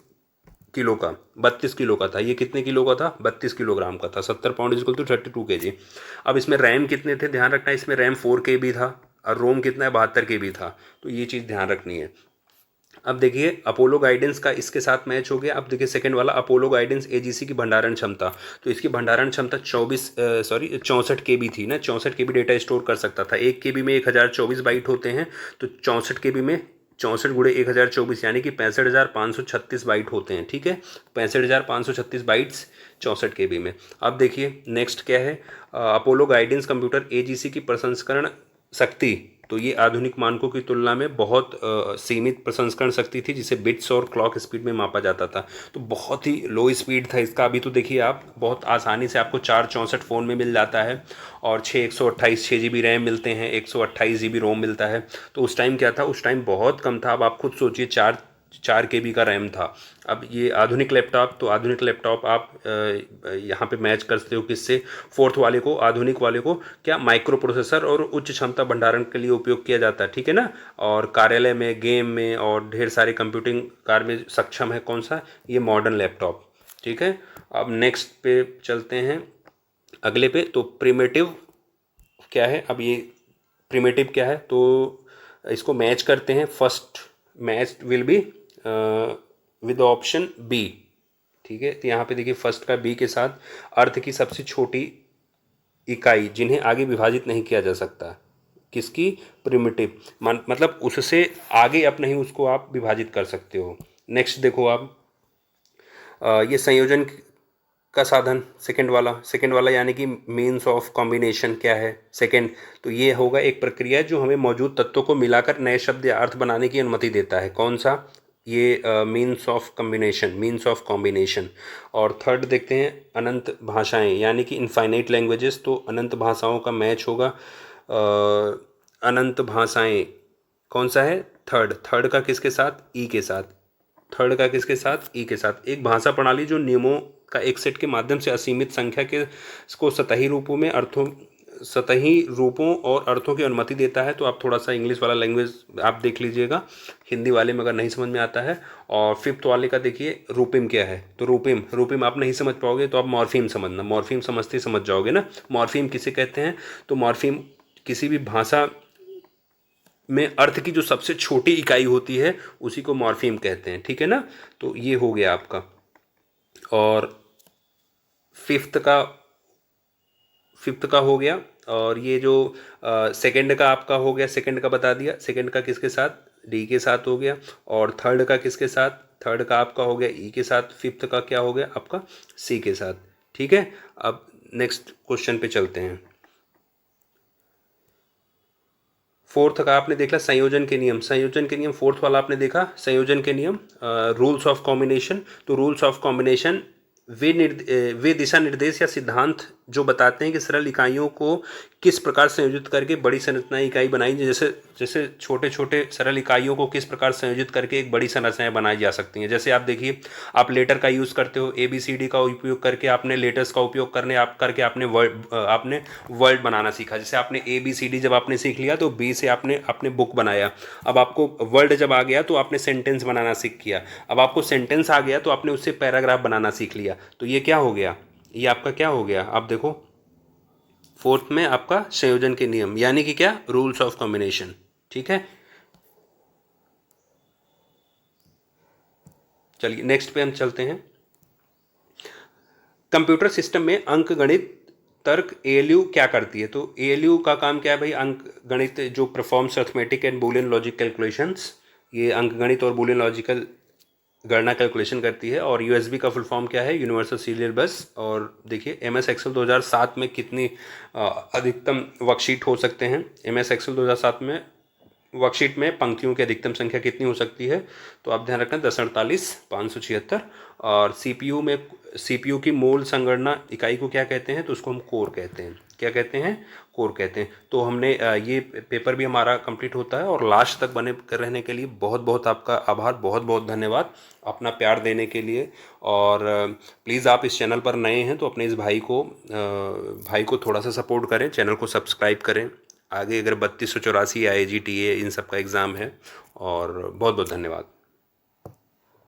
किलो का। 32 किलो का था। ये कितने किलो का था? 32 किलोग्राम का था। 70 पाउंड इजकल टू 32 kg। अब इसमें रैम कितने थे? ध्यान रखना है, इसमें रैम 4 KB था और रोम कितना है? 72 KB था। तो ये चीज़ ध्यान रखनी है। अब देखिए अपोलो गाइडेंस का इसके साथ मैच हो गया। अब देखिए सेकंड वाला अपोलो गाइडेंस एजीसी की भंडारण क्षमता। तो इसकी भंडारण क्षमता 64 KB थी ना। 64 KB डेटा स्टोर कर सकता था। 1 KB में 1024 बाइट होते हैं, तो 64 KB में 64 गुणे 1024 यानी कि 65,536 बाइट होते हैं। ठीक है, 65,536 बाइट्स 64 KB में। अब देखिए नेक्स्ट क्या है? अपोलो गाइडेंस कंप्यूटर एजीसी की प्रसंस्करण शक्ति। तो ये आधुनिक मानकों की तुलना में बहुत सीमित प्रसंस्करण शक्ति थी, जिसे बिट्स और क्लॉक स्पीड में मापा जाता था। तो बहुत ही लो स्पीड था इसका। अभी तो देखिए आप बहुत आसानी से आपको 464 फ़ोन में मिल जाता है और 6 128 6 GB रैम मिलते हैं, 128 GB रोम मिलता है। तो उस टाइम क्या था? उस टाइम बहुत कम था। अब आप खुद सोचिए, 4 KB का रैम था। अब ये आधुनिक लैपटॉप, तो आधुनिक लैपटॉप आप यहाँ पे मैच कर सकते हो किससे? फोर्थ वाले को, आधुनिक वाले को। क्या? माइक्रो प्रोसेसर और उच्च क्षमता भंडारण के लिए उपयोग किया जाता है। ठीक है ना। और कार्यालय में, गेम में और ढेर सारे कंप्यूटिंग कार्य में सक्षम है। कौन सा? ये मॉडर्न लैपटॉप। ठीक है, अब नेक्स्ट पे चलते हैं, अगले पे। तो प्रिमेटिव क्या है? अब ये प्रिमेटिव क्या है? तो इसको मैच करते हैं। First match will be with option B. ठीक है, तो यहाँ पे देखिए फर्स्ट का बी के साथ, अर्थ की सबसे छोटी इकाई जिन्हें आगे विभाजित नहीं किया जा सकता। किसकी? प्रिमिटिव। मतलब उससे आगे आप नहीं उसको आप विभाजित कर सकते हो। नेक्स्ट देखो आप, ये संयोजन का साधन। सेकंड वाला यानी कि मीन्स ऑफ कॉम्बिनेशन क्या है? सेकंड, तो ये होगा एक प्रक्रिया जो हमें मौजूद तत्वों को मिलाकर नए शब्द या अर्थ बनाने की अनुमति देता है। कौन सा? ये मीन्स ऑफ कॉम्बिनेशन। और थर्ड देखते हैं, अनंत भाषाएं यानी कि इनफाइनाइट लैंग्वेजेस। तो अनंत भाषाओं का मैच होगा अनंत भाषाएं। कौन सा है? थर्ड का किसके साथ? ई के साथ। थर्ड का किसके साथ? ई के साथ। एक भाषा प्रणाली जो नियमों का एक सेट के माध्यम से असीमित संख्या के को सतही रूपों और अर्थों की अनुमति देता है। तो आप थोड़ा सा इंग्लिश वाला लैंग्वेज आप देख लीजिएगा, हिंदी वाले में अगर नहीं समझ में आता है। और फिफ्थ वाले का देखिए रूपिम क्या है? तो रूपिम आप नहीं समझ पाओगे तो आप मॉर्फीम समझना। मॉर्फीम समझते समझ जाओगे ना। मॉर्फीम किसे कहते हैं? तो मॉर्फीम किसी भी भाषा में अर्थ की जो सबसे छोटी इकाई होती है उसी को मॉर्फीम कहते हैं। ठीक है ना। तो ये हो गया आपका। और फिफ्थ का हो गया। और ये जो सेकंड का आपका हो गया, सेकंड का बता दिया। सेकंड का किसके साथ? डी के साथ हो गया। और थर्ड का किसके साथ? थर्ड का आपका हो गया ई के साथ। फिफ्थ का क्या हो गया आपका? सी के साथ। ठीक है, अब नेक्स्ट क्वेश्चन पे चलते हैं। फोर्थ का आपने देखा संयोजन के नियम। फोर्थ वाला आपने देखा संयोजन के नियम, रूल्स ऑफ कॉम्बिनेशन। तो रूल्स ऑफ कॉम्बिनेशन वे दिशा निर्देश या सिद्धांत जो बताते हैं कि सरल इकाइयों को किस प्रकार संयोजित करके बड़ी संरचनाएं इकाई बनाई, जैसे छोटे छोटे सरल इकाइयों को किस प्रकार संयोजित करके एक बड़ी संरचनाएं बनाई जा सकती हैं। जैसे आप देखिए, आप लेटर का यूज़ करते हो, ABCD का उपयोग करके आपने लेटर्स का उपयोग करके आपने वर्ड बनाना सीखा। जैसे आपने ABCD जब आपने सीख लिया तो B से आपने बुक बनाया। अब आपको वर्ड जब आ गया तो आपने सेंटेंस बनाना सीख किया। अब आपको सेंटेंस आ गया तो आपने उससे पैराग्राफ बनाना सीख लिया। तो ये क्या हो गया? ये आपका क्या हो गया? आप देखो फोर्थ में आपका संयोजन के नियम यानी कि क्या? Rules of combination. ठीक है, चलिए नेक्स्ट पे हम चलते हैं। कंप्यूटर सिस्टम में अंक गणित तर्क ALU क्या करती है? तो ALU का काम क्या है भाई? अंक गणित जो performs arithmetic and Boolean logic calculations, ये अंकगणित और बूलियन लॉजिकल गणना कैलकुलेशन करती है। और यूएसबी का फुल फॉर्म क्या है? यूनिवर्सल सीरियल बस। और देखिए एमएस एक्सेल 2007 में कितनी अधिकतम वर्कशीट हो सकते हैं। एमएस एक्सेल 2007 में वर्कशीट में पंक्तियों की अधिकतम संख्या कितनी हो सकती है? तो आप ध्यान रखना 1048 576। और सीपीयू की मूल संगणना इकाई को क्या कहते हैं? तो उसको हम कोर कहते हैं। क्या कहते हैं? कोर कहते हैं। तो हमने ये पेपर भी हमारा कंप्लीट होता है। और लास्ट तक बने कर रहने के लिए बहुत बहुत आपका आभार, बहुत बहुत धन्यवाद अपना प्यार देने के लिए। और प्लीज़ आप इस चैनल पर नए हैं तो अपने इस भाई को थोड़ा सा सपोर्ट करें, चैनल को सब्सक्राइब करें। आगे अगर 3284 IIGTA इन सब का एग्ज़ाम है। और बहुत बहुत धन्यवाद।